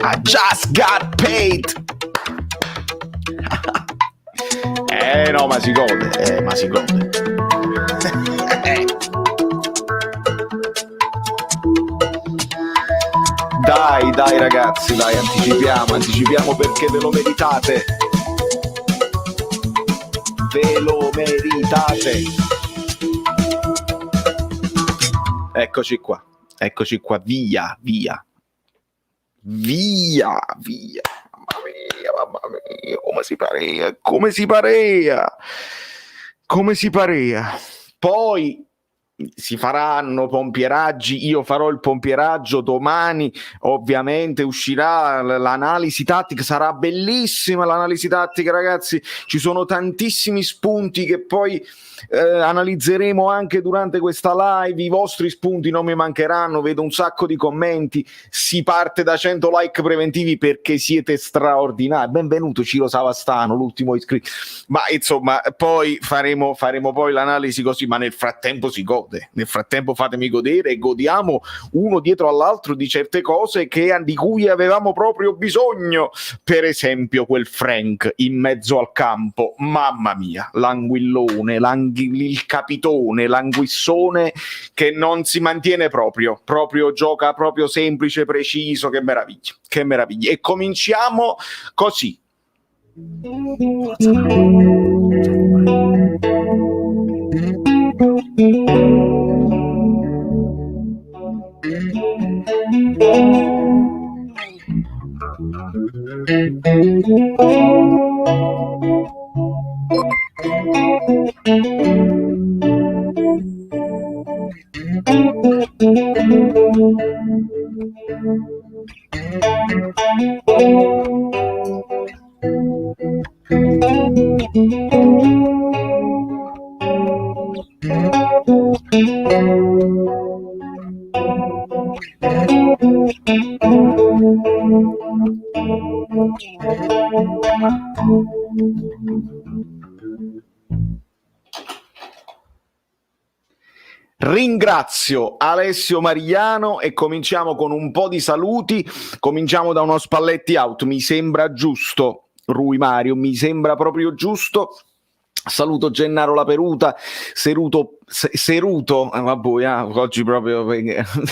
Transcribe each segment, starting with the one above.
I just got paid. No, ma si gode, ma si gode. Dai ragazzi, dai, anticipiamo perché ve lo meritate. Ve lo meritate. Eccoci qua, via. Mamma mia, come si parea. Poi si faranno pompieraggi, io farò il pompieraggio domani, ovviamente uscirà l'analisi tattica, sarà bellissima l'analisi tattica, ragazzi, ci sono tantissimi spunti che poi analizzeremo anche durante questa live, i vostri spunti non mi mancheranno, vedo un sacco di commenti, si parte da 100 like preventivi perché siete straordinari, benvenuto Ciro Savastano, l'ultimo iscritto, ma insomma poi faremo poi l'analisi così, ma nel frattempo si gode, nel frattempo fatemi godere e godiamo uno dietro all'altro di certe cose di cui avevamo proprio bisogno, per esempio quel Frank in mezzo al campo, mamma mia, l'anguillone, il capitone, l'anguissone che non si mantiene proprio gioca proprio semplice, preciso, che meraviglia. E cominciamo così. Ringrazio Alessio Marigliano e cominciamo con un po' di saluti, cominciamo da uno Spalletti out, mi sembra giusto, Rui Mario, mi sembra proprio giusto. Saluto Gennaro Laperuta, Seruto, oggi proprio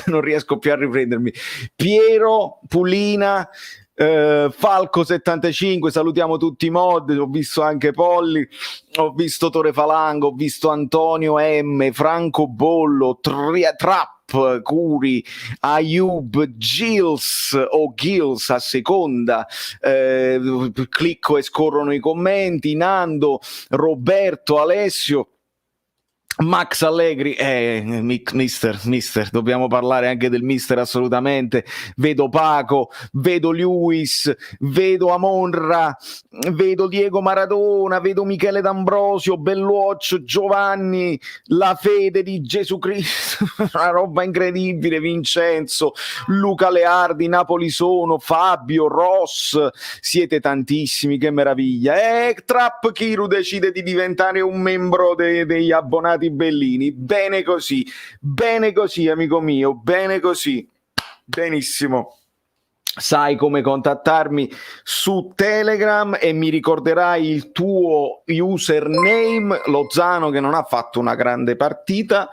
non riesco più a riprendermi, Piero Pulina, Falco 75, salutiamo tutti i mod, ho visto anche Polli, ho visto Tore Falango, ho visto Antonio M, Franco Bollo, Trapp, Curi, Ayub, Gills a seconda, clicco e scorrono i commenti, Nando, Roberto, Alessio, Max Allegri, mister, dobbiamo parlare anche del mister assolutamente, vedo Paco, vedo Lewis, vedo Amonra, vedo Diego Maradona, vedo Michele D'Ambrosio, Belluoccio, Giovanni, la fede di Gesù Cristo, una roba incredibile, Vincenzo, Luca Leardi, Napoli sono, Fabio, Ross, siete tantissimi, che meraviglia, Trapp Kiru decide di diventare un membro degli abbonati Bellini, bene così amico mio, bene così, benissimo. Sai come contattarmi su Telegram e mi ricorderai il tuo username, Lozano, che non ha fatto una grande partita,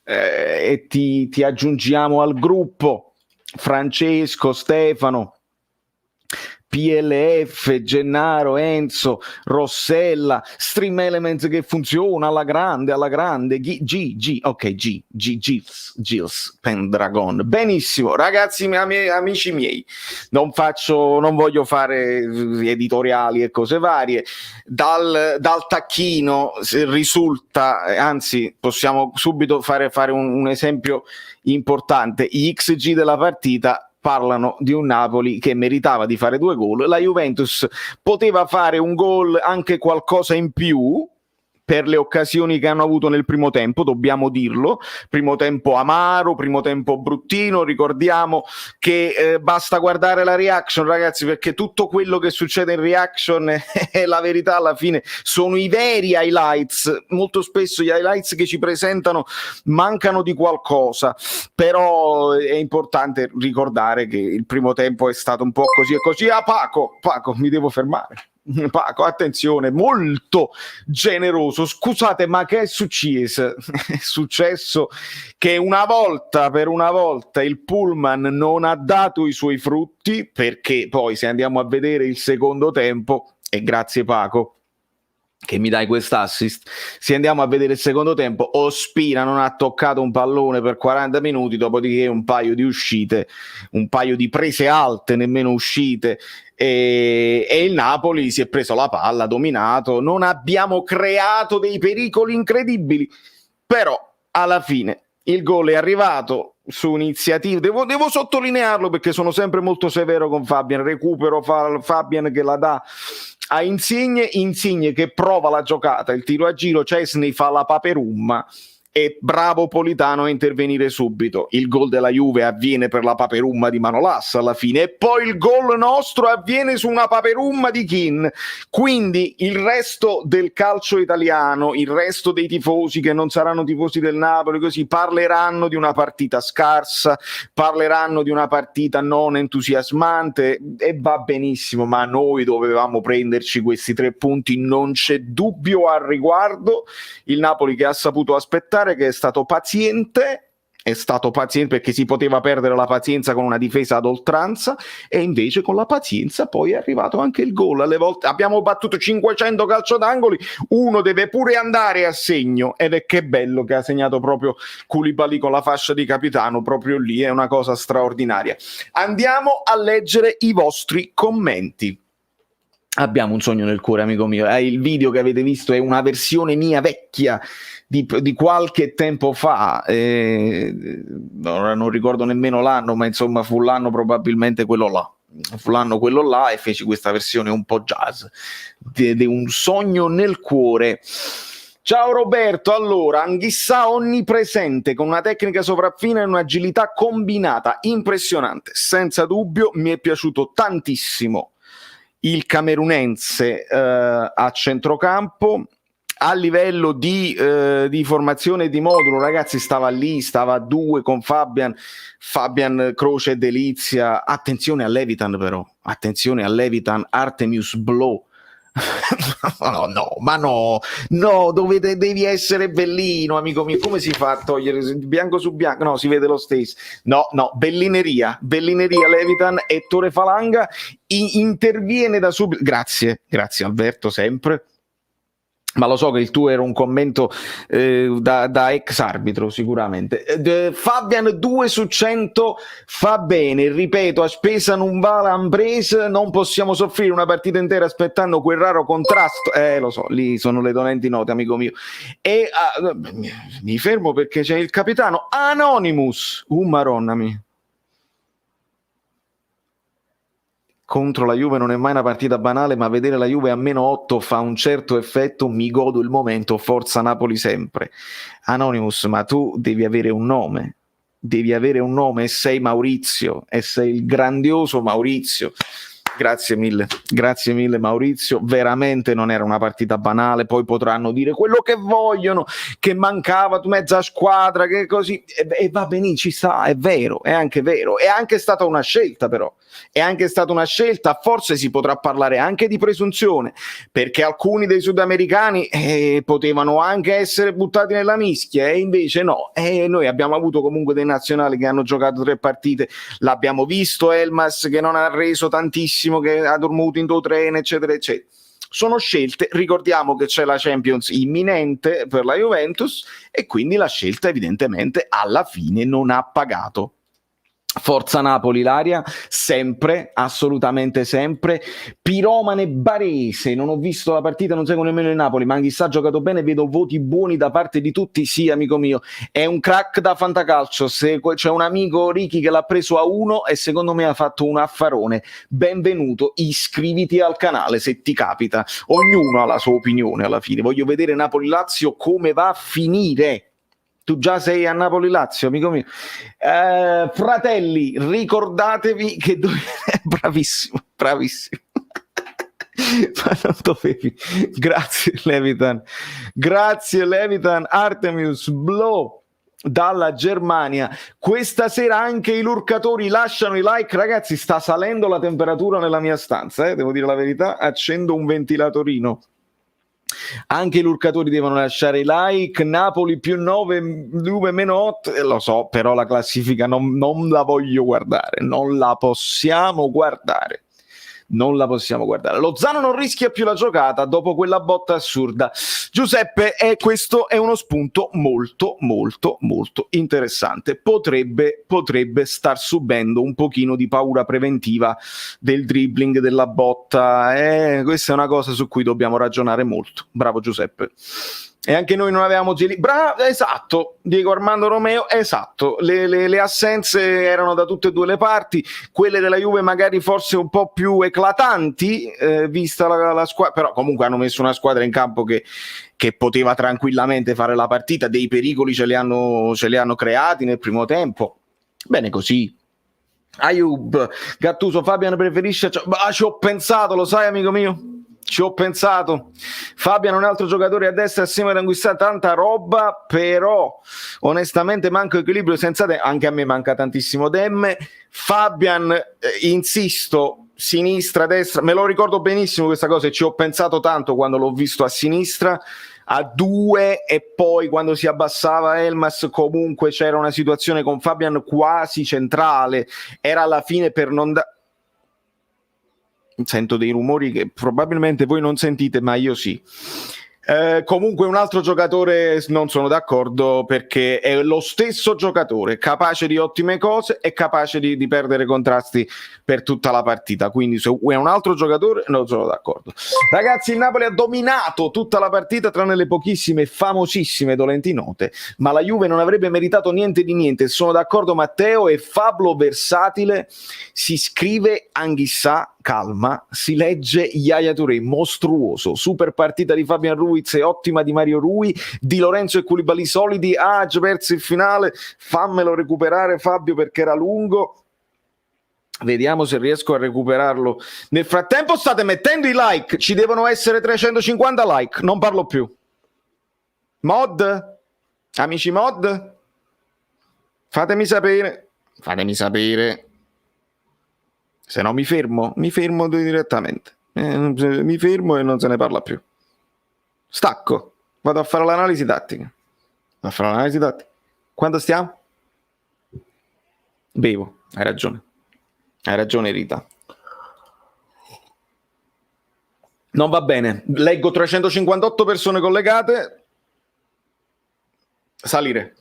e ti aggiungiamo al gruppo. Francesco, Stefano, PLF, Gennaro, Enzo, Rossella, Stream Elements che funziona alla grande, Gills, Pendragon, benissimo, ragazzi, amici miei, non voglio fare editoriali e cose varie, dal tacchino risulta, anzi possiamo subito fare un esempio importante, gli XG della partita parlano di un Napoli che meritava di fare 2 gol, la Juventus poteva fare un gol, anche qualcosa in più, per le occasioni che hanno avuto nel primo tempo, dobbiamo dirlo, primo tempo amaro, primo tempo bruttino. Ricordiamo che basta guardare la reaction, ragazzi, perché tutto quello che succede in reaction è la verità. Alla fine sono i veri highlights. Molto spesso gli highlights che ci presentano mancano di qualcosa, però è importante ricordare che il primo tempo è stato un po' così e così. Paco, mi devo fermare. Paco, attenzione, molto generoso. Scusate, ma che è successo? È successo che per una volta il pullman non ha dato i suoi frutti, perché poi se andiamo a vedere il secondo tempo, e grazie Paco che mi dai quest'assist, se andiamo a vedere il secondo tempo, Ospina non ha toccato un pallone per 40 minuti, dopodiché un paio di uscite, un paio di prese alte, nemmeno uscite, e il Napoli si è preso la palla, ha dominato, non abbiamo creato dei pericoli incredibili, però alla fine il gol è arrivato su iniziativa, devo sottolinearlo perché sono sempre molto severo con Fabian, recupero Fabian che la dà a Insigne che prova la giocata, il tiro a giro, Szczęsny fa la paperumma e bravo Politano a intervenire subito. Il gol della Juve avviene per la paperumma di Manolas alla fine, e poi il gol nostro avviene su una paperumma di Kean. Quindi il resto del calcio italiano, il resto dei tifosi che non saranno tifosi del Napoli, così parleranno di una partita scarsa, parleranno di una partita non entusiasmante, e va benissimo, ma noi dovevamo prenderci questi 3 punti, non c'è dubbio al riguardo. Il Napoli che ha saputo aspettare, che è stato paziente perché si poteva perdere la pazienza con una difesa ad oltranza, e invece con la pazienza poi è arrivato anche il gol. Alle volte abbiamo battuto 500 calcio d'angoli, uno deve pure andare a segno, ed è che bello che ha segnato proprio Koulibaly con la fascia di capitano, proprio lì è una cosa straordinaria. Andiamo a leggere i vostri commenti. Abbiamo un sogno nel cuore, amico mio. Il video che avete visto è una versione mia vecchia di qualche tempo fa, non ricordo nemmeno l'anno, ma insomma fu l'anno probabilmente quello là, e feci questa versione un po' jazz di un sogno nel cuore. Ciao Roberto, allora, Anghissà onnipresente con una tecnica sopraffina e un'agilità combinata impressionante, senza dubbio. Mi è piaciuto tantissimo il camerunense a centrocampo. A livello di formazione e di modulo, ragazzi, stava a 2 con Fabian, Croce e Delizia. Attenzione a Levitan, però, Artemius Blow. No, devi essere bellino, amico mio. Come si fa a togliere bianco su bianco? No, si vede lo stesso. No, bellineria Levitan. Ettore Falanga interviene da subito. Grazie Alberto, sempre. Ma lo so che il tuo era un commento da ex arbitro, sicuramente. Fabian 2 su 100 fa bene, ripeto, a spesa non va l'Ambrese, non possiamo soffrire una partita intera aspettando quel raro contrasto. Lo so, lì sono le dolenti note, amico mio. E mi fermo perché c'è il capitano Anonymous, maronna mia. Contro la Juve non è mai una partita banale, ma vedere la Juve a -8 fa un certo effetto, mi godo il momento, forza Napoli sempre. Anonymous, ma tu devi avere un nome, e sei Maurizio, e sei il grandioso Maurizio. Grazie mille Maurizio, veramente non era una partita banale. Poi potranno dire quello che vogliono, che mancava mezza squadra, che così, e va benissimo, ci sta, è vero, è anche vero, è anche stata una scelta, però forse si potrà parlare anche di presunzione, perché alcuni dei sudamericani potevano anche essere buttati nella mischia, e invece no, noi abbiamo avuto comunque dei nazionali che hanno giocato 3 partite, l'abbiamo visto, Elmas che non ha reso tantissimo, che ha dormito in 2 treni, eccetera eccetera. Sono scelte, ricordiamo che c'è la Champions imminente per la Juventus, e quindi la scelta evidentemente alla fine non ha pagato. Forza Napoli Ilaria, sempre, assolutamente sempre. Piromane Barese, non ho visto la partita, non seguo nemmeno il Napoli, ma chissà ha giocato bene, vedo voti buoni da parte di tutti. Sì, amico mio, è un crack da fantacalcio. Se c'è un amico Ricky che l'ha preso a 1 e secondo me ha fatto un affarone, benvenuto, iscriviti al canale se ti capita. Ognuno ha la sua opinione alla fine, voglio vedere Napoli-Lazio come va a finire. Tu già sei a Napoli-Lazio, amico mio. Fratelli, ricordatevi che bravissimo, bravissimo. Ma non dovevi. Grazie Levitan. Grazie Levitan. Artemius Blow dalla Germania. Questa sera anche i lurcatori lasciano i like. Ragazzi, sta salendo la temperatura nella mia stanza, devo dire la verità. Accendo un ventilatorino. Anche i lurcatori devono lasciare i like. Napoli più 9, Juve meno 8. Lo so, però la classifica non la voglio guardare. Non la possiamo guardare. Non la possiamo guardare. Lozano non rischia più la giocata dopo quella botta assurda. Giuseppe, questo è uno spunto molto molto molto interessante. Potrebbe star subendo un pochino di paura preventiva del dribbling, della botta. Questa è una cosa su cui dobbiamo ragionare molto. Bravo Giuseppe. E anche noi non avevamo giri. Bravo, esatto, Diego Armando Romeo, esatto. Le assenze erano da tutte e due le parti, quelle della Juve magari forse un po' più eclatanti, vista la squadra, però comunque hanno messo una squadra in campo che poteva tranquillamente fare la partita. Dei pericoli ce li hanno creati nel primo tempo. Bene così. Ayub, Gattuso, Fabian preferisce... ci ho pensato, lo sai amico mio? Ci ho pensato. Fabian è un altro giocatore a destra assieme ad Anguissa, tanta roba, però onestamente manco equilibrio senza anche a me manca tantissimo Demme. Fabian, insisto, sinistra, destra, me lo ricordo benissimo questa cosa e ci ho pensato tanto quando l'ho visto a sinistra, a 2, e poi quando si abbassava Elmas comunque c'era una situazione con Fabian quasi centrale, era alla fine per non sento dei rumori che probabilmente voi non sentite, ma io sì. Comunque un altro giocatore non sono d'accordo, perché è lo stesso giocatore, capace di ottime cose e capace di perdere contrasti per tutta la partita, quindi se è un altro giocatore non sono d'accordo. Ragazzi, il Napoli ha dominato tutta la partita tranne le pochissime famosissime dolenti note, ma la Juve non avrebbe meritato niente di niente. Sono d'accordo Matteo. E Fablo Versatile si scrive Anghissà, calma, si legge Yaya Touré, mostruoso, super partita di Fabian Ruiz e ottima di Mario Rui, Di Lorenzo e Koulibaly solidi, già perso il finale, fammelo recuperare Fabio perché era lungo, vediamo se riesco a recuperarlo. Nel frattempo state mettendo i like, ci devono essere 350 like, non parlo più. Mod? Amici mod? Fatemi sapere. Se no mi fermo direttamente. Mi fermo e non se ne parla più. Stacco, vado a fare l'analisi tattica. Quando stiamo? Bevo, hai ragione Rita. Non va bene, leggo 358 persone collegate. Salire.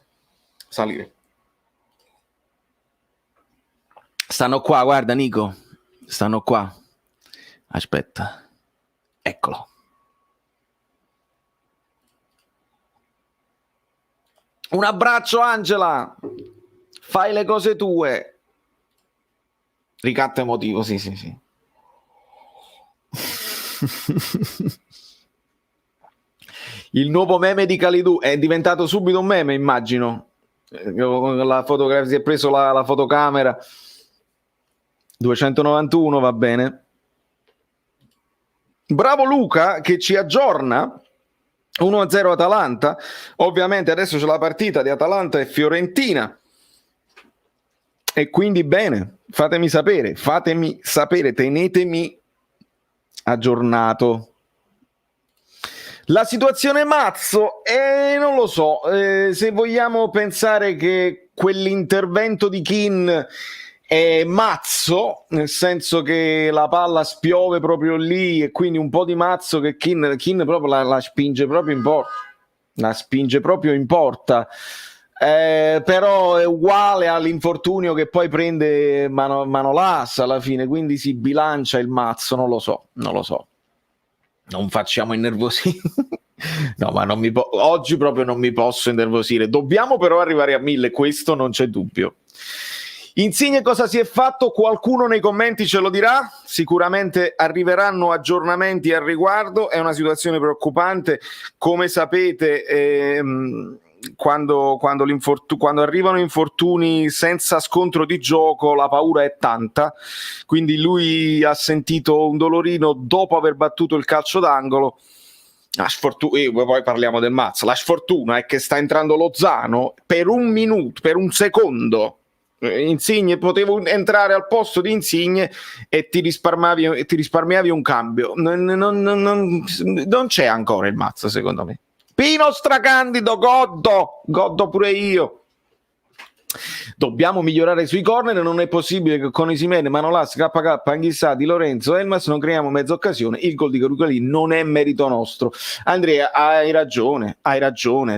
Stanno qua, guarda Nico, stanno qua. Aspetta, eccolo. Un abbraccio Angela, fai le cose tue. Ricatto emotivo, sì. Il nuovo meme di Kalidou è diventato subito un meme, immagino. La fotografia, si è preso la fotocamera. 291, va bene. Bravo Luca che ci aggiorna. 1-0 Atalanta. Ovviamente adesso c'è la partita di Atalanta e Fiorentina. E quindi bene, fatemi sapere, tenetemi aggiornato. La situazione Mazzo, non lo so, se vogliamo pensare che quell'intervento di Kean è mazzo, nel senso che la palla spiove proprio lì e quindi un po' di mazzo che Kean proprio la spinge proprio in porta. Però è uguale all'infortunio che poi prende Manolas alla fine, quindi si bilancia il mazzo, non lo so. Non facciamo innervosire. No, ma oggi proprio non mi posso innervosire. Dobbiamo però arrivare a 1000, questo non c'è dubbio. Insigne cosa si è fatto? Qualcuno nei commenti ce lo dirà, sicuramente arriveranno aggiornamenti al riguardo, è una situazione preoccupante, come sapete quando arrivano infortuni senza scontro di gioco la paura è tanta, quindi lui ha sentito un dolorino dopo aver battuto il calcio d'angolo. Poi parliamo del mazzo. La sfortuna è che sta entrando Lozano per un minuto, per un secondo. Insigne, potevo entrare al posto di Insigne e ti risparmiavi un cambio. Non c'è ancora il mazzo, secondo me. Pino Stracandido, goddo pure io. Dobbiamo migliorare sui corner, non è possibile che con Osimhen, Manolas, KK, Anghissà, Di Lorenzo, Elmas non creiamo mezza occasione. Il gol di Carucalì non è merito nostro. Andrea, hai ragione,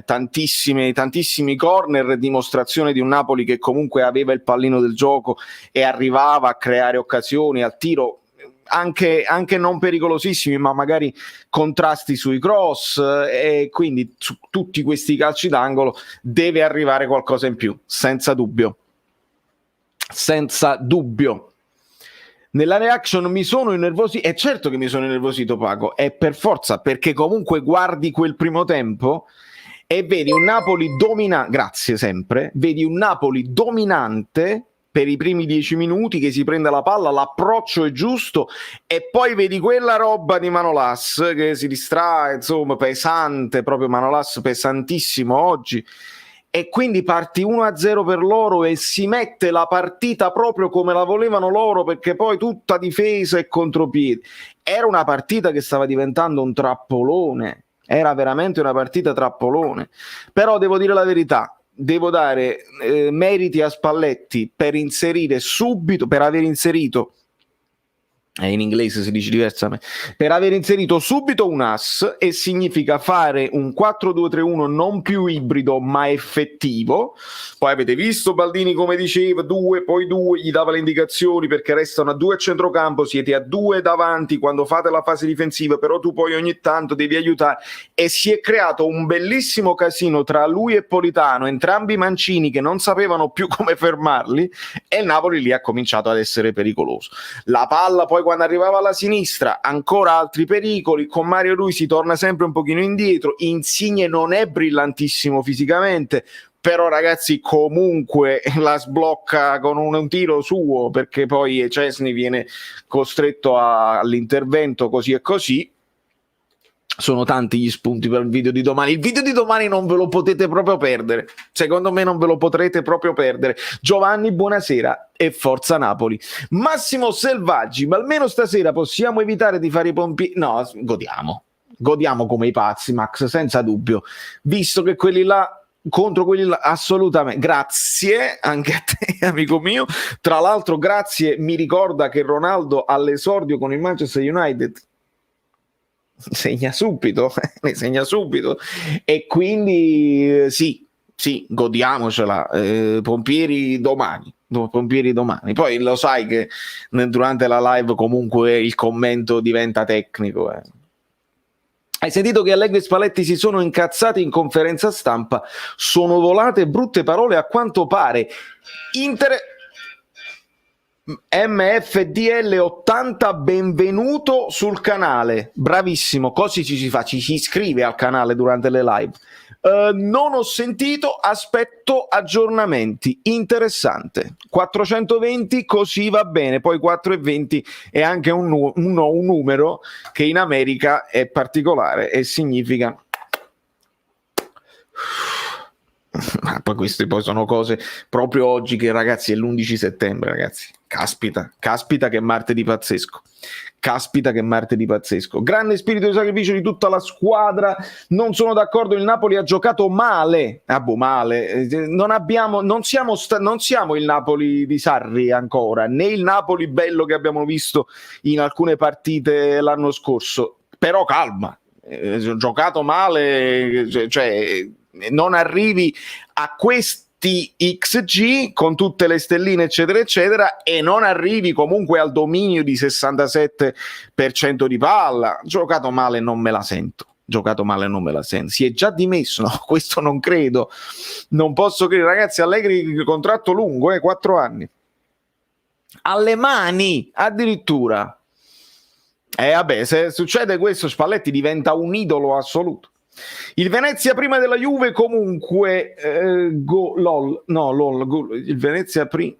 tantissimi corner, dimostrazione di un Napoli che comunque aveva il pallino del gioco e arrivava a creare occasioni al tiro, anche non pericolosissimi, ma magari contrasti sui cross, e quindi su tutti questi calci d'angolo deve arrivare qualcosa in più, senza dubbio. Nella reaction mi sono innervosito, è certo che mi sono innervosito, Paco, è per forza, perché comunque guardi quel primo tempo e vedi un Napoli vedi un Napoli dominante per i primi 10 minuti, che si prende la palla, l'approccio è giusto, e poi vedi quella roba di Manolas che si distrae, insomma, pesante, proprio Manolas pesantissimo oggi, e quindi parti 1-0 per loro e si mette la partita proprio come la volevano loro, perché poi tutta difesa e contropiedi. Era una partita che stava diventando un trappolone, era veramente una partita trappolone. Però devo dire la verità, devo dare meriti a Spalletti per aver inserito, in inglese si dice diversamente, per aver inserito subito un ass, e significa fare un 4-2-3-1 non più ibrido ma effettivo. Poi avete visto Baldini come diceva, poi due, gli dava le indicazioni perché restano a 2 a centrocampo, siete a 2 davanti quando fate la fase difensiva, però tu poi ogni tanto devi aiutare, e si è creato un bellissimo casino tra lui e Politano, entrambi mancini che non sapevano più come fermarli, e il Napoli lì ha cominciato ad essere pericoloso. La palla poi quando arrivava alla sinistra, ancora altri pericoli, con Mario Rui si torna sempre un pochino indietro, Insigne non è brillantissimo fisicamente, però ragazzi comunque la sblocca con un tiro suo, perché poi Szczęsny viene costretto all'intervento così e così. Sono tanti gli spunti per il video di domani. Il video di domani non ve lo potete proprio perdere. Secondo me non ve lo potrete proprio perdere. Giovanni, buonasera e forza Napoli. Massimo Selvaggi, ma almeno stasera possiamo evitare di fare i pompieri? No, godiamo come i pazzi, Max, senza dubbio. Visto che quelli là, contro quelli là, assolutamente. Grazie anche a te, amico mio. Tra l'altro, grazie, mi ricorda che Ronaldo all'esordio con il Manchester United segna subito, e quindi sì, godiamocela. Pompieri domani. Poi lo sai che durante la live comunque il commento diventa tecnico. Hai sentito che Allegri e Spalletti si sono incazzati in conferenza stampa? Sono volate brutte parole a quanto pare. MFDL80, benvenuto sul canale, bravissimo, così ci si fa, ci si iscrive al canale durante le live. Non ho sentito, aspetto aggiornamenti, interessante. 420 così va bene, poi 420 è anche un numero che in America è particolare e significa... Ma poi queste poi sono cose proprio oggi, che ragazzi è l'11 settembre, ragazzi, caspita che martedì pazzesco, grande spirito di sacrificio di tutta la squadra. Non sono d'accordo, il Napoli ha giocato male, non siamo il Napoli di Sarri ancora, né il Napoli bello che abbiamo visto in alcune partite l'anno scorso, però calma, giocato male, cioè non arrivi a questi XG con tutte le stelline eccetera eccetera e non arrivi comunque al dominio di 67% di palla. Giocato male non me la sento. Si è già dimesso? No, questo non credo, non posso credere, ragazzi. Allegri contratto lungo, 4 anni alle mani addirittura. Vabbè, se succede questo Spalletti diventa un idolo assoluto. Il Venezia prima della Juve comunque il Venezia prima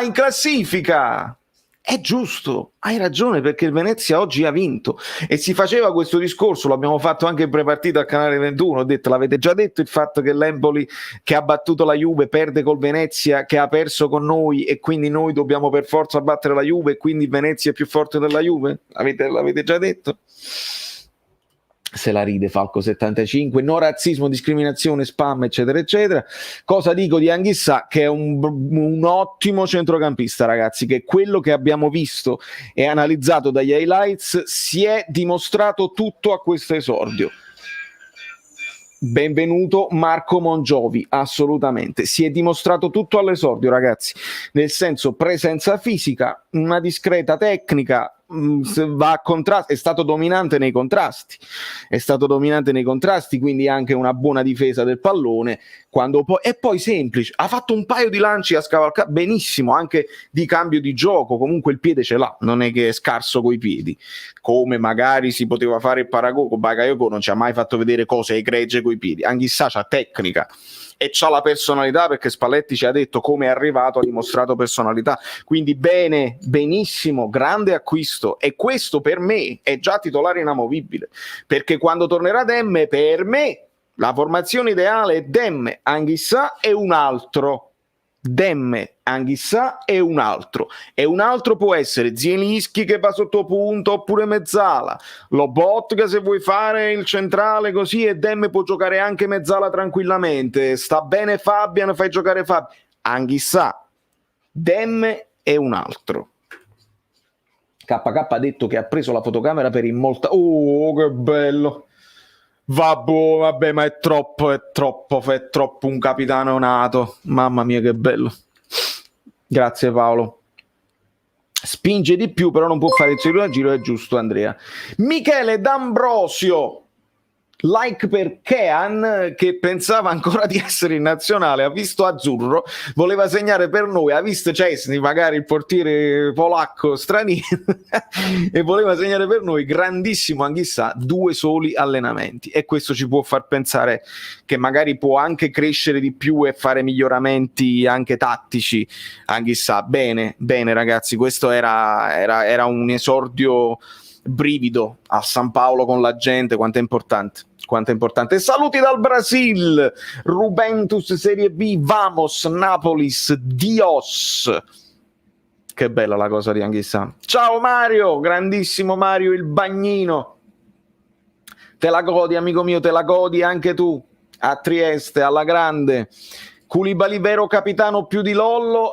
in classifica. È giusto, hai ragione, perché il Venezia oggi ha vinto e si faceva questo discorso, l'abbiamo fatto anche in prepartita al canale 21, ho detto, l'avete già detto, il fatto che l'Empoli che ha battuto la Juve perde col Venezia che ha perso con noi e quindi noi dobbiamo per forza battere la Juve e quindi il Venezia è più forte della Juve? L'avete già detto? Se la ride Falco 75, no razzismo, discriminazione, spam eccetera eccetera. Cosa dico di Anghissà? Che è un ottimo centrocampista, ragazzi, che quello che abbiamo visto e analizzato dagli highlights si è dimostrato tutto a questo esordio. Benvenuto Marco Mongiovi, assolutamente, si è dimostrato tutto all'esordio, ragazzi, nel senso presenza fisica, una discreta tecnica, va a contrasto, è stato dominante nei contrasti, quindi anche una buona difesa del pallone, e poi semplice, ha fatto un paio di lanci a scavalcare benissimo, anche di cambio di gioco, comunque il piede ce l'ha, non è che è scarso coi piedi, come magari si poteva fare il Bakayoko. Bakayoko non ci ha mai fatto vedere cose egregie coi piedi, Anghissà c'ha tecnica e c'ha la personalità, perché Spalletti ci ha detto come è arrivato, ha dimostrato personalità, quindi benissimo, grande acquisto, e questo per me è già titolare inamovibile, perché quando tornerà Demme, per me la formazione ideale è Demme, Anghissà e un altro. Demme, Anghissà e un altro può essere Zielinski che va sotto punto, oppure mezzala, Lobotka se vuoi fare il centrale così, e Demme può giocare anche mezzala tranquillamente, sta bene Fabian, fai giocare Fabian. Anghissà, Demme e un altro. KK ha detto che ha preso la fotocamera per che bello. Vabbè, ma è troppo un capitano nato. Mamma mia, che bello. Grazie Paolo. Spinge di più, però non può fare il secondo giro, è giusto Andrea. Michele D'Ambrosio. Like per Kean, che pensava ancora di essere in nazionale, ha visto azzurro, voleva segnare per noi, ha visto Cesny, magari il portiere polacco straniero, e voleva segnare per noi. Grandissimo Anghissà, 2 soli allenamenti, e questo ci può far pensare che magari può anche crescere di più e fare miglioramenti anche tattici. Anghissà, bene ragazzi, questo era un esordio brivido a San Paolo con la gente, quanto è importante. Saluti dal Brasil, Rubentus Serie B, vamos Napolis, Dios. Che bella la cosa di Anghissà. Ciao Mario, grandissimo Mario il bagnino, te la godi amico mio, te la godi anche tu a Trieste alla grande. Koulibaly vero capitano più di Lollo?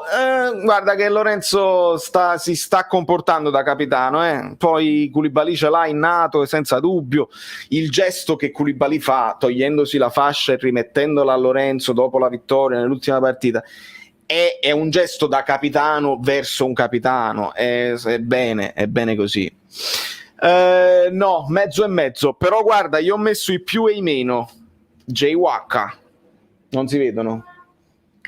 Guarda che Lorenzo si sta comportando da capitano, poi Koulibaly ce l'ha innato e senza dubbio. Il gesto che Koulibaly fa togliendosi la fascia e rimettendola a Lorenzo dopo la vittoria nell'ultima partita è un gesto da capitano verso un capitano, è bene così. No, mezzo e mezzo, però guarda, io ho messo i più e i meno. J-Waka non si vedono,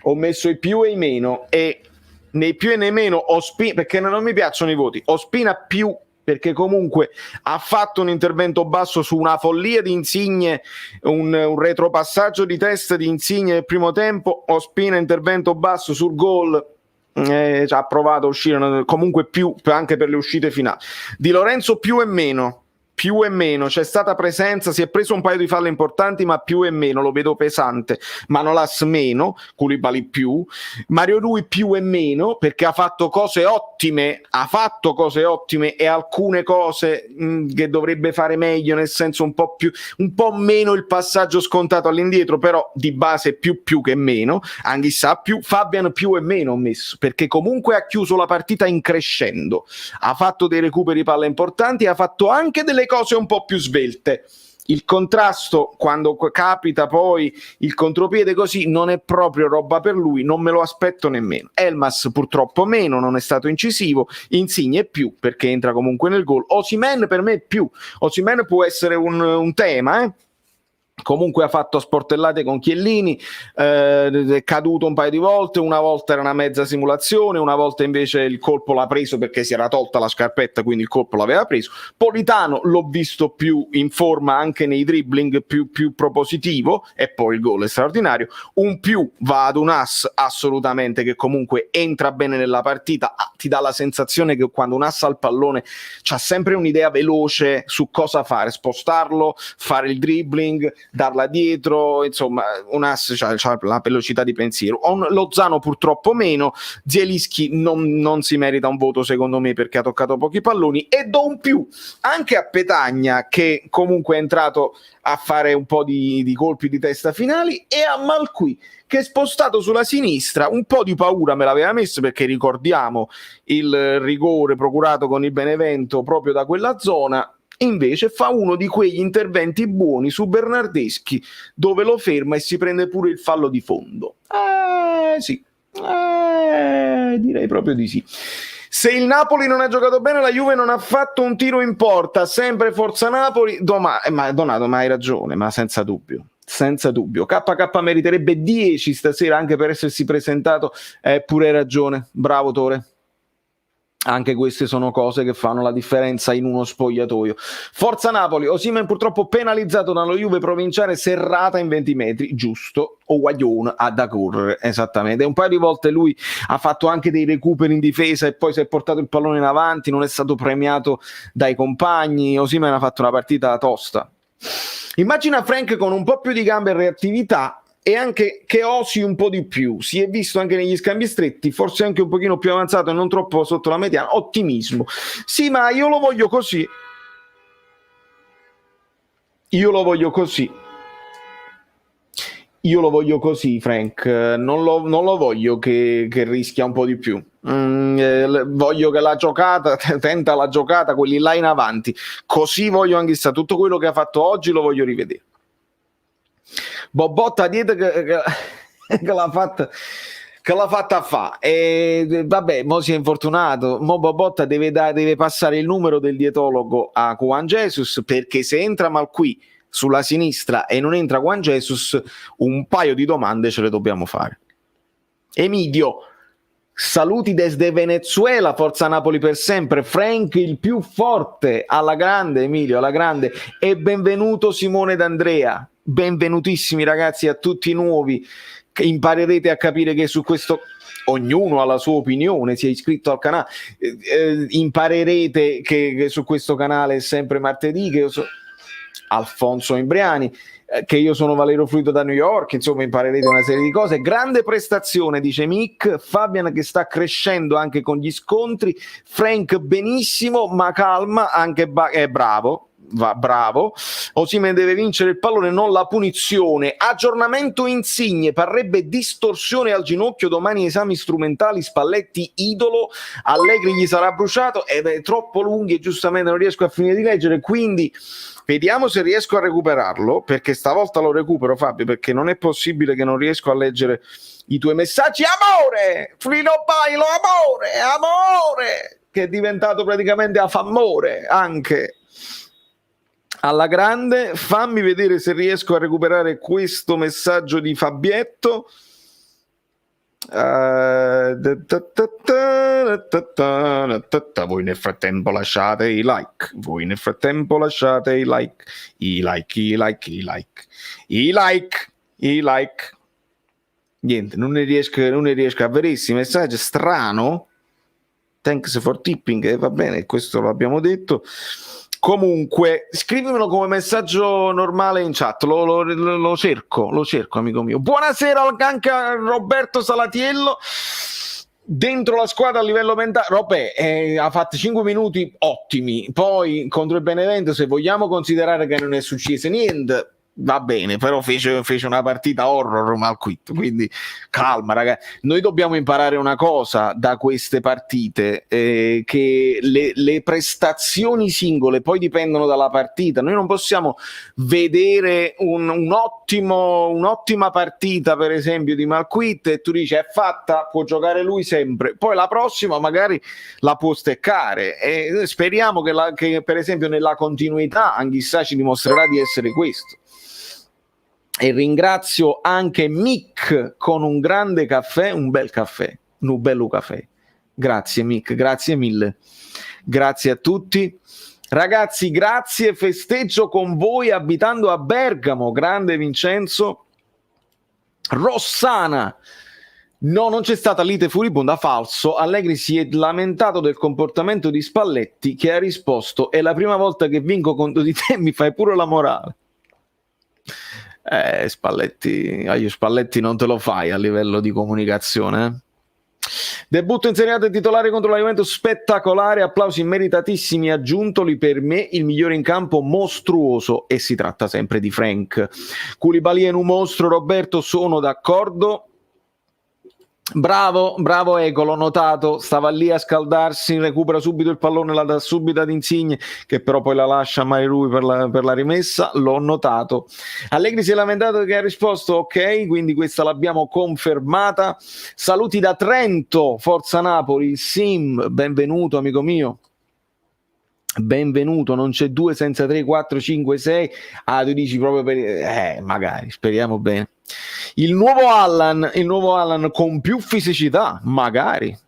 ho messo i più e i meno, e nei più e nei meno perché non mi piacciono i voti, Ospina più, perché comunque ha fatto un intervento basso su una follia di Insigne, un retropassaggio di testa di Insigne nel primo tempo. Ospina intervento basso sul gol, ha provato a uscire, comunque più anche per le uscite finali. Di Lorenzo più e meno, c'è stata presenza, si è preso un paio di falle importanti, ma più e meno, lo vedo pesante. Manolas meno, Koulibaly più, Mario Rui più e meno, perché ha fatto cose ottime e alcune cose che dovrebbe fare meglio, nel senso un po' meno il passaggio scontato all'indietro, però di base più che meno. Anghissà più, Fabian più e meno ho messo, perché comunque ha chiuso la partita in crescendo, ha fatto dei recuperi palla importanti, ha fatto anche delle cose un po' più svelte. il contrasto, quando capita poi il contropiede così, non è proprio roba per lui, non me lo aspetto nemmeno. Elmas purtroppo meno, non è stato incisivo, Insigne più, perché entra comunque nel gol. Osimhen per me più, Osimhen può essere un tema, comunque ha fatto sportellate con Chiellini, è caduto un paio di volte, una volta era una mezza simulazione, una volta invece il colpo l'ha preso perché si era tolta la scarpetta, quindi il colpo l'aveva preso. Politano l'ho visto più in forma anche nei dribbling, più propositivo, e poi il gol è straordinario. Un più va ad un ass assolutamente, che comunque entra bene nella partita, ti dà la sensazione che quando un ass ha il pallone c'ha sempre un'idea veloce su cosa fare, spostarlo, fare il dribbling, darla dietro, insomma un ass c'ha la velocità di pensiero. Lozano purtroppo meno, Zielinski non si merita un voto secondo me perché ha toccato pochi palloni, e do un più anche a Petagna, che comunque è entrato a fare un po' di colpi di testa finali, e a Malqui, che è spostato sulla sinistra. Un po' di paura me l'aveva messo, perché ricordiamo il rigore procurato con il Benevento proprio da quella zona. Invece fa uno di quegli interventi buoni su Bernardeschi, dove lo ferma e si prende pure il fallo di fondo. Sì, direi proprio di sì. Se il Napoli non ha giocato bene, la Juve non ha fatto un tiro in porta, sempre forza Napoli. Ma Donato, ma hai ragione, ma senza dubbio. Senza dubbio, KK meriterebbe 10 stasera anche per essersi presentato, pure hai ragione, bravo Tore. Anche queste sono cose che fanno la differenza in uno spogliatoio. Forza Napoli. Osimhen purtroppo penalizzato dalla Juve provinciale, serrata in 20 metri, giusto, o Guaglione ha da correre, esattamente. Un paio di volte lui ha fatto anche dei recuperi in difesa e poi si è portato il pallone in avanti, non è stato premiato dai compagni. Osimhen ha fatto una partita tosta. Immagina Frank con un po' più di gambe e reattività, e anche che osi un po' di più. Si è visto anche negli scambi stretti, forse anche un pochino più avanzato e non troppo sotto la mediana. Ottimismo. Sì, ma io lo voglio così. Io lo voglio così, Frank. Non lo voglio che rischia un po' di più. Voglio che la giocata, tenta la giocata, quelli là in avanti. Così voglio anche tutto quello che ha fatto oggi, lo voglio rivedere. Bobotta dietro che l'ha fatta fa, e vabbè, mo si è infortunato, mo Bobotta deve passare il numero del dietologo a Juan Jesus, perché se entra Malqui sulla sinistra e non entra Juan Jesus, un paio di domande ce le dobbiamo fare. Emilio, saluti desde Venezuela, forza Napoli per sempre. Frank il più forte, alla grande Emilio, alla grande, e benvenuto Simone D'Andrea. Benvenutissimi ragazzi a tutti i nuovi, che imparerete a capire che su questo ognuno ha la sua opinione, si è iscritto al canale, imparerete che su questo canale è sempre martedì, che io sono Alfonso Imbriani, che io sono Valerio Fluido da New York, insomma imparerete una serie di cose. Grande prestazione, dice Mick. Fabian che sta crescendo anche con gli scontri. Frank benissimo, ma calma, anche bravo. Bravo. Osimhen deve vincere il pallone, non la punizione. Aggiornamento Insigne, parrebbe distorsione al ginocchio, domani esami strumentali, Spalletti idolo, Allegri gli sarà bruciato, ed è troppo lunghi e giustamente non riesco a finire di leggere, quindi vediamo se riesco a recuperarlo, perché stavolta lo recupero, Fabio, perché non è possibile che non riesco a leggere i tuoi messaggi. Amore, Frino Bailo, amore, che è diventato praticamente affamore anche. Alla grande, fammi vedere se riesco a recuperare questo messaggio di Fabietto. Voi nel frattempo lasciate i like. I like. Niente, non ne riesco a vedere questi messaggi. Strano. Thanks for tipping, va bene, questo l'abbiamo detto. Comunque, scrivimelo come messaggio normale in chat, lo cerco, amico mio. Buonasera anche a Roberto Salatiello, dentro la squadra a livello mentale. Robè, ha fatto 5 minuti ottimi, poi contro il Benevento, se vogliamo considerare che non è successo niente, va bene, però fece una partita horror Malquit, quindi calma ragazzi, noi dobbiamo imparare una cosa da queste partite, che le prestazioni singole poi dipendono dalla partita. Noi non possiamo vedere un'ottima partita per esempio di Malquit e tu dici è fatta, può giocare lui sempre, poi la prossima magari la può steccare, e speriamo che per esempio nella continuità Anghissà ci dimostrerà di essere questo. E ringrazio anche Mick con un grande caffè, un bel caffè, un bello caffè. Grazie Mick, grazie mille. Grazie a tutti. Ragazzi, grazie, festeggio con voi abitando a Bergamo. Grande Vincenzo. Rossana. No, non c'è stata lite furibonda, falso. Allegri si è lamentato del comportamento di Spalletti, che ha risposto: è la prima volta che vinco contro di te, mi fai pure la morale. Spalletti, io Spalletti non te lo fai a livello di comunicazione. Debutto in Serie A del titolare contro la Juventus, spettacolare, applausi meritatissimi a Giuntoli, per me il migliore in campo, mostruoso, e si tratta sempre di Frank. Koulibaly è un mostro, Roberto, sono d'accordo. Bravo Eco, l'ho notato, stava lì a scaldarsi, recupera subito il pallone, la dà subito ad Insigne, che però poi la lascia a Mairui per la rimessa, l'ho notato. Allegri si è lamentato che ha risposto ok, quindi questa l'abbiamo confermata. Saluti da Trento, forza Napoli, Sim, benvenuto amico mio. Benvenuto, non c'è 2 senza 3, 4, 5, 6. Ah, tu dici proprio per... magari, speriamo bene. Il nuovo Allan con più fisicità, magari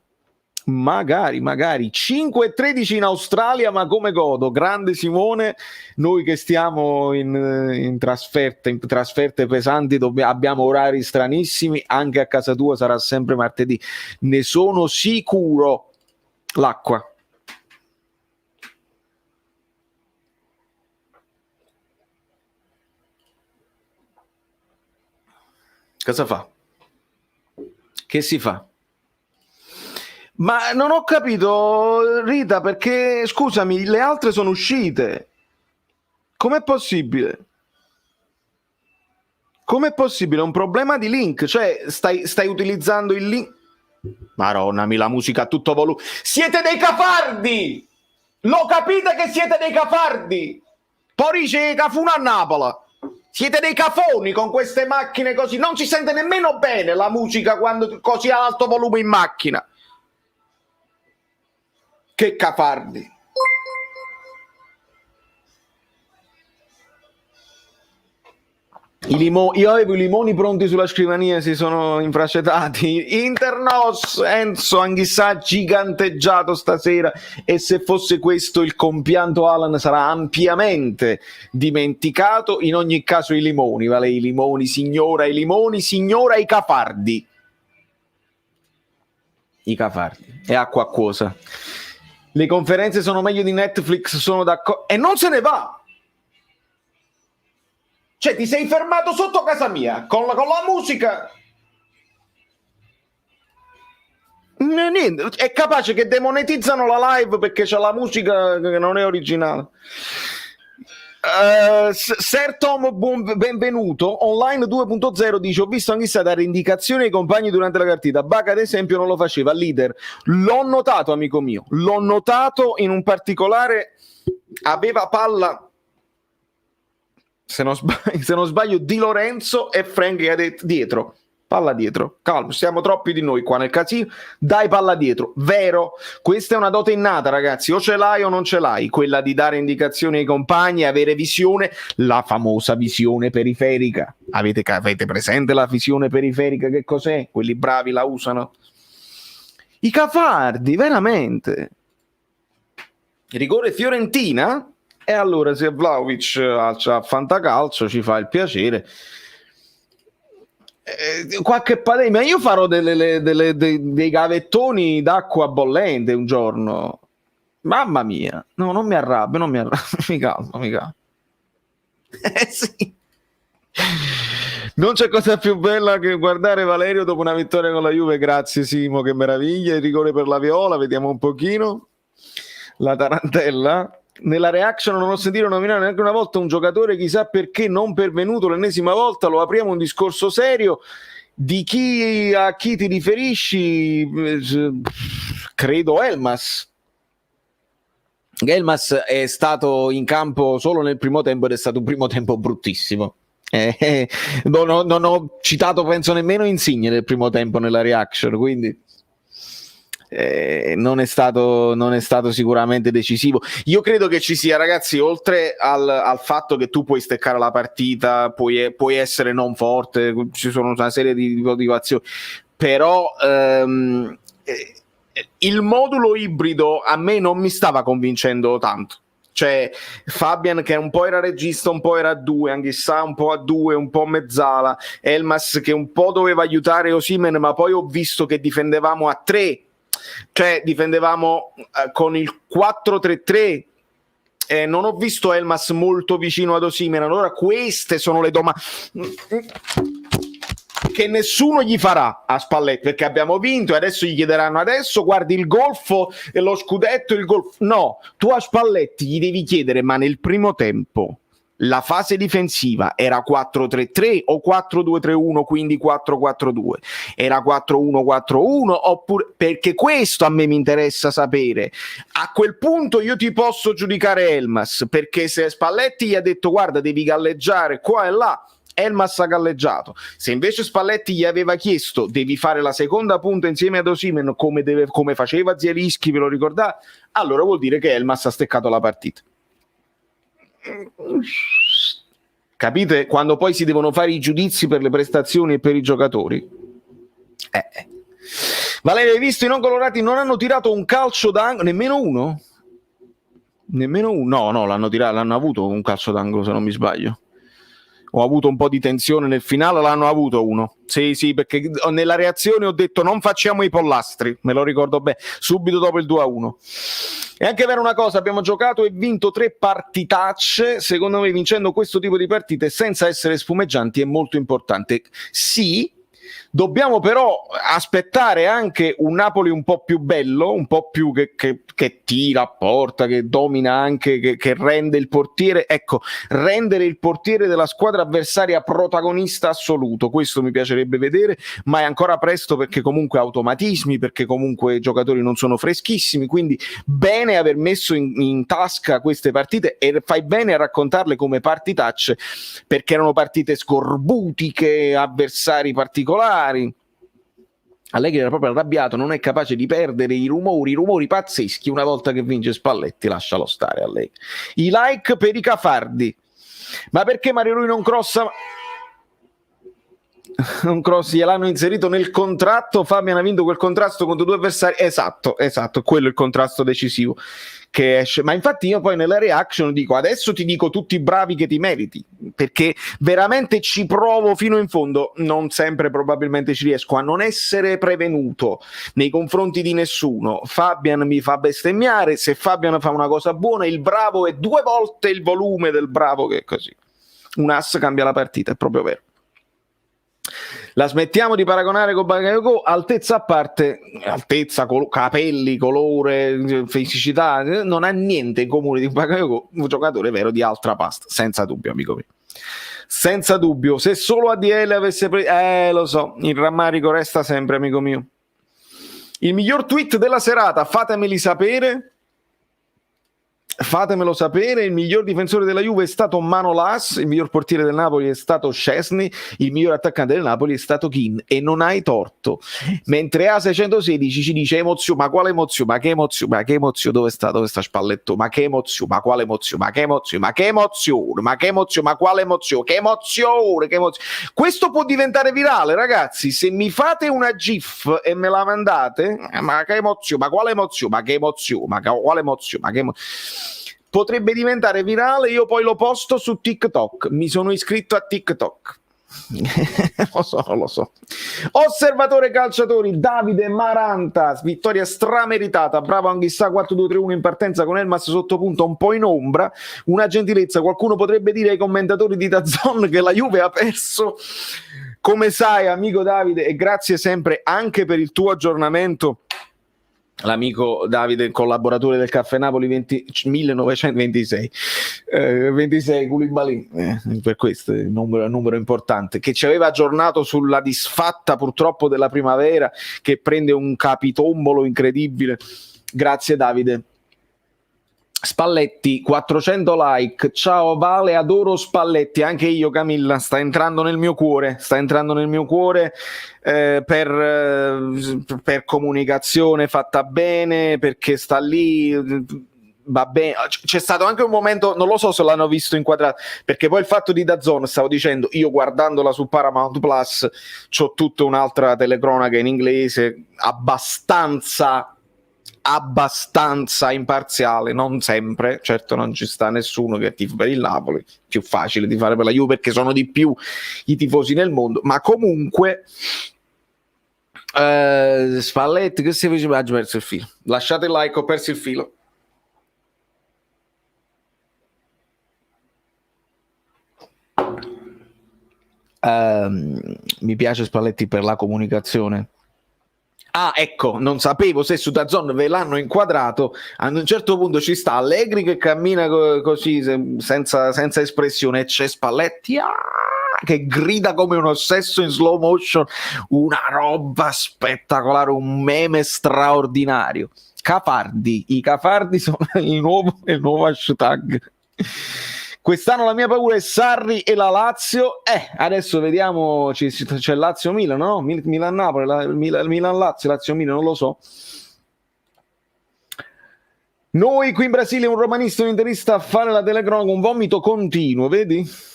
5-13 in Australia, ma come godo. Grande Simone, noi che stiamo in trasferte pesanti abbiamo orari stranissimi, anche a casa tua sarà sempre martedì, ne sono sicuro. L'acqua. Cosa fa? Che si fa? Ma non ho capito, Rita, perché, scusami, le altre sono uscite. Com'è possibile? Com'è possibile? Un problema di link? Cioè, stai utilizzando il link? Madonnami, la musica a tutto volume. Siete dei cafardi! Lo capite che siete dei cafardi? Poi c'è Cafuna a Napoli. Siete dei cafoni con queste macchine così. Non si sente nemmeno bene la musica quando così a alto volume in macchina. Che cafardi. Io avevo i limoni pronti sulla scrivania, si sono infracetati. Internos, Enzo Anghissà giganteggiato stasera, e se fosse questo il compianto Alan sarà ampiamente dimenticato. In ogni caso i limoni, vale, i limoni signora, i cafardi. I cafardi. E acqua acquosa. Le conferenze sono meglio di Netflix, sono d'accordo. E non se ne va! Cioè, ti sei fermato sotto casa mia con la musica. Niente, è capace che demonetizzano la live perché c'è la musica che non è originale. Sir Tom, benvenuto. Online 2.0 dice: ho visto Anghissà dare indicazioni ai compagni durante la partita. Baca ad esempio non lo faceva, leader. L'ho notato, amico mio, l'ho notato. In un particolare aveva palla, se non sbaglio, Di Lorenzo, e Frank ha detto dietro, palla dietro, calmo, siamo troppi di noi qua nel casino, dai palla dietro. Vero, questa è una dote innata, ragazzi, o ce l'hai o non ce l'hai, quella di dare indicazioni ai compagni, avere visione, la famosa visione periferica. Avete presente la visione periferica? Che cos'è? Quelli bravi la usano. I cafardi, veramente. Rigore Fiorentina. E allora se Vlahovic a Fantacalcio ci fa il piacere, qualche pademia, io farò dei gavettoni d'acqua bollente un giorno, mamma mia. No, non mi arrabbio, mi calmo. Sì. Non c'è cosa più bella che guardare Valerio dopo una vittoria con la Juve. Grazie Simo, che meraviglia. Il rigore per la Viola, vediamo un pochino la tarantella. Nella reaction non ho sentito nominare neanche una volta un giocatore, chissà perché non pervenuto l'ennesima volta. Lo apriamo un discorso serio. Di chi a chi ti riferisci? Credo Elmas. Elmas è stato in campo solo nel primo tempo ed è stato un primo tempo bruttissimo. Non ho citato penso nemmeno Insigne nel primo tempo nella reaction, quindi non è stato sicuramente decisivo. Io credo che ci sia, ragazzi, oltre al fatto che tu puoi steccare la partita, puoi essere non forte, ci sono una serie di motivazioni, però il modulo ibrido a me non mi stava convincendo tanto. Cioè Fabian che un po' era regista, un po' era a 2, Anghissà un po' a 2, un po' mezzala, Elmas che un po' doveva aiutare Osimhen, ma poi ho visto che difendevamo a 3, cioè difendevamo con il 4-3-3. Non ho visto Elmas molto vicino ad Osimhen. Allora queste sono le domande che nessuno gli farà a Spalletti, perché abbiamo vinto e adesso gli chiederanno adesso guardi il golfo e lo scudetto, il golfo. No, tu a Spalletti gli devi chiedere, ma nel primo tempo la fase difensiva era 4-3-3 o 4-2-3-1, quindi 4-4-2, era 4-1-4-1, oppure, perché questo a me mi interessa sapere. A quel punto io ti posso giudicare Elmas, perché se Spalletti gli ha detto guarda devi galleggiare qua e là, Elmas ha galleggiato. Se invece Spalletti gli aveva chiesto devi fare la seconda punta insieme ad Osimhen come faceva Zielinski, ve lo ricordate? Allora vuol dire che Elmas ha steccato la partita. Capite? Quando poi si devono fare i giudizi per le prestazioni e per i giocatori. Valerio, hai visto i non colorati non hanno tirato un calcio d'angolo, nemmeno uno? Nemmeno uno? No, l'hanno avuto un calcio d'angolo se non mi sbaglio. Ho avuto un po' di tensione nel finale, l'hanno avuto uno. Sì, perché nella reazione ho detto non facciamo i pollastri, me lo ricordo bene, subito dopo il 2-1. È anche vero una cosa, abbiamo giocato e vinto 3 partitacce, secondo me vincendo questo tipo di partite senza essere spumeggianti è molto importante. Sì, dobbiamo però aspettare anche un Napoli un po' più bello, un po' più che tira a porta, che domina anche, che rende il portiere, ecco, rendere il portiere della squadra avversaria protagonista assoluto, questo mi piacerebbe vedere, ma è ancora presto perché comunque automatismi, perché comunque i giocatori non sono freschissimi, quindi bene aver messo in tasca queste partite e fai bene a raccontarle come partitacce, perché erano partite scorbutiche, avversari particolari. Allegri era proprio arrabbiato, non è capace di perdere i rumori pazzeschi una volta che vince Spalletti, lascialo stare Allegri. I like per i cafardi, ma perché Mario Rui non crossa? Non crossi, gliel'hanno inserito nel contratto. Fabian ha vinto quel contrasto contro 2 avversari, esatto, quello è il contrasto decisivo che esce. Ma infatti io poi nella reaction dico adesso ti dico tutti i bravi che ti meriti, perché veramente ci provo fino in fondo, non sempre probabilmente ci riesco a non essere prevenuto nei confronti di nessuno. Fabian mi fa bestemmiare, se Fabian fa una cosa buona il bravo è 2 volte il volume del bravo, che è così, un as cambia la partita, è proprio vero. La smettiamo di paragonare con Bakayoko, altezza a parte, altezza, capelli, colore, fisicità, non ha niente in comune di Bakayoko, un giocatore vero di altra pasta, senza dubbio, amico mio. Senza dubbio, se solo ADL avesse preso, lo so, il rammarico resta sempre, amico mio. Il miglior tweet della serata, fatemelo sapere. Il miglior difensore della Juve è stato Manolas, il miglior portiere del Napoli è stato Szczesny, il miglior attaccante del Napoli è stato Kean, e non hai torto. Mentre A616 ci dice emozione, ma quale emozione, ma che emozione, dove sta Spalletto, ma che emozione, ma quale emozione, ma che emozione, ma quale emozione, che emozione. Questo può diventare virale, ragazzi, se mi fate una gif e me la mandate, ma che emozione, ma quale emozione, ma che emozione, ma quale emozione, ma che potrebbe diventare virale, io poi lo posto su TikTok, mi sono iscritto a TikTok. lo so. Osservatore calciatori Davide Maranta, vittoria strameritata, bravo Anghissà, 4-2-3-1 in partenza con Elmas sottopunto un po' in ombra, una gentilezza. Qualcuno potrebbe dire ai commentatori di DAZN che la Juve ha perso. Come sai, amico Davide, e grazie sempre anche per il tuo aggiornamento l'amico Davide, collaboratore del Caffè Napoli 1926, 26 Koulibaly, per questo è un numero importante, che ci aveva aggiornato sulla disfatta purtroppo della primavera, che prende un capitombolo incredibile. Grazie Davide. Spalletti, 400 like. Ciao Vale, adoro Spalletti. Anche io, Camilla, sta entrando nel mio cuore per comunicazione fatta bene, perché sta lì, va bene. C'è stato anche un momento, non lo so se l'hanno visto inquadrato, perché poi il fatto di DAZN, stavo dicendo, io guardandola su Paramount Plus c'ho tutta un'altra telecronaca in inglese abbastanza imparziale, non sempre, certo non ci sta nessuno che tifa per il Napoli, più facile di fare per la Juve perché sono di più i tifosi nel mondo, ma comunque Spalletti, che si fece? Ho perso il filo, lasciate il like, ho perso il filo. Mi piace Spalletti per la comunicazione. Ah, ecco, non sapevo se su DAZN ve l'hanno inquadrato. Ad un certo punto ci sta Allegri che cammina così senza espressione, e c'è Spalletti che grida come un ossesso in slow motion, una roba spettacolare, un meme straordinario. Cafardi, i cafardi sono il nuovo hashtag. Quest'anno la mia paura è Sarri e la Lazio. Adesso vediamo, c'è Lazio-Milan, no? Milan-Napoli, Milan-Lazio, Lazio-Milan, non lo so. Noi qui in Brasile, un romanista e un interista a fare la telecronaca, un vomito continuo, vedi?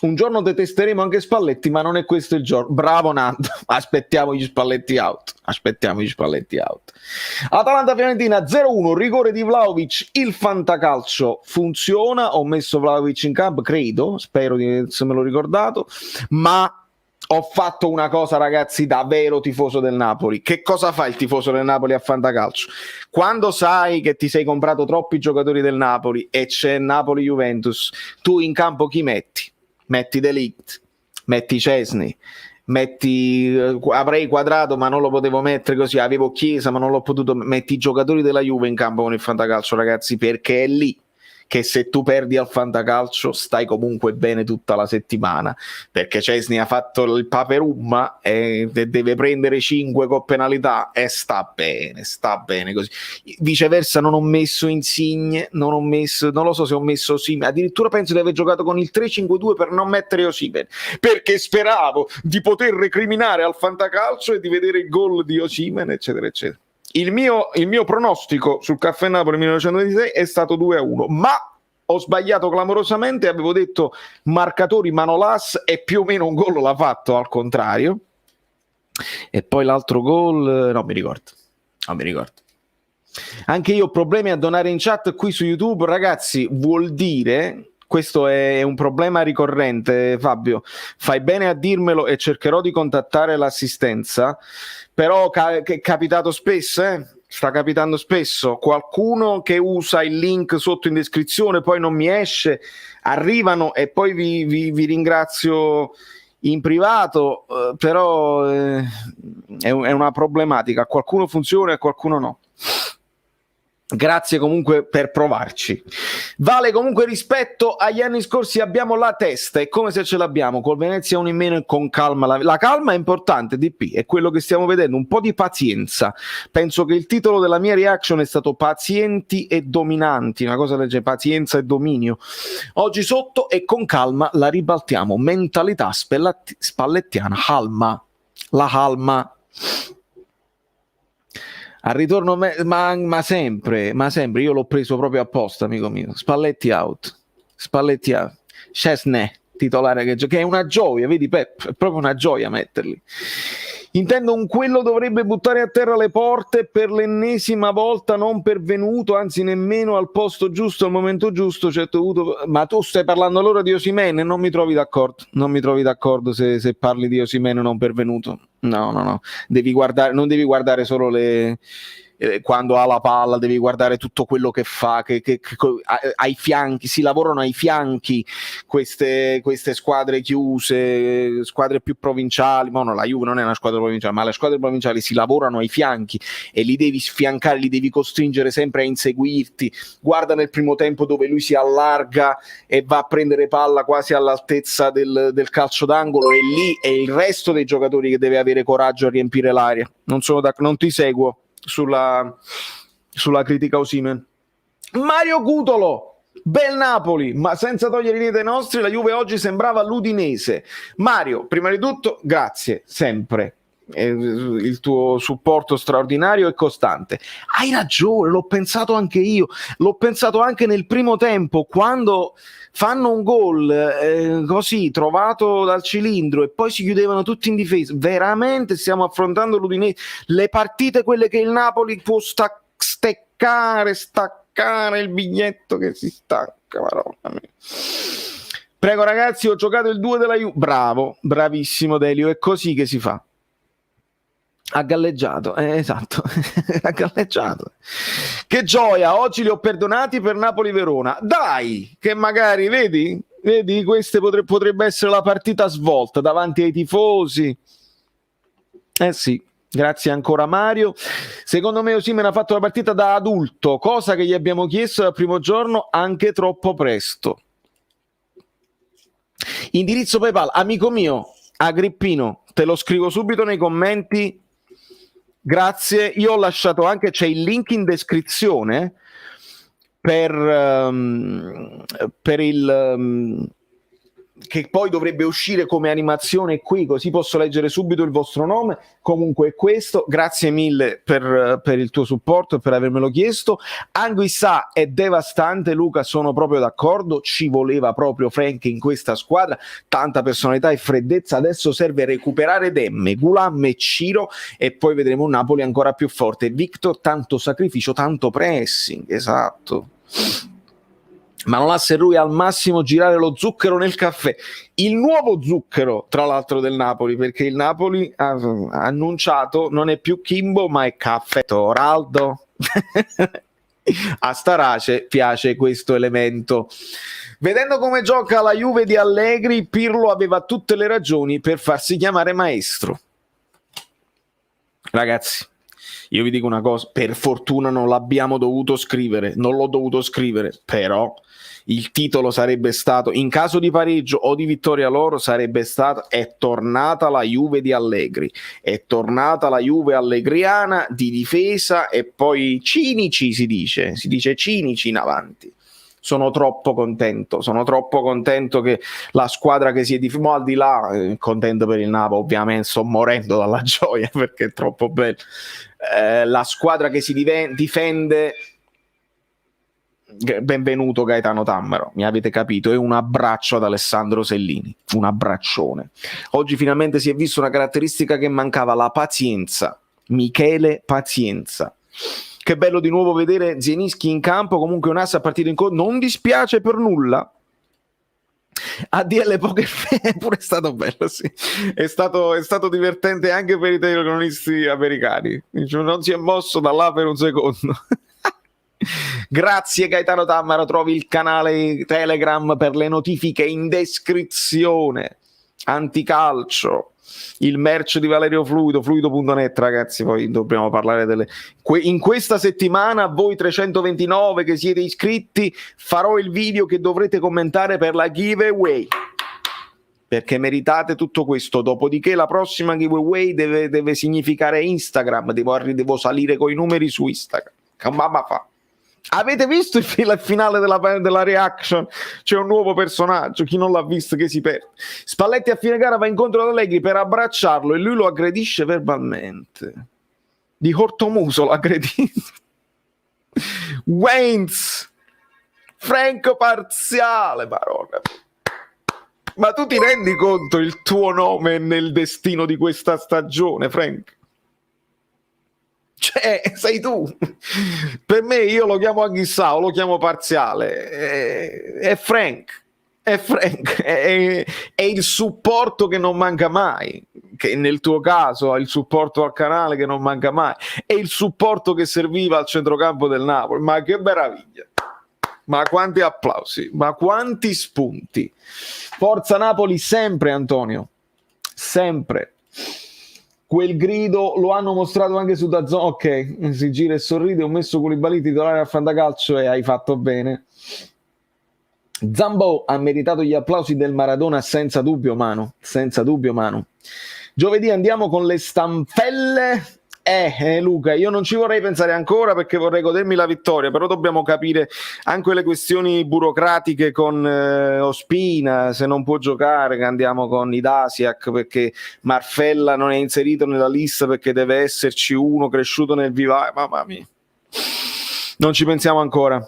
Un giorno detesteremo anche Spalletti, ma non è questo il giorno. Bravo Nando, aspettiamo gli Spalletti out. Atalanta-Fiorentina 0-1, rigore di Vlahovic, il fantacalcio funziona, ho messo Vlahovic in campo, credo, spero di essermelo ricordato, ma ho fatto una cosa, ragazzi, da vero tifoso del Napoli. Che cosa fa il tifoso del Napoli a fantacalcio? Quando sai che ti sei comprato troppi giocatori del Napoli e c'è Napoli-Juventus, tu in campo chi metti? Metti De Ligt, metti Szczesny, avrei Quadrato ma non lo potevo mettere così, avevo Chiesa ma non l'ho potuto, metti i giocatori della Juve in campo con il fantacalcio, ragazzi, perché è lì che se tu perdi al fantacalcio stai comunque bene tutta la settimana, perché Szczesny ha fatto il paperumma e deve prendere 5 con penalità e sta bene così. Viceversa non ho messo Insigne, non lo so se ho messo Osimhen, addirittura penso di aver giocato con il 3-5-2 per non mettere Osimhen, perché speravo di poter recriminare al fantacalcio e di vedere il gol di Osimhen, eccetera eccetera. Il mio pronostico sul Caffè Napoli 1926 è stato 2-1, ma ho sbagliato clamorosamente, avevo detto marcatori Manolas e più o meno un gol l'ha fatto al contrario, e poi l'altro gol non mi ricordo. Anche io ho problemi a donare in chat qui su YouTube, ragazzi, vuol dire, questo è un problema ricorrente, Fabio, fai bene a dirmelo e cercherò di contattare l'assistenza, però è capitato spesso, sta capitando spesso, qualcuno che usa il link sotto in descrizione, poi non mi esce, arrivano e poi vi ringrazio in privato, però è una problematica, a qualcuno funziona e a qualcuno no. Grazie comunque per provarci. Vale, comunque rispetto agli anni scorsi abbiamo la testa, è come se ce l'abbiamo, col Venezia uno in meno e con calma. La calma è importante, DP, è quello che stiamo vedendo, un po' di pazienza. Penso che il titolo della mia reaction è stato pazienti e dominanti, una cosa del genere, pazienza e dominio. Oggi sotto e con calma la ribaltiamo, mentalità spallettiana, la calma. Al ritorno, ma sempre, io l'ho preso proprio apposta, amico mio. Spalletti out. Szczesny, titolare che è una gioia, vedi Pep, è proprio una gioia metterli. Intendo quello dovrebbe buttare a terra le porte per l'ennesima volta, non pervenuto, anzi nemmeno al posto giusto, al momento giusto. Ma tu stai parlando allora di Osimhen, non mi trovi d'accordo se parli di Osimhen non pervenuto. No, non devi guardare solo quando ha la palla devi guardare tutto quello che fa, che ai fianchi, si lavorano ai fianchi queste squadre chiuse, squadre più provinciali, ma no, la Juve non è una squadra provinciale, ma le squadre provinciali si lavorano ai fianchi e li devi sfiancare, li devi costringere sempre a inseguirti. Guarda nel primo tempo dove lui si allarga e va a prendere palla quasi all'altezza del calcio d'angolo, e lì è il resto dei giocatori che deve avere coraggio a riempire l'aria. Non ti seguo sulla critica Osimhen. Mario Cutolo, bel Napoli, ma senza togliere niente ai nostri, la Juve oggi sembrava l'Udinese. Mario, prima di tutto grazie sempre, il tuo supporto straordinario e costante. Hai ragione, l'ho pensato anche io, l'ho pensato anche nel primo tempo, quando fanno un gol così trovato dal cilindro e poi si chiudevano tutti in difesa. Veramente stiamo affrontando l'Udinese, le partite quelle che il Napoli può staccare il biglietto che si stacca, Madonna mia. Prego ragazzi, ho giocato il 2 della Juve. Bravo, bravissimo Delio, è così che si fa. Ha galleggiato, esatto, ha galleggiato. Che gioia, oggi li ho perdonati per Napoli-Verona. Dai, che magari, vedi, questa potrebbe essere la partita svolta davanti ai tifosi. Sì, grazie ancora Mario. Secondo me Osimhen ha fatto la partita da adulto, cosa che gli abbiamo chiesto dal primo giorno, anche troppo presto. Indirizzo PayPal, amico mio, Agrippino, te lo scrivo subito nei commenti. Grazie, io ho lasciato anche, c'è il link in descrizione per il che poi dovrebbe uscire come animazione qui, così posso leggere subito il vostro nome. Comunque è questo, grazie mille per il tuo supporto e per avermelo chiesto. Anguissà è devastante, Luca, sono proprio d'accordo, ci voleva proprio Frank in questa squadra, tanta personalità e freddezza, adesso serve recuperare Demme, Gulam e Ciro e poi vedremo un Napoli ancora più forte. Victor, tanto sacrificio, tanto pressing, esatto. Ma non lascia lui al massimo girare lo zucchero nel caffè, il nuovo zucchero tra l'altro del Napoli, perché il Napoli ha annunciato non è più Kimbo ma è Caffè Toraldo. A Starace piace questo elemento. Vedendo come gioca la Juve di Allegri, Pirlo aveva tutte le ragioni per farsi chiamare maestro. Ragazzi, io vi dico una cosa, per fortuna non l'abbiamo dovuto scrivere, non l'ho dovuto scrivere, però il titolo sarebbe stato, in caso di pareggio o di vittoria loro, sarebbe stato: è tornata la Juve di Allegri, è tornata la Juve allegriana di difesa e poi cinici si dice cinici in avanti. Sono troppo contento che la squadra che si è difesa, al di là, contento per il Napoli, ovviamente sto morendo dalla gioia perché è troppo bello. La squadra che si difende, benvenuto Gaetano Tammaro, mi avete capito, è un abbraccio ad Alessandro Sellini, un abbraccione. Oggi finalmente si è vista una caratteristica che mancava, la pazienza. Michele Pazienza. Che bello di nuovo vedere Zielinski in campo, comunque un asse a partita in corso, non dispiace per nulla. ADL Poker pure è stato bello, sì. È stato divertente anche per i telecronisti americani. Non si è mosso da là per un secondo. Grazie Gaetano Tammaro, trovi il canale Telegram per le notifiche in descrizione. Anticalcio, il merch di Valerio fluido.net, ragazzi, poi dobbiamo parlare in questa settimana, voi 329 che siete iscritti, farò il video che dovrete commentare per la giveaway, perché meritate tutto questo. Dopodiché la prossima giveaway deve significare Instagram, devo salire coi numeri su Instagram. Che mamma fa? Avete visto il finale della reaction? C'è un nuovo personaggio, chi non l'ha visto che si perde. Spalletti a fine gara va incontro ad Allegri per abbracciarlo e lui lo aggredisce verbalmente. Di cortomuso lo aggredisce. Waynes, Franco parziale, parola. Ma tu ti rendi conto il tuo nome nel destino di questa stagione, Frank? Cioè, sei tu. Per me, io lo chiamo Anghissà o lo chiamo parziale. È Frank. è Frank, è il supporto che non manca mai, che nel tuo caso ha il supporto al canale che non manca mai, è il supporto che serviva al centrocampo del Napoli. Ma che meraviglia, ma quanti applausi, ma quanti spunti. Forza Napoli sempre, Antonio, sempre. Quel grido lo hanno mostrato anche su DAZN. Ok, si gira e sorride, ho messo Koulibaly titolare al Fantacalcio e hai fatto bene. Zambo ha meritato gli applausi del Maradona senza dubbio, Manu, senza dubbio, Manu. Giovedì andiamo con le stampelle. Luca, io non ci vorrei pensare ancora perché vorrei godermi la vittoria, però dobbiamo capire anche le questioni burocratiche con Ospina, se non può giocare, che andiamo con Idasiak perché Marfella non è inserito nella lista perché deve esserci uno cresciuto nel vivaio. Mamma mia, non ci pensiamo ancora.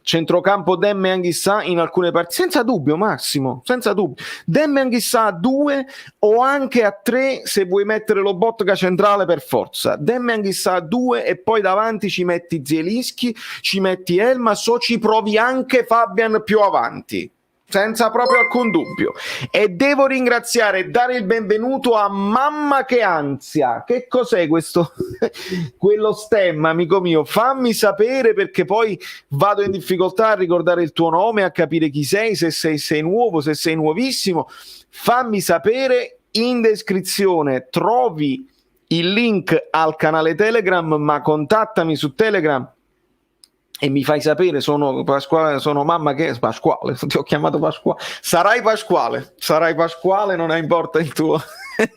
Centrocampo Demme e Anghissà in alcune partite, senza dubbio, Massimo, senza dubbio. Demme e Anghissà a 2 o anche a 3 se vuoi mettere lo Botka centrale per forza. Demme e Anghissà a 2 e poi davanti ci metti Zielinski, ci metti Elmas o ci provi anche Fabian più avanti. Senza proprio alcun dubbio. E devo ringraziare e dare il benvenuto a Mamma che ansia. Che cos'è questo? Quello stemma, amico mio. Fammi sapere perché poi vado in difficoltà a ricordare il tuo nome, a capire chi sei, se sei nuovo, se sei nuovissimo. Fammi sapere in descrizione. Trovi il link al canale Telegram, ma contattami su Telegram e mi fai sapere. Sono Pasquale, sono Mamma che Pasquale, ti ho chiamato Pasquale, sarai Pasquale, non importa il tuo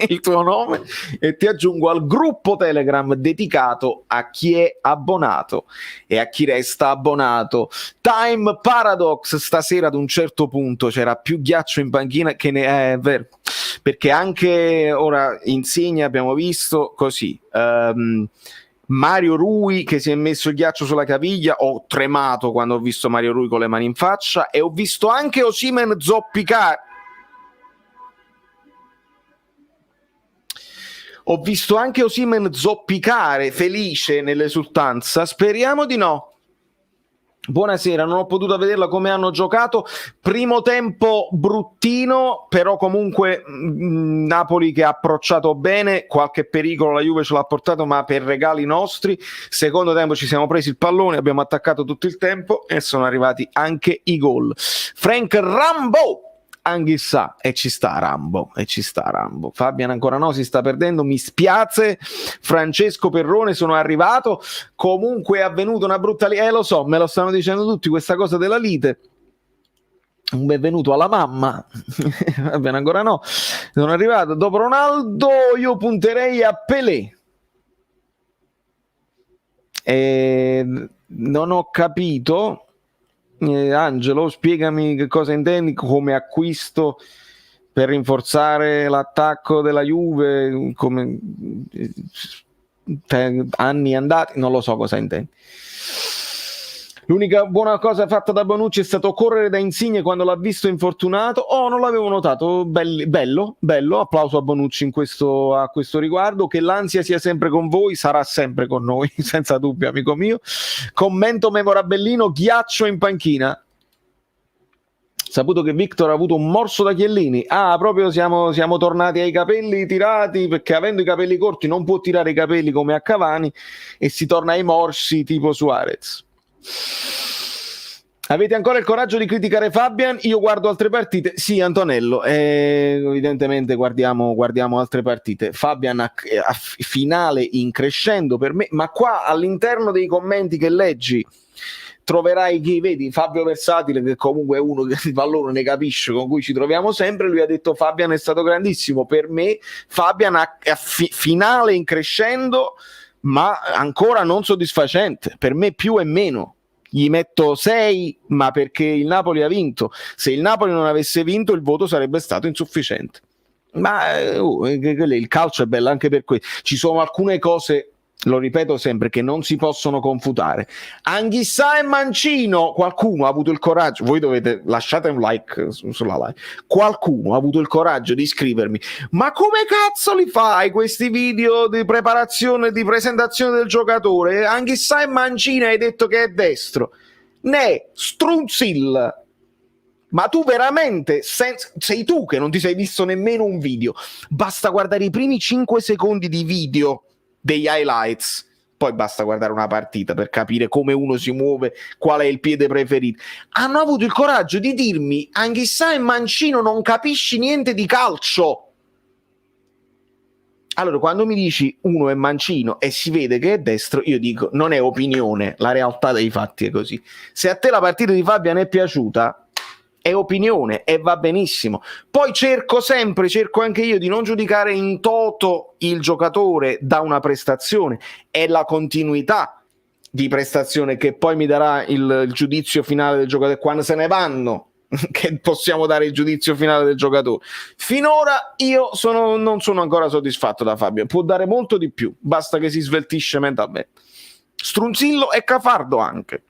il tuo nome, e ti aggiungo al gruppo Telegram dedicato a chi è abbonato e a chi resta abbonato. Time Paradox, stasera ad un certo punto c'era più ghiaccio in panchina che ne è vero, perché anche ora Insigne abbiamo visto così, Mario Rui che si è messo il ghiaccio sulla caviglia. Ho tremato quando ho visto Mario Rui con le mani in faccia, e ho visto anche Osimhen zoppicare. Ho visto anche Osimhen zoppicare felice nell'esultanza. Speriamo di no. Buonasera, non ho potuto vederla come hanno giocato. Primo tempo bruttino, però comunque Napoli che ha approcciato bene, qualche pericolo la Juve ce l'ha portato, ma per regali nostri. Secondo tempo ci siamo presi il pallone, abbiamo attaccato tutto il tempo e sono arrivati anche i gol. Frank Rambo Anghissà, e ci sta Rambo. Fabian ancora no, si sta perdendo, mi spiace. Francesco Perrone, sono arrivato. Comunque è avvenuta una brutta lite, lo so, me lo stanno dicendo tutti questa cosa della lite. Un benvenuto alla mamma. Fabian ancora no, sono arrivato. Dopo Ronaldo io punterei a Pelé. Non ho capito. Angelo, spiegami che cosa intendi come acquisto per rinforzare l'attacco della Juve, come anni andati, non lo so cosa intendi. L'unica buona cosa fatta da Bonucci è stato correre da Insigne quando l'ha visto infortunato. Oh, non l'avevo notato. Bello. Applauso a Bonucci a questo riguardo. Che l'ansia sia sempre con voi, sarà sempre con noi, senza dubbio, amico mio. Commento memorabellino, ghiaccio in panchina. Saputo che Victor ha avuto un morso da Chiellini. Proprio siamo tornati ai capelli tirati, perché avendo i capelli corti non può tirare i capelli come a Cavani e si torna ai morsi tipo Suarez. Avete ancora il coraggio di criticare Fabian? Io guardo altre partite. Sì, Antonello, evidentemente guardiamo altre partite. Fabian a finale in crescendo per me, ma qua all'interno dei commenti che leggi troverai chi, vedi, Fabio Versatile, che comunque è uno che di pallone ne capisce, con cui ci troviamo sempre. Lui ha detto Fabian è stato grandissimo. Per me Fabian a finale in crescendo, ma ancora non soddisfacente. Per me più e meno. Gli metto 6, ma perché il Napoli ha vinto. Se il Napoli non avesse vinto, il voto sarebbe stato insufficiente. Ma il calcio è bello anche per questo. Ci sono alcune cose, lo ripeto sempre, che non si possono confutare. Anghissà e Mancino, qualcuno ha avuto il coraggio, voi dovete lasciate un like sulla live, qualcuno ha avuto il coraggio di scrivermi: ma come cazzo li fai questi video di preparazione, di presentazione del giocatore? Anghissà e Mancino hai detto che è destro. Ne strunzilla, Ma tu veramente sei tu che non ti sei visto nemmeno un video. Basta guardare i primi 5 secondi di video degli highlights, poi basta guardare una partita per capire come uno si muove, qual è il piede preferito. Hanno avuto il coraggio di dirmi Anghissà e Mancino non capisci niente di calcio. Allora, quando mi dici uno è mancino e si vede che è destro, io dico non è opinione, la realtà dei fatti è così. Se a te la partita di Fabian è piaciuta, è opinione e va benissimo. Poi cerco anche io di non giudicare in toto il giocatore da una prestazione, è la continuità di prestazione che poi mi darà il giudizio finale del giocatore quando se ne vanno. Che possiamo dare il giudizio finale del giocatore. Finora io non sono ancora soddisfatto da Fabio, può dare molto di più, basta che si sveltisce mentalmente. Strunzillo e cafardo anche.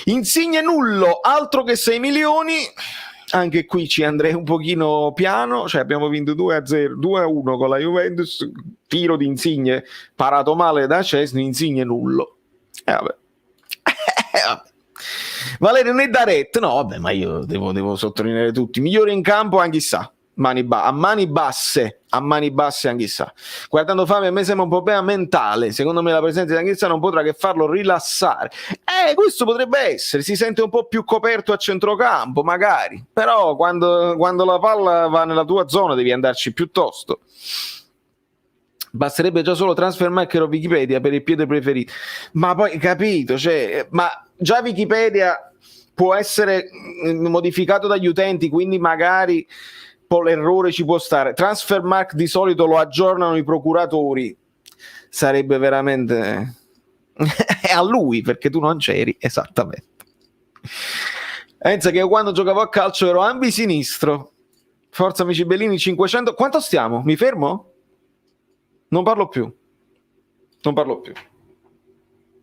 Insigne nullo, altro che 6 milioni. Anche qui ci andrei un pochino piano, cioè abbiamo vinto 2-0, 2-1 con la Juventus, tiro di Insigne parato male da Cesni, Insigne nullo. Vabbè. Valerio Neddaret, no vabbè, ma io devo sottolineare tutti, migliore in campo Anghissà, a mani basse Anghissà. Guardando Fabio a me sembra un problema mentale, secondo me la presenza di Anghissà non potrà che farlo rilassare, questo potrebbe essere, si sente un po' più coperto a centrocampo magari, però quando la palla va nella tua zona devi andarci piuttosto. Basterebbe già solo Transfermarkt o Wikipedia per il piede preferito, ma poi capito, cioè, ma già Wikipedia può essere modificato dagli utenti, quindi magari l'errore ci può stare. Transfermarkt di solito lo aggiornano i procuratori, sarebbe veramente a lui, perché tu non c'eri esattamente. Pensa che quando giocavo a calcio ero ambisinistro. Forza amici Bellini 500. Quanto stiamo? Mi fermo? Non parlo più.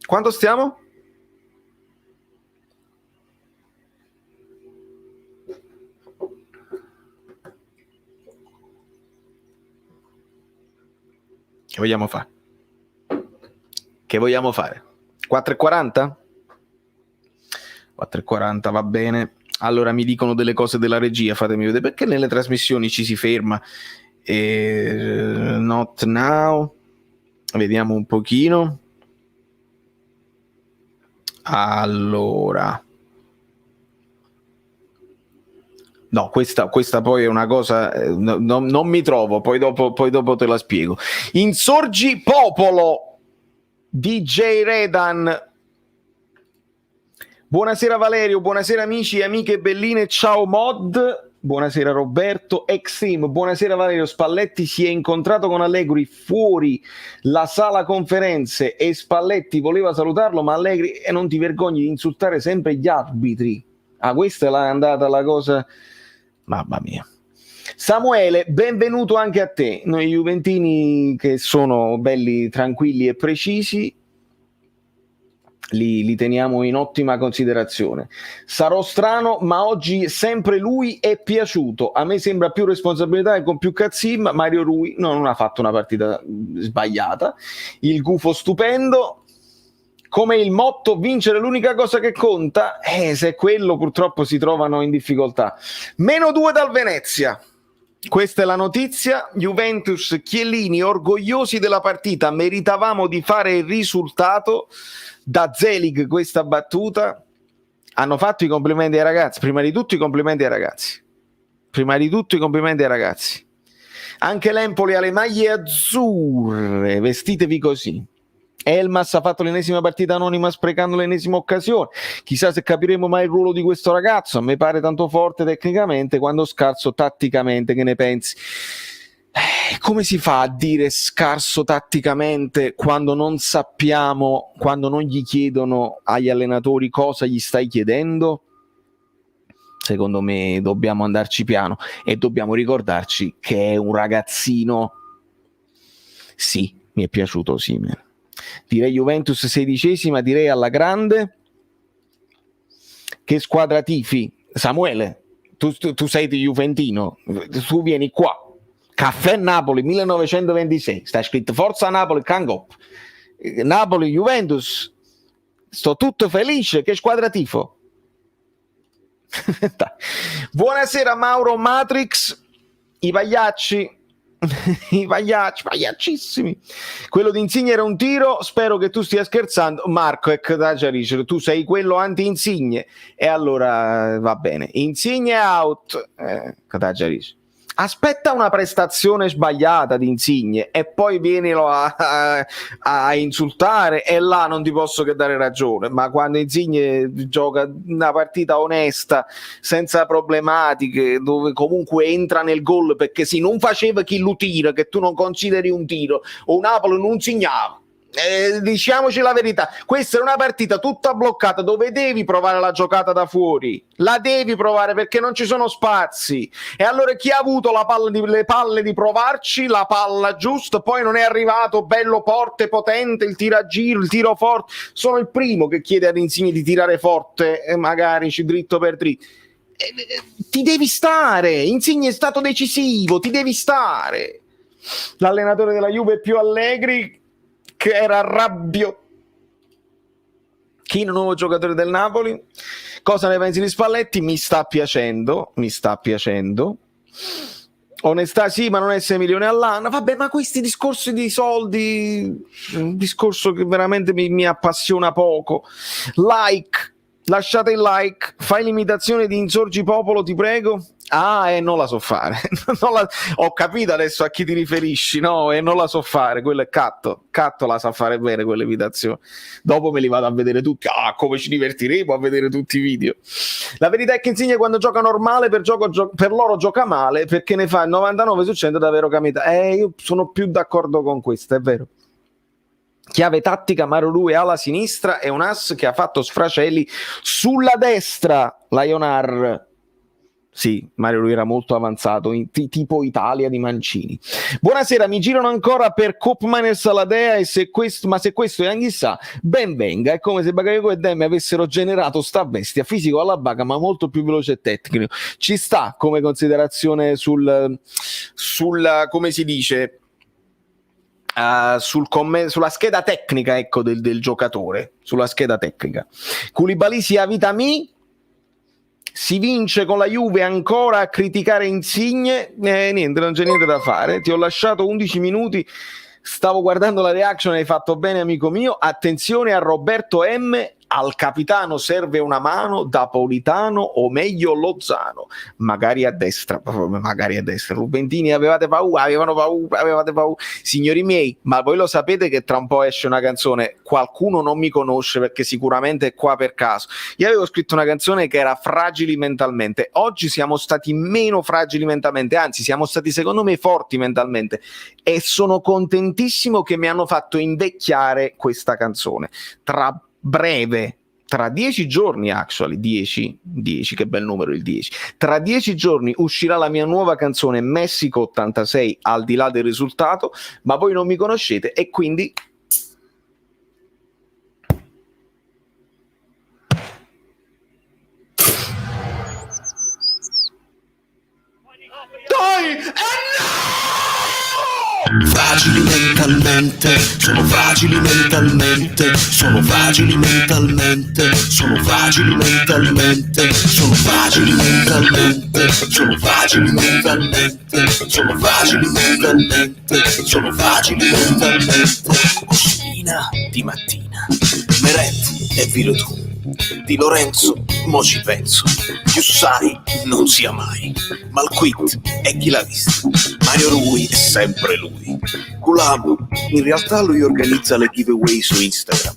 Quanto stiamo? Che vogliamo fare? 4:40? 4:40 va bene. Allora mi dicono delle cose della regia, fatemi vedere perché nelle trasmissioni ci si ferma. Not now. Vediamo un pochino. Allora, no, questa poi è una cosa, non mi trovo, poi dopo te la spiego. Insorgi popolo, DJ Redan. Buonasera Valerio, buonasera amici e amiche belline, ciao Mod. Buonasera Roberto, Exim, buonasera Valerio. Spalletti si è incontrato con Allegri fuori la sala conferenze e Spalletti voleva salutarlo, ma Allegri, e non ti vergogni di insultare sempre gli arbitri. Questa è andata la cosa, mamma mia. Samuele, benvenuto anche a te. Noi juventini che sono belli tranquilli e precisi li teniamo in ottima considerazione. Sarò strano, ma oggi sempre lui è piaciuto. A me sembra più responsabilità e con più cazzim. Mario Rui non ha fatto una partita sbagliata. Il gufo stupendo. Come il motto vincere è l'unica cosa che conta, se è quello purtroppo si trovano in difficoltà. -2 dal Venezia. Questa è la notizia. Juventus, Chiellini orgogliosi della partita, meritavamo di fare il risultato. Da Zelig questa battuta. Hanno fatto i complimenti ai ragazzi, prima di tutto i complimenti ai ragazzi. Anche l'Empoli ha le maglie azzurre, vestitevi così. Elmas ha fatto l'ennesima partita anonima sprecando l'ennesima occasione. Chissà se capiremo mai il ruolo di questo ragazzo. A me pare tanto forte tecnicamente quando scarso tatticamente. Che ne pensi? Come si fa a dire scarso tatticamente quando non sappiamo, quando non gli chiedono agli allenatori cosa gli stai chiedendo? Secondo me dobbiamo andarci piano e dobbiamo ricordarci che è un ragazzino. Sì, mi è piaciuto Osimhen. Direi Juventus 16ª, direi alla grande. Che squadra tifi? Samuele, tu sei di Juventino, tu vieni qua. Caffè Napoli 1926, sta scritto Forza Napoli, Kangop. Napoli, Juventus, sto tutto felice. Che squadra tifo? Dai. Buonasera Mauro Matrix, i pagliacci. I pagliaccissimi. Quello di Insigne era un tiro, spero che tu stia scherzando. Marco, tu sei quello anti-Insigne e allora va bene. Insigne out. Aspetta una prestazione sbagliata di Insigne e poi vienilo a insultare, e là non ti posso che dare ragione. Ma quando Insigne gioca una partita onesta, senza problematiche, dove comunque entra nel gol perché se non faceva chi lo tira, che tu non consideri un tiro, o Napoli non segnava. Diciamoci la verità, questa è una partita tutta bloccata dove devi provare la giocata da fuori, la devi provare perché non ci sono spazi, e allora chi ha avuto le palle di provarci, la palla giusta, poi non è arrivato bello forte, potente, il tiro a giro, il tiro forte. Sono il primo che chiede ad Insigne di tirare forte e magari dritto per dritto. Ti devi stare, Insigne è stato decisivo, ti devi stare. L'allenatore della Juve più Allegri, che era Rabiot, Chino, nuovo giocatore del Napoli. Cosa ne pensi di Spalletti? Mi sta piacendo. Onestà sì, ma non è 6 milioni all'anno. Vabbè, ma questi discorsi di soldi, un discorso che veramente mi appassiona poco. Like, lasciate il like, fai l'imitazione di Insorgi Popolo, ti prego. Non la so fare. Ho capito adesso a chi ti riferisci, no? E non la so fare, quello è Catto la sa fare bene quell'imitazione. Dopo me li vado a vedere tutti. Come ci divertiremo a vedere tutti i video. La verità è che Insigne quando gioca normale per loro gioca male, perché ne fa il 99 su 100 davvero camità. Io sono più d'accordo con questo, è vero. Chiave tattica, Mario Rui alla sinistra e un ass che ha fatto sfracelli sulla destra, Lionar. Sì, Mario Rui era molto avanzato, tipo Italia di Mancini. Buonasera, mi girano ancora per Koopmeiners Saladea, e se questo è Anghissà, ben venga. È come se Bakayoko e Demme avessero generato sta bestia, fisico alla baga ma molto più veloce e tecnico. Ci sta come considerazione sul come si dice, sulla scheda tecnica, ecco, del giocatore, sulla scheda tecnica. Koulibaly si ha vitamin. Si vince con la Juve, ancora a criticare Insigne. Niente, non c'è niente da fare. Ti ho lasciato 11 minuti, stavo guardando la reaction, hai fatto bene amico mio. Attenzione a Roberto M. Al capitano serve una mano da Politano o meglio Lozano, magari a destra. Rubentini, avevate paura. Signori miei, ma voi lo sapete che tra un po' esce una canzone, qualcuno non mi conosce perché sicuramente è qua per caso. Io avevo scritto una canzone che era Fragili mentalmente. Oggi siamo stati meno fragili mentalmente, anzi siamo stati secondo me forti mentalmente, e sono contentissimo che mi hanno fatto invecchiare questa canzone. Tra 10 giorni, 10, che bel numero il 10. Tra 10 giorni uscirà la mia nuova canzone Messico 86, al di là del risultato, ma voi non mi conoscete e quindi Fragili mentalmente, sono fragili mentalmente, sono fragili mentalmente, sono fragili mentalmente, sono fragili mentalmente, sono fragili mentalmente, sono fragili mentalmente, sono fragili mentalmente. Cucina di mattina, Meret e Vilo tu. Di Lorenzo, mo ci penso, più sai non sia mai, ma il quit è chi l'ha visto, Mario Rui è sempre lui, Culamo, in realtà lui organizza le giveaway su Instagram.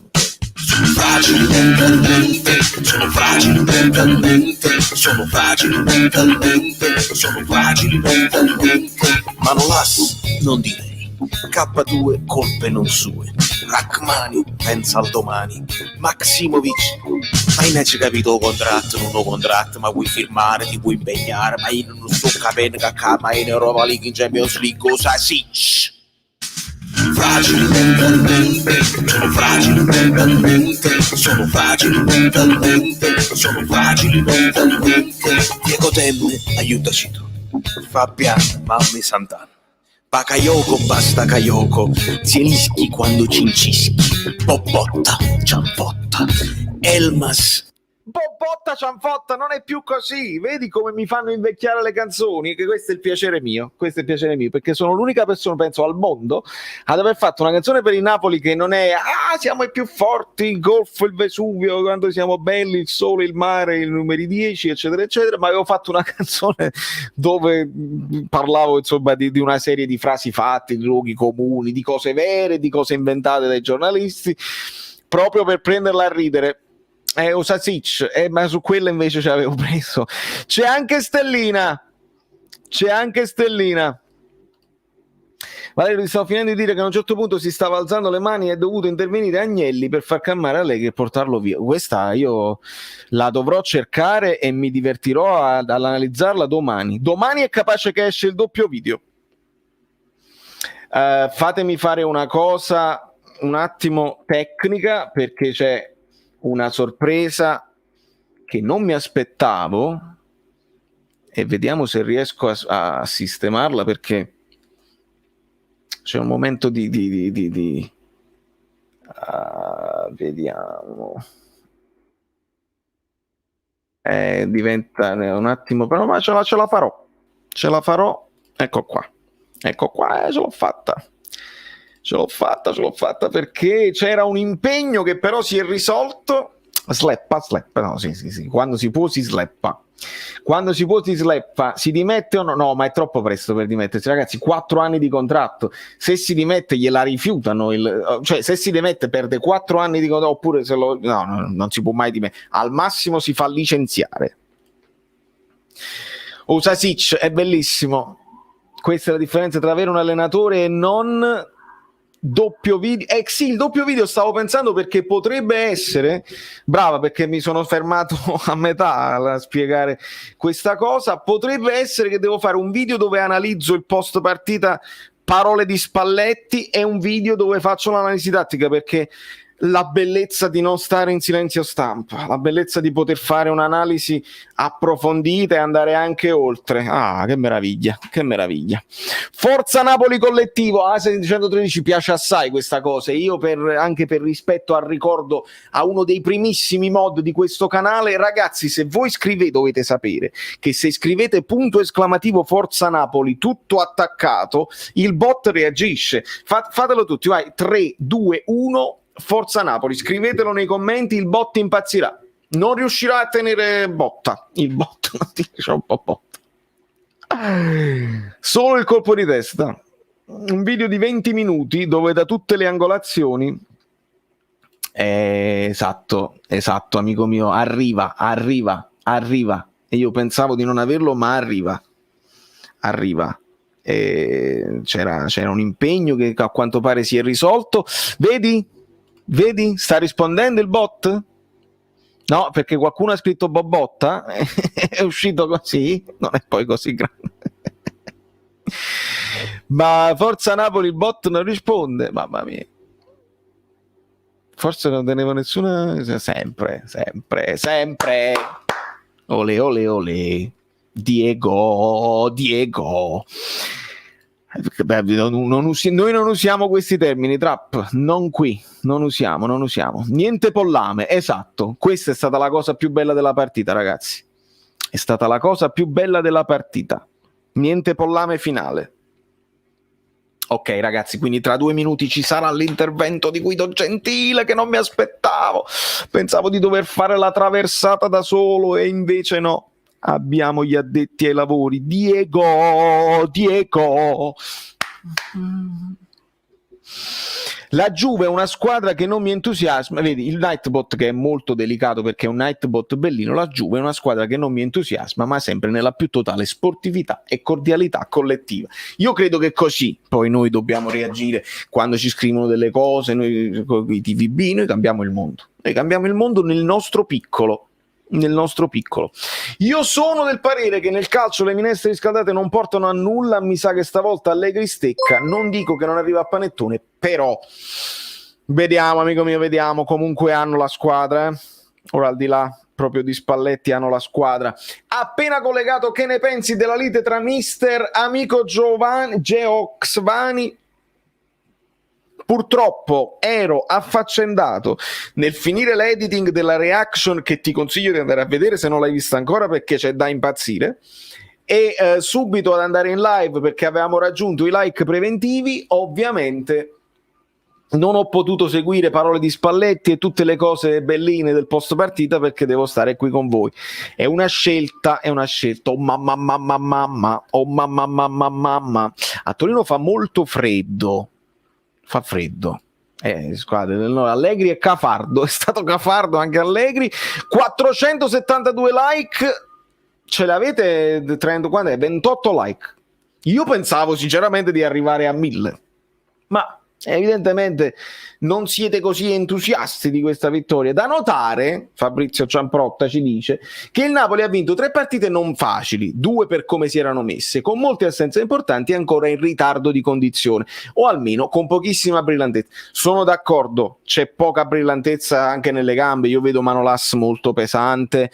Sono fragili mentalmente, sono fragili mentalmente, sono fragili mentalmente, sono fragili mentalmente, Manolas non direi, K2 colpe non sue, Rachmani pensa al domani, Maximovic ma io non ci capito il contratto, non ho contratto, ma vuoi firmare, ti vuoi impegnare, ma io non sto capendo che ma in Europa League, in Champions League, cosa si? Fragili mentalmente, sono fragili mentalmente, sono fragili mentalmente, sono fragili mentalmente. Diego Temme, aiutaci tu. Fabiano, Mammi Sant'Anna. Bakayoko, basta Kayoko, Zielinski quando cincischi, Popotta, Ciampotta, Elmas, Botta cianfotta, non è più così. Vedi come mi fanno invecchiare le canzoni? Che questo è il piacere mio. Questo è il piacere mio, perché sono l'unica persona, penso, al mondo ad aver fatto una canzone per il Napoli che non è siamo i più forti, il Golfo, il Vesuvio, quando siamo belli, il sole, il mare, i numeri 10, eccetera, eccetera. Ma avevo fatto una canzone dove parlavo, insomma, di una serie di frasi fatte, di luoghi comuni, di cose vere, di cose inventate dai giornalisti, proprio per prenderla a ridere. Osasic, ma su quella invece ci avevo preso. C'è anche Stellina. Valerio, ti stavo finendo di dire che a un certo punto si stava alzando le mani e è dovuto intervenire Agnelli per far calmare Allegri e portarlo via. Questa io la dovrò cercare e mi divertirò ad analizzarla domani. Domani è capace che esce il doppio video. Fatemi fare una cosa un attimo tecnica, perché c'è una sorpresa che non mi aspettavo e vediamo se riesco a sistemarla, perché c'è un momento di vediamo, diventa un attimo, però ma ce la farò, ecco qua, ce l'ho fatta perché c'era un impegno che però si è risolto. Sleppa, no, sì, quando si può si sleppa, si dimette o no, ma è troppo presto per dimettersi, ragazzi. 4 anni di contratto, se si dimette gliela rifiutano, cioè se si dimette perde 4 anni di contratto, oppure non si può mai dimettere, al massimo si fa licenziare. Osasic è bellissimo, questa è la differenza tra avere un allenatore e non. Doppio video, sì, il doppio video stavo pensando, perché potrebbe essere, brava, perché mi sono fermato a metà a spiegare questa cosa, potrebbe essere che devo fare un video dove analizzo il post partita, parole di Spalletti, e un video dove faccio l'analisi tattica, perché la bellezza di non stare in silenzio stampa, la bellezza di poter fare un'analisi approfondita e andare anche oltre. Che meraviglia. Forza Napoli collettivo, ASE 113, piace assai questa cosa. Io anche per rispetto al ricordo a uno dei primissimi mod di questo canale, ragazzi, se voi scrivete, dovete sapere che se scrivete punto esclamativo Forza Napoli tutto attaccato, il bot reagisce. Fatelo tutti, vai, 3, 2, 1, Forza Napoli, scrivetelo nei commenti, il bot impazzirà. Non riuscirà a tenere botta. Il bot non ti c'è un po' botta. Solo il colpo di testa. Un video di 20 minuti dove da tutte le angolazioni. Esatto, amico mio. Arriva. E io pensavo di non averlo, ma arriva. C'era un impegno che a quanto pare si è risolto. Vedi? Sta rispondendo il bot? No, perché qualcuno ha scritto Bobotta, è uscito così, non è poi così grande. Ma Forza Napoli, il bot non risponde, mamma mia. Forse non tenevo nessuna. Sempre. Ole. Diego. Noi non usiamo questi termini, Trap, non qui, non usiamo. Niente pollame, esatto. Questa è stata la cosa più bella della partita, ragazzi. È stata la cosa più bella della partita. Niente pollame finale. Ok, ragazzi, quindi tra 2 minuti ci sarà l'intervento di Guido Gentile, che non mi aspettavo. Pensavo di dover fare la traversata da solo e invece no. Abbiamo gli addetti ai lavori. Diego. La Juve è una squadra che non mi entusiasma. Vedi, il Nightbot, che è molto delicato perché è un Nightbot bellino. La Juve è una squadra che non mi entusiasma, ma sempre nella più totale sportività e cordialità collettiva. Io credo che così poi noi dobbiamo reagire quando ci scrivono delle cose. Noi con i TVB, noi cambiamo il mondo. Noi cambiamo il mondo nel nostro piccolo. Io sono del parere che nel calcio le minestre riscaldate non portano a nulla. Mi sa che stavolta Allegri stecca. Non dico che non arriva a panettone, però vediamo, amico mio, vediamo. Comunque hanno la squadra, ora al di là proprio di Spalletti hanno la squadra. Appena collegato, che ne pensi della lite tra mister amico Geoxvani Purtroppo ero affaccendato nel finire l'editing della reaction, che ti consiglio di andare a vedere se non l'hai vista ancora, perché c'è da impazzire, e subito ad andare in live perché avevamo raggiunto i like preventivi. Ovviamente non ho potuto seguire parole di Spalletti e tutte le cose belline del post partita perché devo stare qui con voi. È una scelta. Oh mamma. A Torino fa molto freddo. Fa freddo. Squadre, no, Allegri è cafardo. È stato cafardo anche Allegri. 472 like. Ce l'avete? 30, quando è? 28 like. Io pensavo sinceramente di arrivare a 1000. Ma evidentemente non siete così entusiasti di questa vittoria. Da notare, Fabrizio Ciamprotta ci dice, che il Napoli ha vinto 3 partite non facili, 2 per come si erano messe, con molte assenze importanti e ancora in ritardo di condizione, o almeno con pochissima brillantezza. Sono d'accordo, c'è poca brillantezza anche nelle gambe. Io vedo Manolas molto pesante,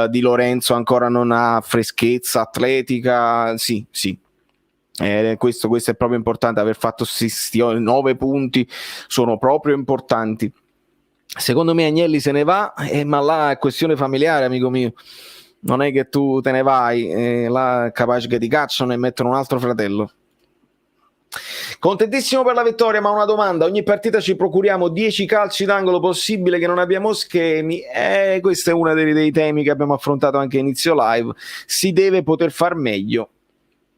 Di Lorenzo ancora non ha freschezza atletica. Sì. Questo è proprio importante, aver fatto 9 punti sono proprio importanti. Secondo me Agnelli se ne va, ma là è questione familiare, amico mio, non è che tu te ne vai, là è capace che ti cacciano e mettono un altro fratello. Contentissimo per la vittoria, ma una domanda: ogni partita ci procuriamo 10 calci d'angolo, possibile che non abbiamo schemi? Questo è uno dei temi che abbiamo affrontato anche a inizio live. Si deve poter far meglio.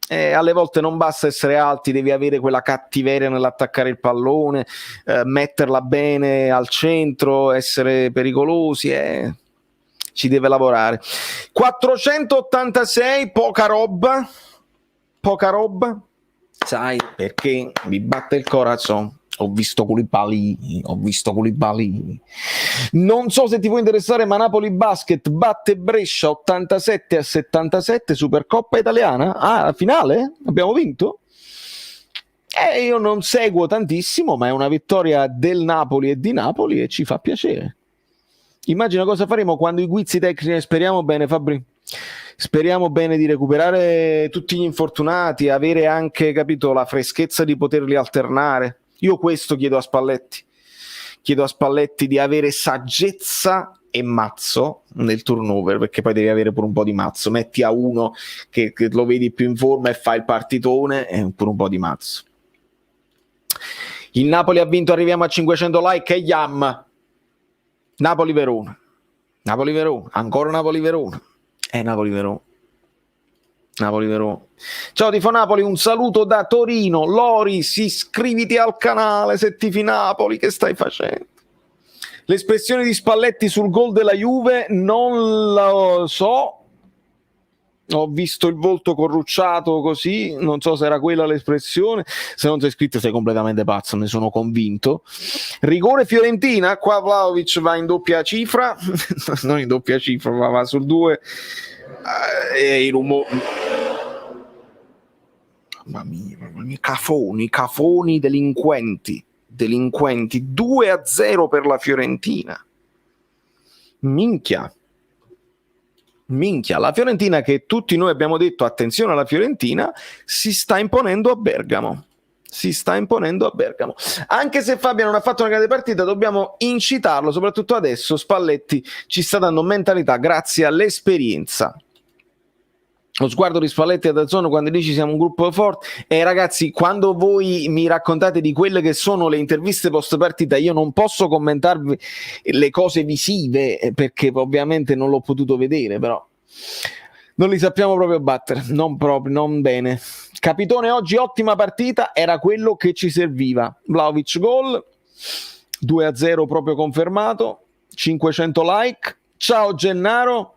Alle volte non basta essere alti, devi avere quella cattiveria nell'attaccare il pallone, metterla bene al centro, essere pericolosi, ci deve lavorare. 486, poca roba, sai perché mi batte il corazon. Ho visto Koulibaly. Non so se ti può interessare, ma Napoli Basket batte Brescia 87-77, Supercoppa italiana. Finale? Abbiamo vinto? Io non seguo tantissimo, ma è una vittoria del Napoli e di Napoli e ci fa piacere. Immagina cosa faremo quando i guizzi tecnici. Speriamo bene, Fabri. Speriamo bene di recuperare tutti gli infortunati, avere anche, capito, la freschezza di poterli alternare. Io questo chiedo a Spalletti di avere saggezza e mazzo nel turnover, perché poi devi avere pure un po' di mazzo. Metti a uno che lo vedi più in forma e fa il partitone, e pure un po' di mazzo. Il Napoli ha vinto, arriviamo a 500 like e Yam. Napoli-Verona, ancora Napoli-Verona. Napoli-Verona. Ciao Tifo Napoli, un saluto da Torino. Loris, iscriviti al canale se tifi Napoli, che stai facendo? L'espressione di Spalletti sul gol della Juve non lo so, ho visto il volto corrucciato così, non so se era quella l'espressione. Se non sei iscritto sei completamente pazzo, ne sono convinto. Rigore Fiorentina, qua Vlahovic va in doppia cifra non in doppia cifra, va sul 2. I cafoni delinquenti 2-0 per la Fiorentina. Minchia, la Fiorentina, che tutti noi abbiamo detto attenzione alla Fiorentina, si sta imponendo a Bergamo. Anche se Fabio non ha fatto una grande partita, dobbiamo incitarlo, soprattutto adesso. Spalletti ci sta dando mentalità grazie all'esperienza. Lo sguardo di Spalletti a DAZN quando dici siamo un gruppo forte. Ragazzi, quando voi mi raccontate di quelle che sono le interviste post partita, io non posso commentarvi le cose visive perché ovviamente non l'ho potuto vedere, però non li sappiamo proprio battere, non bene. Capitone, oggi ottima partita, era quello che ci serviva. Vlahovic gol, 2-0 proprio confermato, 500 like. Ciao Gennaro.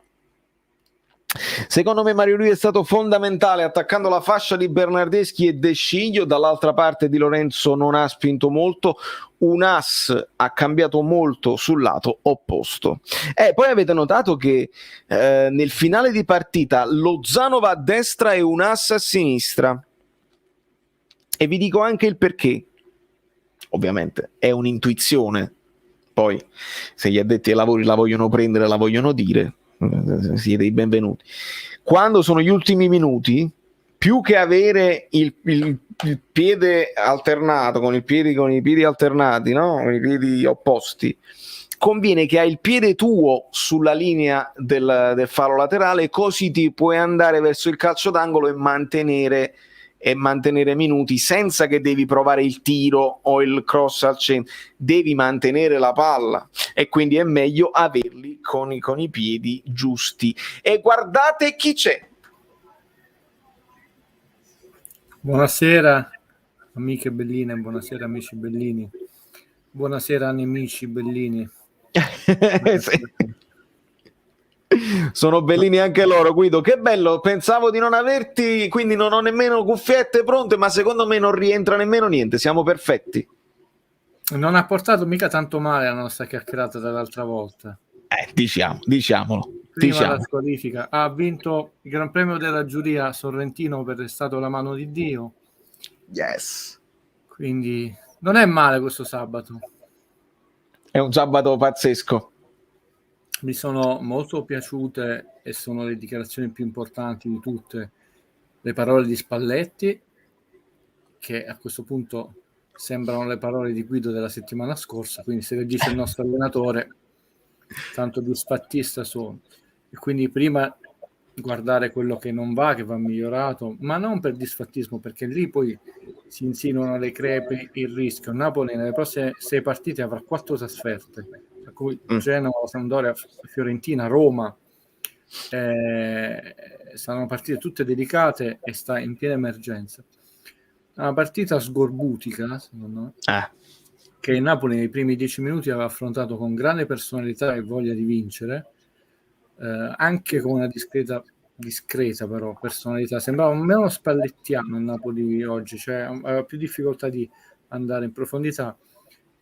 Secondo me Mario Rui è stato fondamentale attaccando la fascia di Bernardeschi e De Sciglio. Dall'altra parte Di Lorenzo non ha spinto molto. Unas ha cambiato molto sul lato opposto. Poi avete notato che nel finale di partita Lozano va a destra e Unas a sinistra, e vi dico anche il perché. Ovviamente è un'intuizione, poi se gli addetti ai lavori la vogliono prendere, la vogliono dire, siete i benvenuti. Quando sono gli ultimi minuti, più che avere il piede alternato con i piedi alternati, no? Con i piedi opposti, conviene che hai il piede tuo sulla linea del falo laterale, così ti puoi andare verso il calcio d'angolo e mantenere minuti senza che devi provare il tiro o il cross al centro, devi mantenere la palla e quindi è meglio averli con i piedi giusti. E guardate chi c'è. Buonasera amiche belline, buonasera amici bellini, buonasera nemici bellini. Sì. Sono bellini anche loro, Guido, che bello, pensavo di non averti, quindi non ho nemmeno cuffiette pronte, ma secondo me non rientra nemmeno niente, siamo perfetti. Non ha portato mica tanto male la nostra chiacchierata dall'altra volta. Diciamolo. Prima la squalifica, ha vinto il Gran Premio della giuria Sorrentino per È stato la mano di Dio. Yes. Quindi non è male questo sabato. È un sabato pazzesco. Mi sono molto piaciute, e sono le dichiarazioni più importanti di tutte, le parole di Spalletti, che a questo punto sembrano le parole di Guido della settimana scorsa, quindi se le dice il nostro allenatore, tanto disfattista sono. E quindi prima guardare quello che non va, che va migliorato, ma non per disfattismo, perché lì poi si insinuano le crepe, il rischio. Napoli nelle prossime 6 partite avrà 4 trasferte, tra cui Genova, Sampdoria, Fiorentina, Roma. Saranno partite tutte delicate e sta in piena emergenza. Una partita sgorbutica, secondo me, che il Napoli nei primi 10 minuti aveva affrontato con grande personalità e voglia di vincere, anche con una discreta però personalità. Sembrava meno spallettiano il Napoli oggi, cioè aveva più difficoltà di andare in profondità.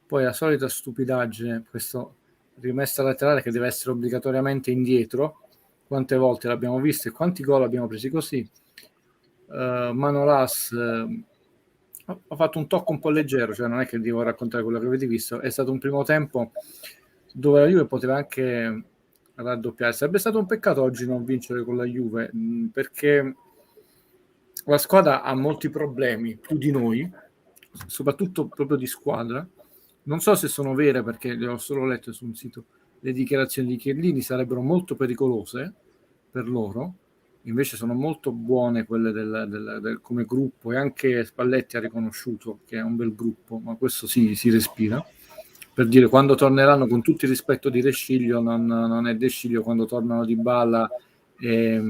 Poi la solita stupidaggine, questo rimessa laterale che deve essere obbligatoriamente indietro. Quante volte l'abbiamo visto e quanti gol abbiamo presi così? Manolas ha fatto un tocco un po' leggero, cioè non è che devo raccontare quello che avete visto, è stato un primo tempo dove la Juve poteva anche raddoppiare. Sarebbe stato un peccato oggi non vincere con la Juve, perché la squadra ha molti problemi, più di noi, soprattutto proprio di squadra. Non so se sono vere, perché le ho solo lette su un sito. Le dichiarazioni di Chiellini sarebbero molto pericolose per loro, invece sono molto buone quelle del come gruppo, e anche Spalletti ha riconosciuto che è un bel gruppo, ma questo si respira. Per dire, quando torneranno, con tutto il rispetto di De Sciglio, non è De Sciglio, quando tornano Dybala e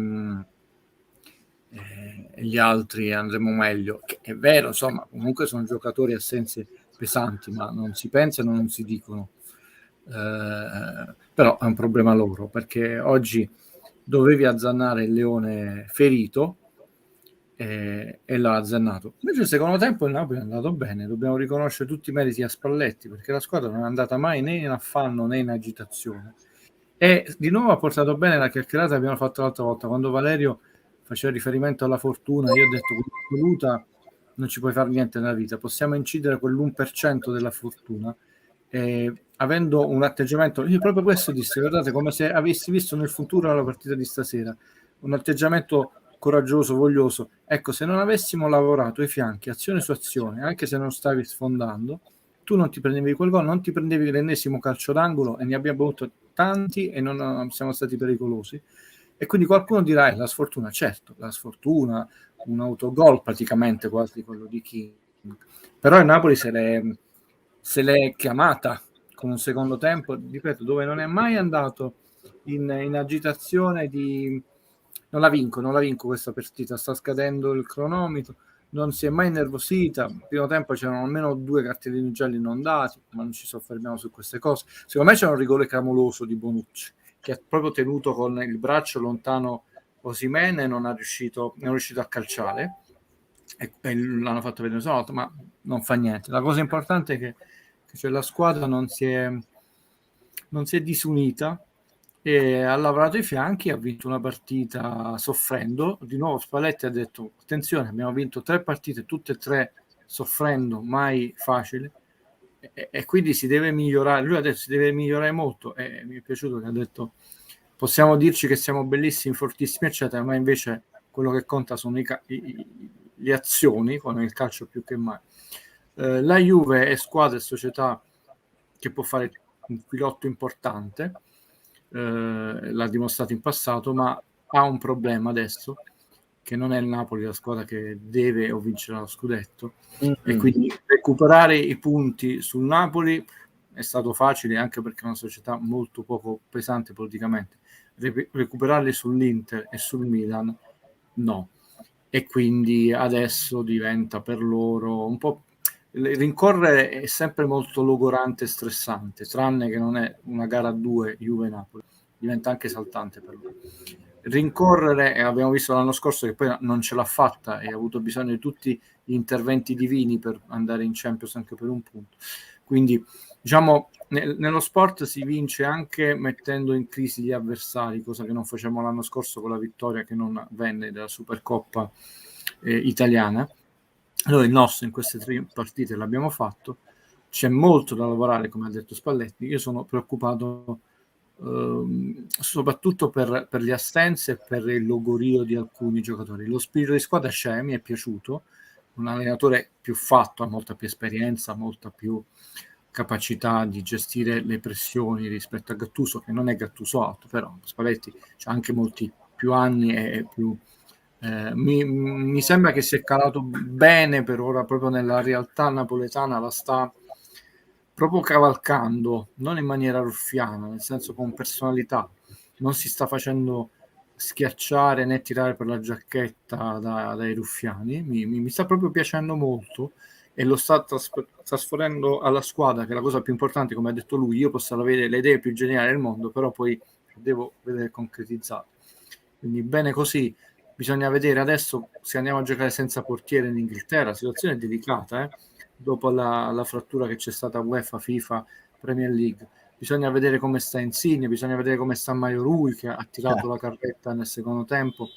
gli altri andremo meglio, che è vero, insomma, comunque sono giocatori assenze pesanti, ma non si pensano, non si dicono, però è un problema loro, perché oggi dovevi azzannare il Leone ferito e l'ha azzannato. Invece il secondo tempo il Napoli è andato bene, dobbiamo riconoscere tutti i meriti a Spalletti, perché la squadra non è andata mai né in affanno né in agitazione, e di nuovo ha portato bene la chiacchierata che abbiamo fatto l'altra volta, quando Valerio faceva riferimento alla fortuna. Io ho detto che con assoluta non ci puoi fare niente nella vita, possiamo incidere quell'1% della fortuna, avendo un atteggiamento, io proprio questo dissi, guardate, come se avessi visto nel futuro la partita di stasera, un atteggiamento coraggioso, voglioso. Ecco, se non avessimo lavorato ai fianchi, azione su azione, anche se non stavi sfondando, tu non ti prendevi quel gol, non ti prendevi l'ennesimo calcio d'angolo, e ne abbiamo avuto tanti e non siamo stati pericolosi. E quindi qualcuno dirà, la sfortuna, certo, la sfortuna, un autogol praticamente quasi quello di King, però il Napoli se l'è chiamata con un secondo tempo, ripeto, dove non è mai andato in agitazione di non la vinco questa partita, sta scadendo il cronometro, non si è mai innervosita. Il primo tempo c'erano almeno 2 cartellini gialli non dati, ma non ci soffermiamo su queste cose. Secondo me c'è un rigore clamoroso di Bonucci, che ha proprio tenuto con il braccio lontano Osimhen e non è riuscito a calciare, e l'hanno fatto vedere una volta, ma non fa niente. La cosa importante è che cioè, la squadra non si è disunita e ha lavorato ai fianchi, ha vinto una partita soffrendo. Di nuovo Spalletti ha detto, attenzione, abbiamo vinto 3 partite, tutte e 3 soffrendo, mai facile, e quindi si deve migliorare. Lui ha detto si deve migliorare molto, e mi è piaciuto che ha detto possiamo dirci che siamo bellissimi, fortissimi eccetera, ma invece quello che conta sono le azioni, come nel calcio più che mai. La Juve è squadra e società che può fare un filotto importante, l'ha dimostrato in passato, ma ha un problema adesso, che non è il Napoli la squadra che deve o vincerà lo scudetto, e quindi recuperare i punti sul Napoli è stato facile, anche perché è una società molto poco pesante politicamente. Recuperarli sull'Inter e sul Milan no, e quindi adesso diventa per loro un po', rincorrere è sempre molto logorante e stressante, tranne che non è una gara a due Juve-Napoli, diventa anche esaltante per loro. Rincorrere, e abbiamo visto l'anno scorso che poi non ce l'ha fatta e ha avuto bisogno di tutti gli interventi divini per andare in Champions anche per un punto. Quindi diciamo nello sport si vince anche mettendo in crisi gli avversari, cosa che non facciamo l'anno scorso con la vittoria che non venne della Supercoppa italiana. Allora il nostro in queste 3 partite l'abbiamo fatto, c'è molto da lavorare, come ha detto Spalletti. Io sono preoccupato soprattutto per le assenze e per il logorio di alcuni giocatori. Lo spirito di squadra c'è, mi è piaciuto, un allenatore più fatto, ha molta più esperienza, molta più capacità di gestire le pressioni rispetto a Gattuso, che non è Gattuso alto, però Spalletti c'ha anche molti più anni e più mi sembra che si è calato bene per ora proprio nella realtà napoletana, la sta proprio cavalcando, non in maniera ruffiana, nel senso con personalità, non si sta facendo schiacciare né tirare per la giacchetta dai ruffiani, mi sta proprio piacendo molto e lo sta trasferendo alla squadra, che è la cosa più importante, come ha detto lui. Io posso avere le idee più geniali del mondo, però poi devo vedere concretizzato. Quindi bene così. Bisogna vedere adesso se andiamo a giocare senza portiere in Inghilterra, la situazione è delicata, dopo la frattura che c'è stata UEFA, FIFA, Premier League. Bisogna vedere come sta Insigne, bisogna vedere come sta Mario Rui, che ha tirato la carretta nel secondo tempo. Ho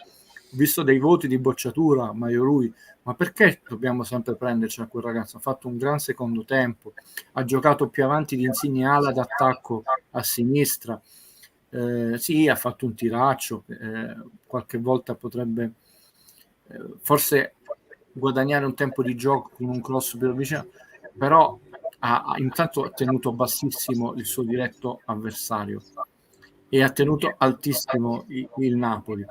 visto dei voti di bocciatura Mario Rui, ma perché dobbiamo sempre prenderci a quel ragazzo? Ha fatto un gran secondo tempo, ha giocato più avanti di Insigne ala d'attacco a sinistra. Sì, ha fatto un tiraccio, qualche volta potrebbe forse guadagnare un tempo di gioco con un cross più vicino, però intanto ha tenuto bassissimo il suo diretto avversario e ha tenuto altissimo il Napoli.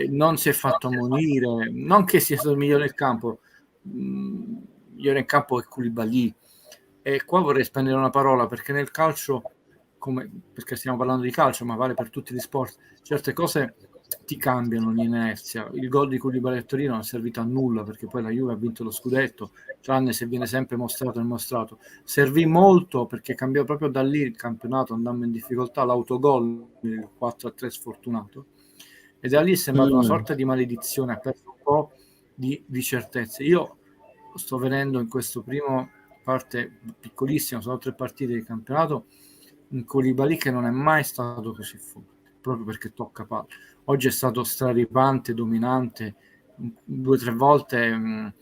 Non si è fatto ammonire, non che sia stato il migliore del campo, migliore in campo è Koulibaly. E qua vorrei spendere una parola, perché nel calcio, perché stiamo parlando di calcio, ma vale per tutti gli sport, certe cose ti cambiano l'inerzia. Il gol di Koulibaly a Torino non è servito a nulla, perché poi la Juve ha vinto lo scudetto, tranne se viene sempre mostrato e mostrato. Servì molto perché cambiò proprio da lì il campionato, andammo in difficoltà, l'autogol, il 4-3 sfortunato, e da lì è sembrata una sorta di maledizione, ha perso un po' di certezze. Io sto vedendo in questo primo parte piccolissima, sono 3 partite di campionato, un Koulibaly che non è mai stato così forte, proprio perché tocca palla. Oggi è stato straripante, dominante, 2 o 3 volte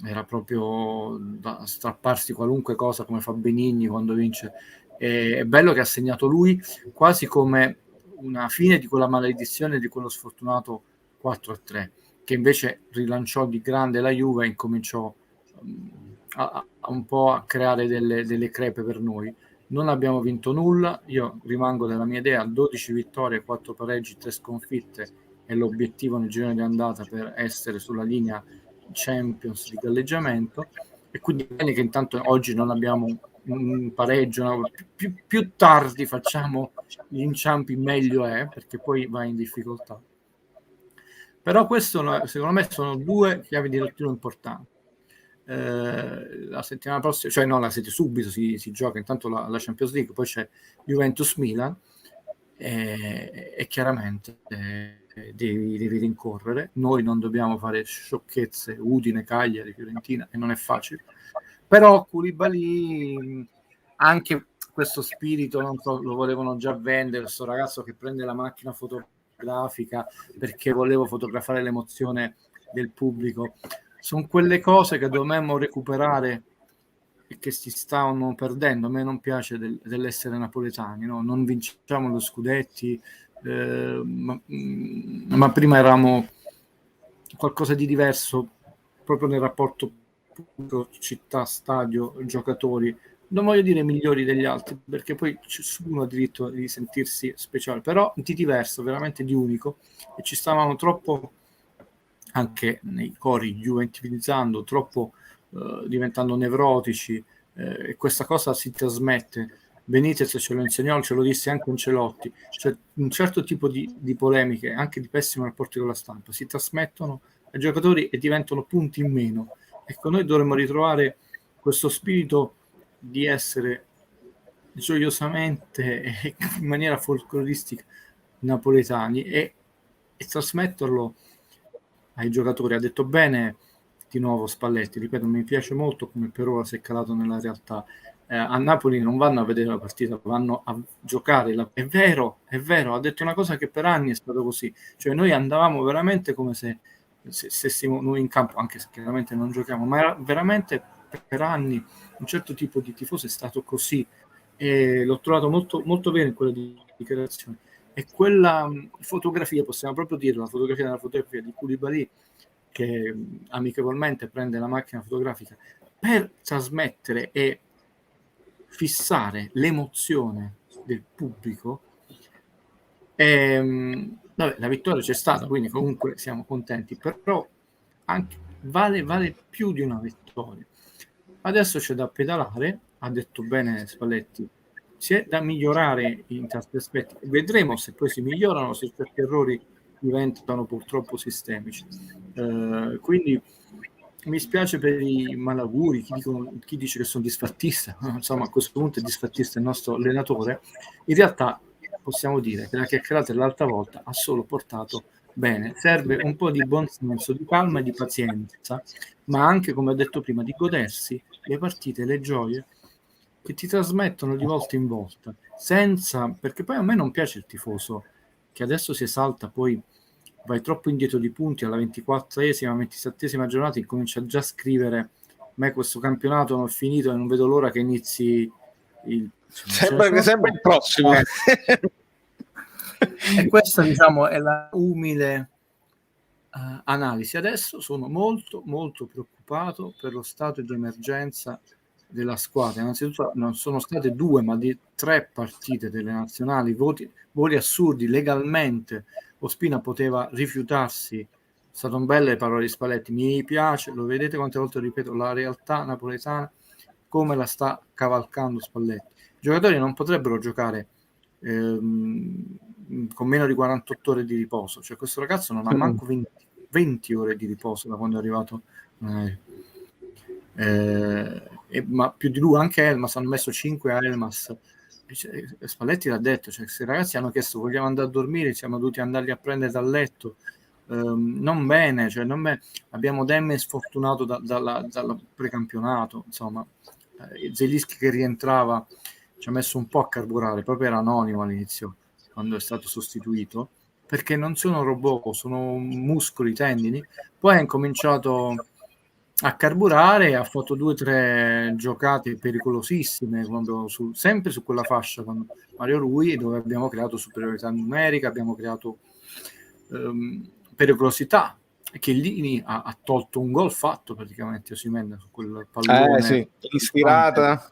era proprio da strapparsi qualunque cosa, come fa Benigni quando vince. È bello che ha segnato lui, quasi come una fine di quella maledizione, di quello sfortunato 4-3, che invece rilanciò di grande la Juve e incominciò a un po' a creare delle crepe per noi. Non abbiamo vinto nulla, io rimango della mia idea: 12 vittorie, 4 pareggi, 3 sconfitte è l'obiettivo nel girone di andata per essere sulla linea Champions di galleggiamento, e quindi bene che intanto oggi non abbiamo un pareggio, no? Più tardi facciamo gli inciampi meglio è, perché poi vai in difficoltà. Però questo secondo me sono 2 chiavi di lettura importanti. La settimana prossima, cioè no, subito si gioca intanto la Champions League, poi c'è Juventus-Milan e chiaramente devi rincorrere. Noi non dobbiamo fare sciocchezze, Udine, Cagliari, Fiorentina, e non è facile, però Koulibaly anche questo spirito, non so, lo volevano già vendere, questo ragazzo che prende la macchina fotografica perché volevo fotografare l'emozione del pubblico. Sono quelle cose che dobbiamo recuperare e che si stavano perdendo. A me non piace dell'essere napoletani, no? Non vinciamo lo scudetti, ma prima eravamo qualcosa di diverso proprio nel rapporto città, stadio, giocatori. Non voglio dire migliori degli altri, perché poi ciascuno ha diritto di sentirsi speciale, però di diverso, veramente di unico, e ci stavamo troppo anche nei cori juventinizzando, troppo diventando nevrotici, e questa cosa si trasmette. Benitez ce lo insegnò, ce lo disse anche Ancelotti, cioè un certo tipo di polemiche, anche di pessimi rapporti con la stampa, si trasmettono ai giocatori e diventano punti in meno. Ecco, noi dovremmo ritrovare questo spirito di essere gioiosamente e in maniera folcloristica napoletani e trasmetterlo ai giocatori. Ha detto bene di nuovo Spalletti, ripeto, mi piace molto come per ora si è calato nella realtà. A Napoli non vanno a vedere la partita, vanno a giocare. È vero, ha detto una cosa che per anni è stato così, cioè noi andavamo veramente come se stessimo noi in campo, anche se chiaramente non giochiamo, ma era veramente per anni un certo tipo di tifoso è stato così, e l'ho trovato molto, molto bene in quella dichiarazione. E quella fotografia, possiamo proprio dire, la fotografia di Koulibaly, che amichevolmente prende la macchina fotografica per trasmettere e fissare l'emozione del pubblico. Vabbè, la vittoria c'è stata, quindi comunque siamo contenti, però anche vale più di una vittoria. Adesso c'è da pedalare, ha detto bene Spalletti, c'è da migliorare in tanti aspetti. Vedremo se poi si migliorano, se certi errori diventano purtroppo sistemici. Quindi mi spiace per i malauguri, chi dice che sono disfattista, insomma a questo punto è disfattista il nostro allenatore. In realtà possiamo dire che la chiacchierata dell'altra volta ha solo portato bene. Serve un po' di buon senso, di calma e di pazienza, ma anche, come ho detto prima, di godersi le partite, le gioie che ti trasmettono di volta in volta, senza, perché poi a me non piace il tifoso che adesso si esalta, poi vai troppo indietro di punti alla 24esima, 27esima giornata e comincia già a scrivere: a me questo campionato non è finito e non vedo l'ora che inizi il... Sembra che sempre il prossimo. E questa, diciamo, è la umile analisi. Adesso sono molto molto preoccupato per lo stato di emergenza della squadra. Innanzitutto non sono state 2 ma di 3 partite delle nazionali, voli assurdi. Legalmente Ospina poteva rifiutarsi. Sono belle le parole di Spalletti, mi piace, lo vedete quante volte ripeto, la realtà napoletana come la sta cavalcando Spalletti. I giocatori non potrebbero giocare con meno di 48 ore di riposo, cioè questo ragazzo non ha manco 20 ore di riposo da quando è arrivato, ma più di lui anche Elmas, hanno messo 5 a Elmas. Spalletti l'ha detto, cioè, se i ragazzi hanno chiesto vogliamo andare a dormire, siamo dovuti andarli a prendere dal letto, non bene, cioè abbiamo Demme sfortunato dal precampionato, insomma, Zelinski che rientrava ci ha messo un po' a carburare, proprio era anonimo all'inizio quando è stato sostituito, perché non sono robot, sono muscoli, tendini. Poi ha incominciato a carburare, ha fatto 2 o 3 giocate pericolosissime sempre su quella fascia con Mario Rui, dove abbiamo creato superiorità numerica, abbiamo creato pericolosità. Chiellini ha tolto un gol fatto praticamente Osimhen su quel pallone sì, ispirata.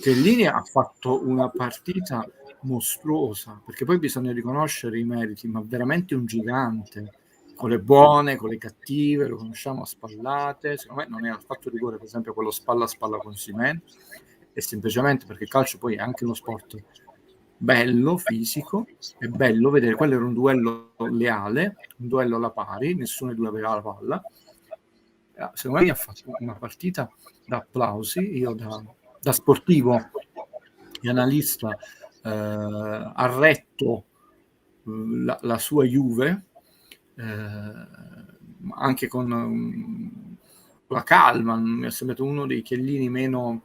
Chiellini ha fatto una partita mostruosa, perché poi bisogna riconoscere i meriti, ma veramente un gigante, con le buone, con le cattive, lo conosciamo a spallate. Secondo me non era fatto rigore, per esempio, quello spalla a spalla con Osimhen, e semplicemente perché il calcio poi è anche uno sport bello, fisico, è bello vedere. Quello era un duello leale, un duello alla pari, nessuno dei due aveva la palla. Secondo me ha fatto una partita da applausi. Io da sportivo e analista ha retto la sua Juve, anche con la calma. Mi è sembrato uno dei Chiellini meno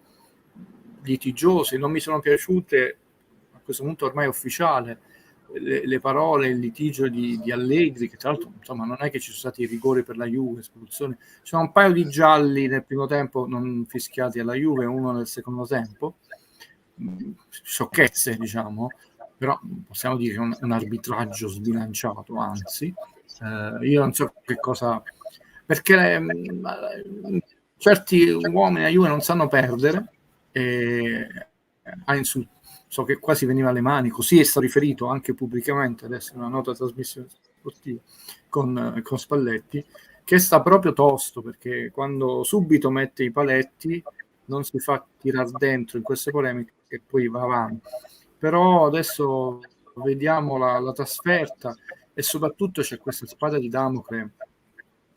litigiosi. Non mi sono piaciute, a questo punto ormai è ufficiale, le parole, il litigio di Allegri, che tra l'altro insomma non è che ci sono stati rigori per la Juve, espulsioni. Ci sono un paio di gialli nel primo tempo non fischiati alla Juve, uno nel secondo tempo, sciocchezze diciamo, però possiamo dire un arbitraggio sbilanciato, anzi io non so che cosa perché certi uomini a Juve non sanno perdere, so che quasi veniva alle mani, così è stato riferito anche pubblicamente adesso in una nota trasmissione sportiva con Spalletti, che sta proprio tosto, perché quando subito mette i paletti non si fa tirar dentro in queste polemiche e poi va avanti. Però adesso vediamo la trasferta, e soprattutto c'è questa spada di Damocle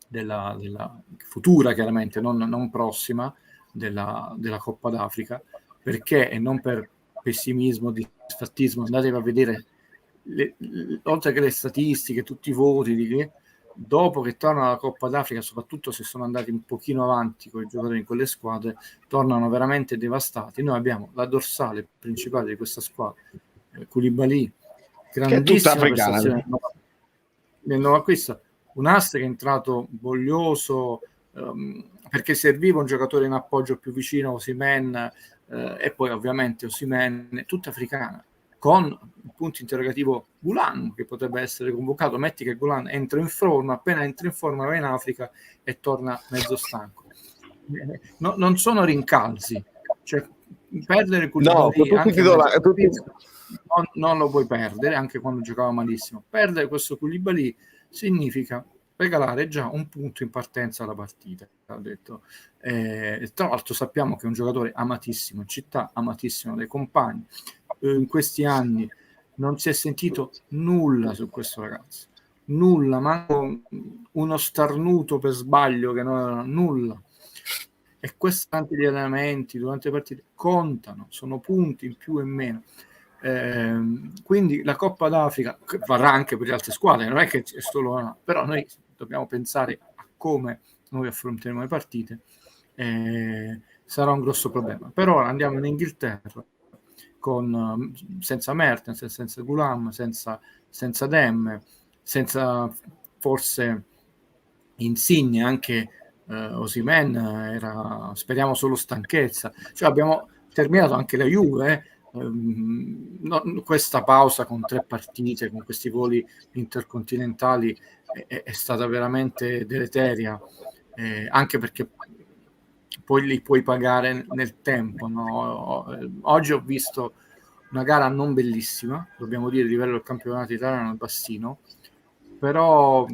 della futura, chiaramente non prossima, della Coppa d'Africa, perché, e non per pessimismo, disfattismo, andatevi a vedere oltre che le statistiche, tutti i voti dopo che tornano alla Coppa d'Africa, soprattutto se sono andati un pochino avanti con i giocatori in quelle squadre, tornano veramente devastati. Noi abbiamo la dorsale principale di questa squadra, Koulibaly, grandissima prestazione nel nuovo acquisto, un asse che è entrato voglioso, perché serviva un giocatore in appoggio più vicino a Osimhen, e poi ovviamente Osimhen, tutta africana, con un punto interrogativo Gulan, che potrebbe essere convocato. Metti che Gulan entra in forma, appena entra in forma va in Africa e torna mezzo stanco. Non sono rincalzi, cioè perdere Koulibaly non lo puoi perdere, anche quando giocava malissimo. Perdere questo Koulibaly significa regalare già un punto in partenza alla partita, ha detto. Tra l'altro sappiamo che è un giocatore amatissimo in città, amatissimo dai compagni. In questi anni non si è sentito nulla su questo ragazzo, nulla, manco uno starnuto per sbaglio, che non era nulla. E questi tanti di allenamenti durante le partite contano, sono punti in più e meno. Quindi la Coppa d'Africa varrà anche per le altre squadre, non è che è solo una, però noi dobbiamo pensare a come noi affronteremo le partite. Sarà un grosso problema. Per ora andiamo in Inghilterra senza Mertens, senza Gulam, senza Demme, senza forse Insigne, anche Osimhen era, speriamo, solo stanchezza. Cioè abbiamo terminato anche la Juve, questa pausa con 3 partite, con questi voli intercontinentali è stata veramente deleteria, anche perché poi li puoi pagare nel tempo, no? Oggi ho visto una gara non bellissima, dobbiamo dire, a livello del campionato italiano al bassino, però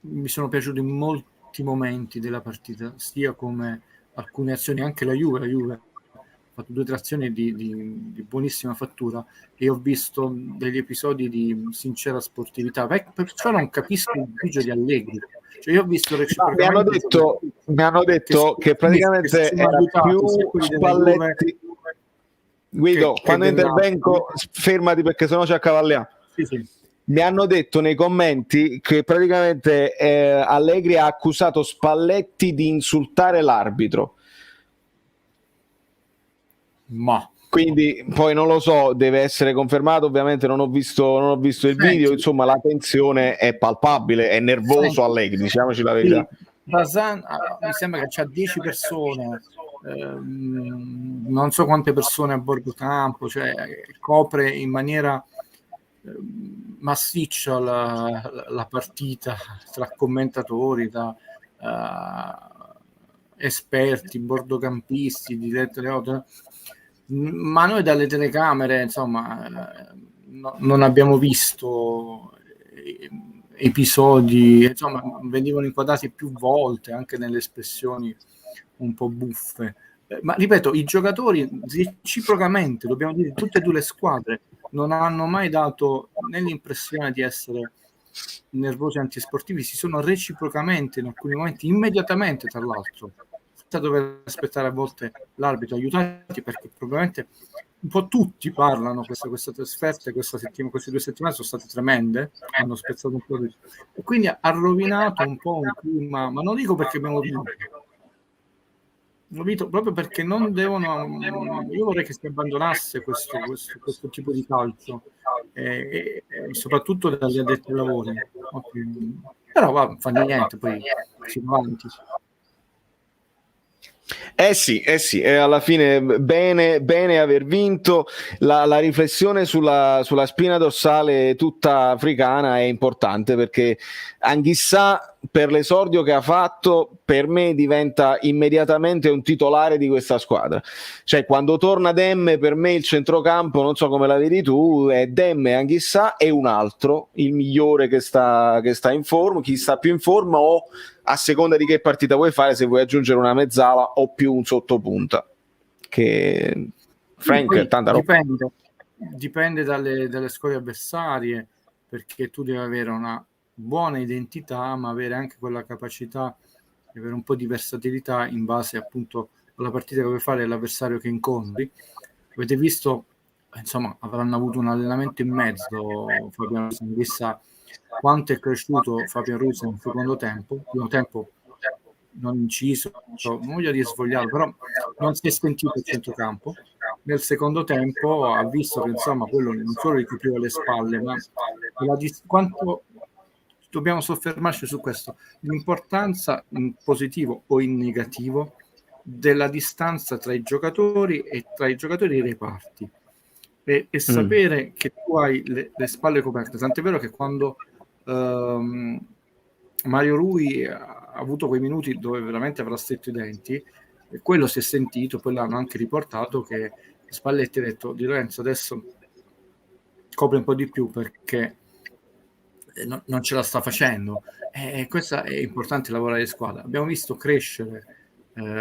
mi sono piaciuti molti momenti della partita, sia come alcune azioni, anche la Juve ha fatto 2 o 3 azioni di buonissima fattura, e ho visto degli episodi di sincera sportività, perciò non capisco il grigio di Allegri. Cioè io ho visto mi hanno detto che praticamente era più Spalletti. Guido, quando intervengo fermati, perché sennò ci accavalliamo. Sì. Mi hanno detto nei commenti che praticamente Allegri ha accusato Spalletti di insultare l'arbitro. Ma quindi poi non lo so, deve essere confermato, ovviamente non ho visto il video, insomma la tensione è palpabile, è nervoso Allegri, diciamoci la verità. Bazan, mi sembra che c'ha 10 persone, non so quante persone a bordo campo, cioè copre in maniera massiccia la partita, tra commentatori, tra esperti, bordocampisti, diretti alle auto. Ma noi dalle telecamere, insomma, non abbiamo visto episodi, insomma, venivano inquadrati più volte, anche nelle espressioni un po' buffe. Ma ripeto, i giocatori reciprocamente, dobbiamo dire, tutte e 2 le squadre non hanno mai dato né l'impressione di essere nervosi antisportivi, si sono reciprocamente in alcuni momenti, immediatamente tra l'altro, senza dover aspettare a volte l'arbitro, aiutati, perché probabilmente un po' tutti parlano questa trasferta, queste 2 settimane sono state tremende, hanno spezzato un po' e quindi ha rovinato un po' un clima, ma non dico perché abbiamo vinto, proprio perché non devono, io vorrei che si abbandonasse questo tipo di calcio, e soprattutto dagli addetti ai lavori, però fa niente, poi si va avanti. Sì, e alla fine bene aver vinto. La riflessione sulla spina dorsale tutta africana è importante, perché Anghissà, per l'esordio che ha fatto, per me diventa immediatamente un titolare di questa squadra. Cioè, quando torna Demme, per me il centrocampo, non so come la vedi tu, è Demme, Anghissà e un altro, il migliore che sta in forma, chi sta più in forma, o a seconda di che partita vuoi fare, se vuoi aggiungere una mezzala o più un sottopunta. Che Frank, tanta roba. Dipende dalle squadre avversarie, perché tu devi avere una buona identità, ma avere anche quella capacità di avere un po' di versatilità in base appunto alla partita che vuoi fare e all'avversario che incontri. Avete visto, insomma, avranno avuto un allenamento in mezzo, Fabiano Sanghissa, quanto è cresciuto Fabian Ruiz nel secondo tempo. Primo tempo non inciso, non voglio dire svogliato, però non si è sentito il centrocampo. Nel secondo tempo ha visto che insomma quello non solo gli copriva le spalle, ma quanto dobbiamo soffermarci su questo, l'importanza in positivo o in negativo della distanza tra i giocatori e tra i giocatori e i reparti, e sapere che tu hai le spalle coperte. Tant'è vero che quando Mario Rui ha avuto quei minuti dove veramente avrà stretto i denti, e quello si è sentito, poi l'hanno anche riportato, che Spalletti ha detto: Di Lorenzo adesso copre un po' di più perché non ce la sta facendo, e questo è importante, lavorare di squadra. Abbiamo visto crescere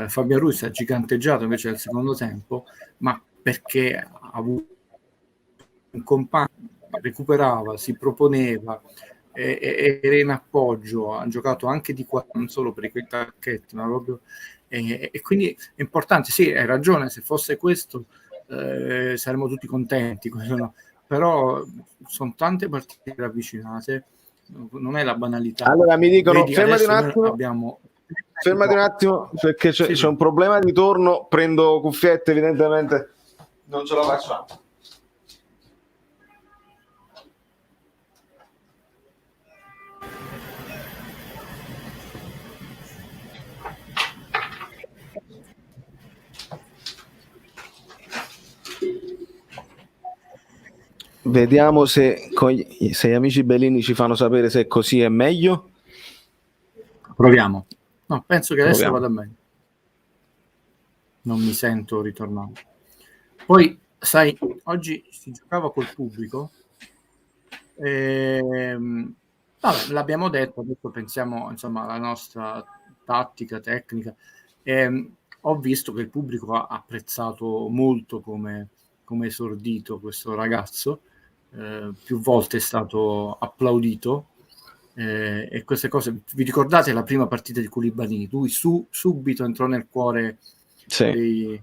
Fabian Ruiz, ha giganteggiato invece nel secondo tempo, ma perché ha avuto un compagno, recuperava, si proponeva, era in appoggio, ha giocato anche di qua, non solo per i tacchetti, ma proprio, e quindi è importante. Sì, hai ragione, se fosse questo saremmo tutti contenti, però sono tante partite ravvicinate, non è la banalità. Allora mi dicono: Vedi, fermati un attimo, abbiamo... fermati un attimo, perché c'è un problema di torno, prendo cuffiette, evidentemente non ce la facciamo. Vediamo se gli amici Bellini ci fanno sapere se così è meglio. Proviamo. No, penso che adesso Proviamo. vada bene. Non mi sento ritornare. Poi, sai, oggi si giocava col pubblico. Vabbè, l'abbiamo detto, adesso pensiamo insomma alla nostra tattica, tecnica. Ho visto che il pubblico ha apprezzato molto come esordito questo ragazzo, più volte è stato applaudito, e queste cose. Vi ricordate la prima partita di Koulibaly? Lui subito entrò nel cuore dei...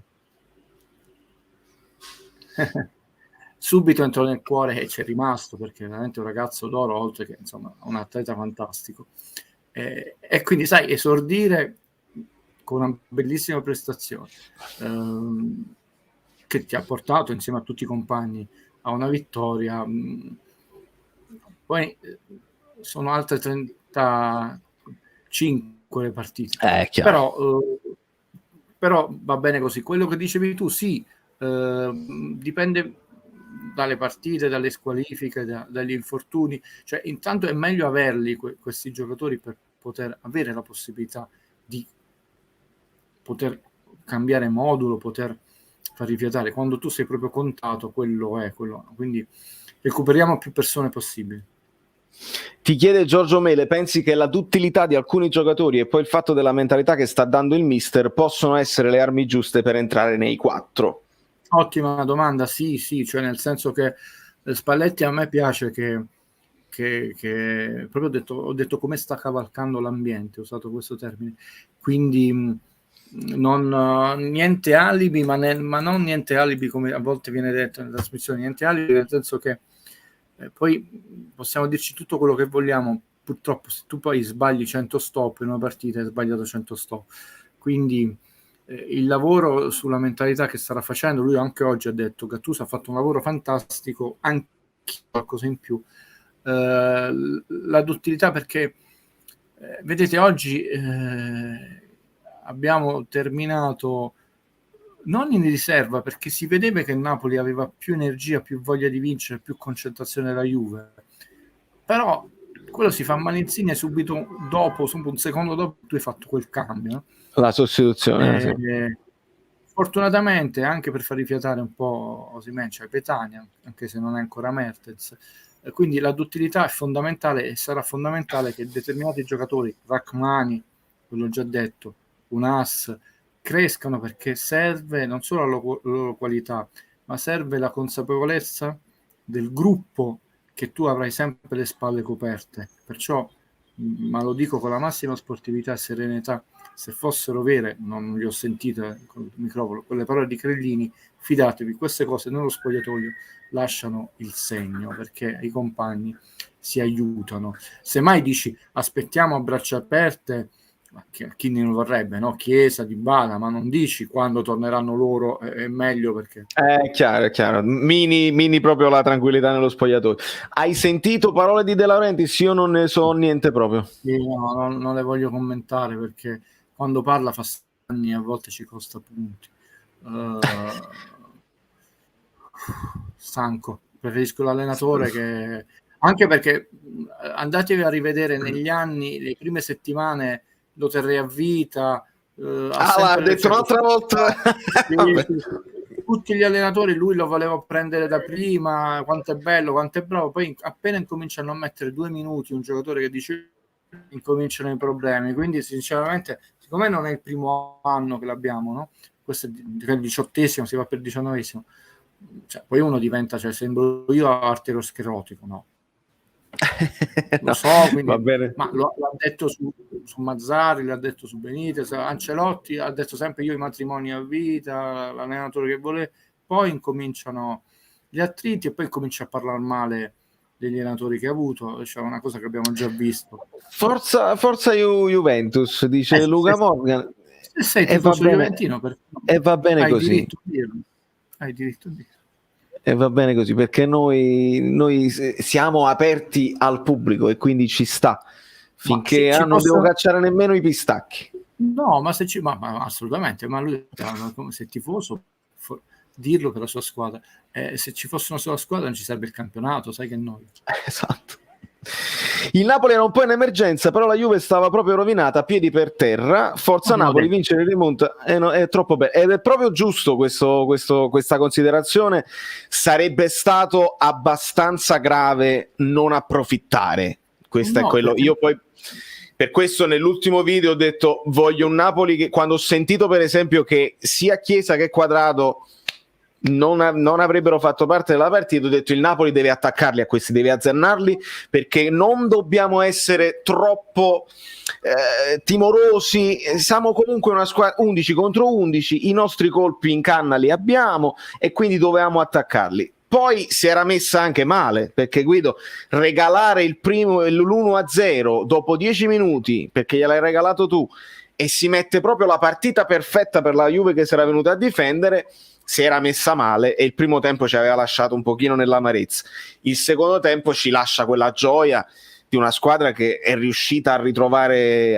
subito entrò nel cuore e c'è rimasto, perché è veramente un ragazzo d'oro, oltre che insomma un atleta fantastico, e quindi sai, esordire con una bellissima prestazione che ti ha portato insieme a tutti i compagni a una vittoria. Poi sono altre 35 le partite, però va bene così. Quello che dicevi tu, sì, dipende dalle partite, dalle squalifiche, dagli infortuni. Cioè, intanto è meglio averli questi giocatori per poter avere la possibilità di poter cambiare modulo, poter far rifiatare. Quando tu sei proprio contato, quello è. Quindi recuperiamo più persone possibili. Ti chiede Giorgio Mele: pensi che la duttilità di alcuni giocatori e poi il fatto della mentalità che sta dando il mister possono essere le armi giuste per entrare nei 4? Ottima domanda, sì, cioè nel senso che Spalletti a me piace che proprio ho detto come sta cavalcando l'ambiente, ho usato questo termine, quindi niente alibi, ma non niente alibi come a volte viene detto nella trasmissione, niente alibi nel senso che poi possiamo dirci tutto quello che vogliamo, purtroppo se tu poi sbagli 100 stop in una partita, hai sbagliato 100 stop, quindi il lavoro sulla mentalità che starà facendo, lui anche oggi ha detto che Gattuso ha fatto un lavoro fantastico, anche qualcosa in più, la duttilità, perché vedete oggi abbiamo terminato non in riserva, perché si vedeva che il Napoli aveva più energia, più voglia di vincere, più concentrazione della Juve, però quello si fa a malezzine subito dopo, un secondo dopo tu hai fatto quel cambio, no? La sostituzione, sì. Fortunatamente, anche per far rifiatare un po' Osimhen, cioè Petagna, anche se non è ancora Mertens, quindi la duttilità è fondamentale, e sarà fondamentale che determinati giocatori, Rachmani, quello già detto, Unas, crescano, perché serve non solo la loro qualità, ma serve la consapevolezza del gruppo, che tu avrai sempre le spalle coperte. Perciò, ma lo dico con la massima sportività e serenità, se fossero vere, non le ho sentite con il microfono, quelle parole di Crellini, fidatevi, queste cose nello spogliatoio lasciano il segno, perché i compagni si aiutano. Se mai dici aspettiamo a braccia aperte, chi ne vorrebbe, no? Chiesa, Dybala, ma non dici quando torneranno loro è meglio, perché È chiaro. Mini proprio la tranquillità nello spogliatoio. Hai sentito parole di De Laurentiis? Io non ne so niente proprio. no, non le voglio commentare, perché quando parla fa anni e a volte ci costa punti. Stanco, preferisco l'allenatore, che anche perché andatevi a rivedere negli anni, le prime settimane lo terrei a vita. L'ha detto un'altra volta. Tutti gli allenatori lui lo voleva prendere da prima, quanto è bello, quanto è bravo, poi appena incominciano a mettere 2 minuti un giocatore che dice, incominciano i problemi. Quindi sinceramente, siccome non è il primo anno che l'abbiamo, no? Questo è il 18esimo, si va per il 19esimo, cioè, poi uno diventa, cioè, sembro io arterosclerotico, no? Lo so, quindi, va bene. ma l'ha detto su Mazzarri, l'ha detto su Benitez, Ancelotti ha detto sempre io i matrimoni a vita, l'allenatore che vuole, poi incominciano gli attriti e poi comincia a parlare male degli allenatori che ha avuto, cioè una cosa che abbiamo già visto. Forza Juventus, dice Luca Morgan. Se sei tifoso juventino, e va bene hai così. diritto a dirlo. Hai diritto a dirlo. E va bene così, perché noi siamo aperti al pubblico e quindi ci sta, finché non devo cacciare nemmeno i pistacchi. No, ma se ma assolutamente, ma lui come se tifoso dirlo per la sua squadra. Se ci fosse una sola squadra non ci sarebbe il campionato, sai che noi. Esatto. Il Napoli era un po' in emergenza, però la Juve stava proprio rovinata, a piedi per terra. Forza Napoli, vincere rimonta è troppo bello. Ed è proprio giusto questa considerazione. Sarebbe stato abbastanza grave non approfittare. Questo è quello. Io poi per questo nell'ultimo video ho detto voglio un Napoli che, quando ho sentito per esempio che sia Chiesa che Quadrado non avrebbero fatto parte della partita, ho detto il Napoli deve attaccarli a questi, deve azzannarli, perché non dobbiamo essere troppo timorosi. Siamo comunque una squadra 11 contro 11, i nostri colpi in canna li abbiamo e quindi dovevamo attaccarli. Poi si era messa anche male, perché Guido, regalare l'1-0 dopo 10 minuti perché gliel'hai regalato tu e si mette proprio la partita perfetta per la Juve che si era venuta a difendere, si era messa male, e il primo tempo ci aveva lasciato un pochino nell'amarezza. Il secondo tempo ci lascia quella gioia di una squadra che è riuscita a ritrovare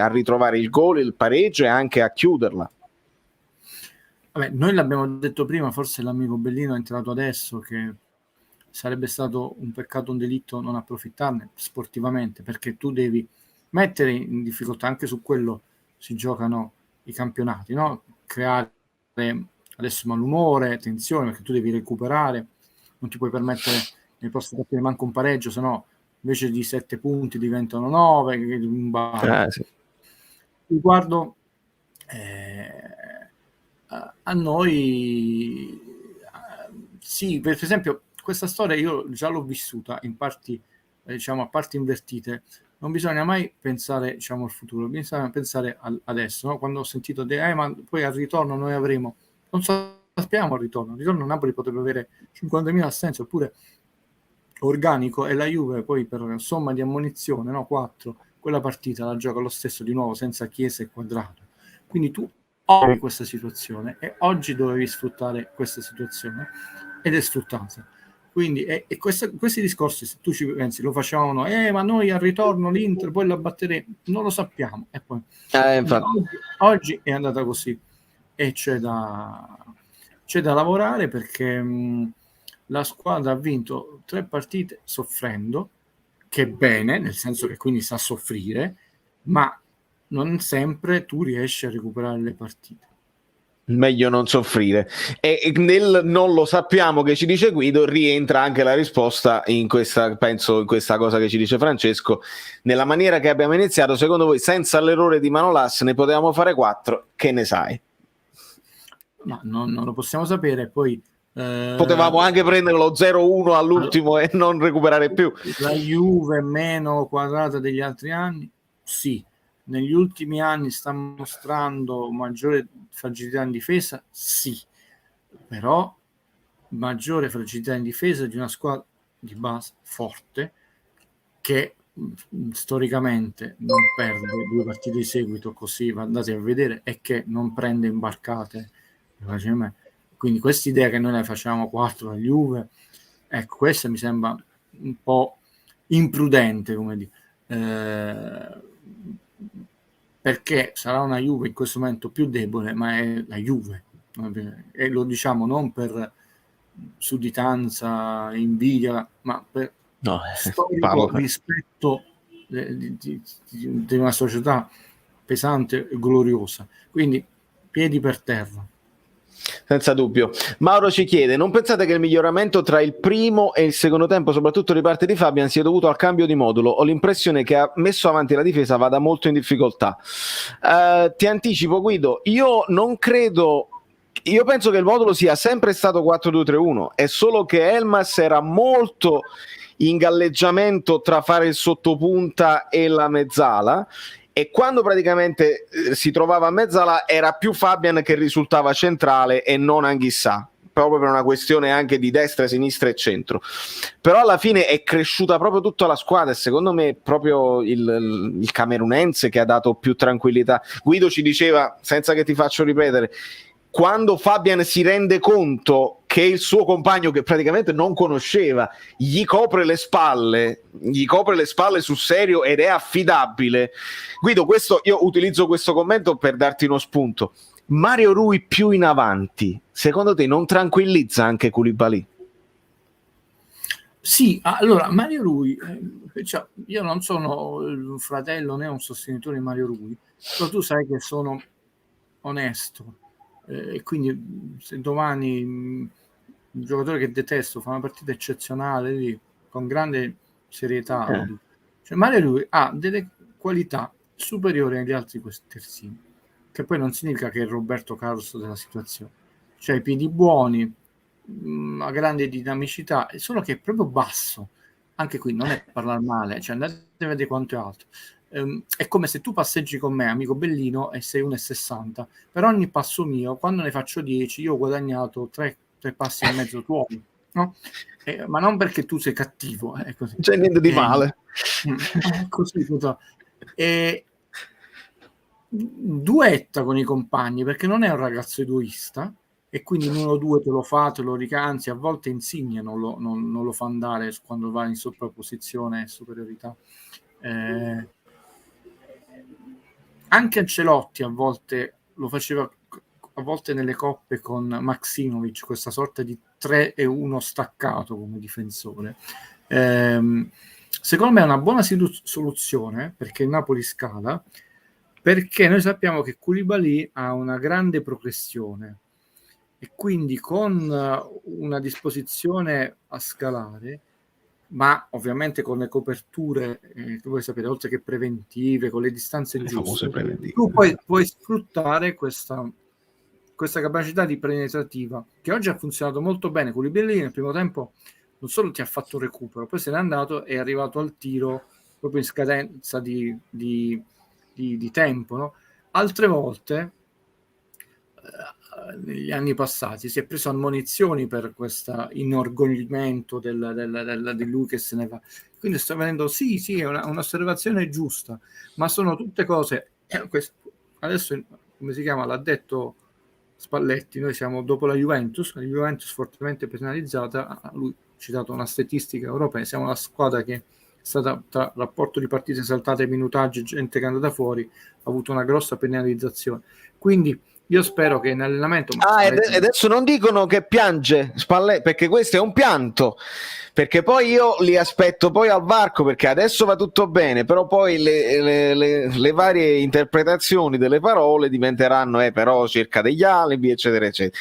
il gol, il pareggio e anche a chiuderla. Vabbè, noi l'abbiamo detto prima, forse l'amico Bellino è entrato adesso, che sarebbe stato un peccato, un delitto non approfittarne sportivamente, perché tu devi mettere in difficoltà, anche su quello si giocano i campionati, no? Creare adesso malumore, tensione, perché tu devi recuperare, non ti puoi permettere nei prossimi partiti manco un pareggio, se no invece di 7 punti diventano 9, un bar. Sì. Riguardo a noi, sì, per esempio questa storia io già l'ho vissuta in parti, diciamo, a parti invertite. Non bisogna mai pensare, diciamo, al futuro, bisogna pensare adesso, no? Quando ho sentito ma poi al ritorno noi avremo, non sappiamo al ritorno Napoli potrebbe avere 50.000 assenze, oppure organico, e la Juve poi per somma di ammonizione, no, 4, quella partita la gioca lo stesso di nuovo senza Chiesa e Quadrato. Quindi tu hai questa situazione e oggi dovevi sfruttare questa situazione ed è sfruttata. Quindi questi discorsi, se tu ci pensi, lo facevamo noi, ma noi al ritorno l'Inter poi la batteremo, non lo sappiamo. E poi oggi è andata così e c'è da lavorare perché la squadra ha vinto 3 partite soffrendo, che è bene, nel senso che quindi sa soffrire, ma non sempre tu riesci a recuperare le partite. Meglio non soffrire. E nel non lo sappiamo che ci dice Guido rientra anche la risposta in questa, penso, in questa cosa che ci dice Francesco. Nella maniera che abbiamo iniziato, secondo voi senza l'errore di Manolas ne potevamo fare 4? Che ne sai? Ma non lo possiamo sapere. Poi potevamo anche prendere lo 0-1 all'ultimo e non recuperare più. La Juve meno quadrata degli altri anni? Sì. Negli ultimi anni sta mostrando maggiore fragilità in difesa? Sì. Però maggiore fragilità in difesa di una squadra di base forte che storicamente non perde 2 partite di seguito, così andate a vedere, e che non prende imbarcate. Quindi questa idea che noi ne facciamo 4 alla Juve, ecco, questa mi sembra un po' imprudente, come dire, perché sarà una Juve in questo momento più debole, ma è la Juve, e lo diciamo non per sudditanza, invidia, ma per storico rispetto di una società pesante e gloriosa. Quindi piedi per terra. Senza dubbio. Mauro ci chiede: non pensate che il miglioramento tra il primo e il secondo tempo, soprattutto di parte di Fabian, sia dovuto al cambio di modulo? Ho l'impressione che ha messo avanti la difesa vada molto in difficoltà. Ti anticipo, Guido, io non credo. Io penso che il modulo sia sempre stato 4-2-3-1, è solo che Elmas era molto in galleggiamento tra fare il sottopunta e la mezzala, e quando praticamente si trovava a mezzala era più Fabian che risultava centrale e non Anghissà, proprio per una questione anche di destra, sinistra e centro. Però alla fine è cresciuta proprio tutta la squadra e secondo me è proprio il camerunense che ha dato più tranquillità. Guido ci diceva, senza che ti faccio ripetere, quando Fabian si rende conto che il suo compagno, che praticamente non conosceva, gli copre le spalle sul serio ed è affidabile. Guido, io utilizzo questo commento per darti uno spunto. Mario Rui più in avanti, secondo te non tranquillizza anche Koulibaly? Sì, allora Mario Rui, cioè, io non sono un fratello né un sostenitore di Mario Rui, però tu sai che sono onesto. E quindi se domani un giocatore che detesto fa una partita eccezionale lì, con grande serietà, cioè Mario Rui ha delle qualità superiori agli altri terzini, che poi non significa che è Roberto Carlos della situazione, cioè i piedi buoni, una grande dinamicità, è solo che è proprio basso. Anche qui non è parlare male, cioè andate a vedere quanto è alto. È come se tu passeggi con me, amico Bellino, e sei 1,60. Per ogni passo mio, quando ne faccio 10, io ho guadagnato 3 passi e mezzo tuoi, no? Ma non perché tu sei cattivo, è così. C'è niente di male. È così tutto. E duetta con i compagni, perché non è un ragazzo egoista, e quindi in 1-2 te lo fa, te lo ricanzi, a volte Insigne non lo fa andare quando va in sovrapposizione e superiorità. Anche Ancelotti a volte lo faceva, a volte nelle coppe con Maksimovic, questa sorta di 3-1 staccato come difensore. Secondo me è una buona soluzione, perché il Napoli scala, perché noi sappiamo che Koulibaly ha una grande progressione e quindi con una disposizione a scalare, ma ovviamente con le coperture che vuoi sapere, oltre che preventive, con le distanze giuste, tu puoi sfruttare questa capacità di penetrativa che oggi ha funzionato molto bene. Koulibaly nel primo tempo non solo ti ha fatto un recupero, poi se n'è andato e è arrivato al tiro proprio in scadenza di tempo, no? Altre volte negli anni passati si è preso ammonizioni per questo inorgoglimento di lui che se ne va. Quindi sto vedendo, sì, è un'osservazione giusta, ma sono tutte cose. Adesso, come si chiama? L'ha detto Spalletti, noi siamo dopo la Juventus fortemente penalizzata, lui citato una statistica europea, siamo la squadra che è stata, tra rapporto di partite saltate, minutaggi, gente che è andata fuori, ha avuto una grossa penalizzazione. Quindi io spero che in allenamento... E adesso non dicono che piange Spalletti, perché questo è un pianto, perché poi io li aspetto poi al varco, perché adesso va tutto bene, però poi le varie interpretazioni delle parole diventeranno però cerca degli alibi, eccetera eccetera.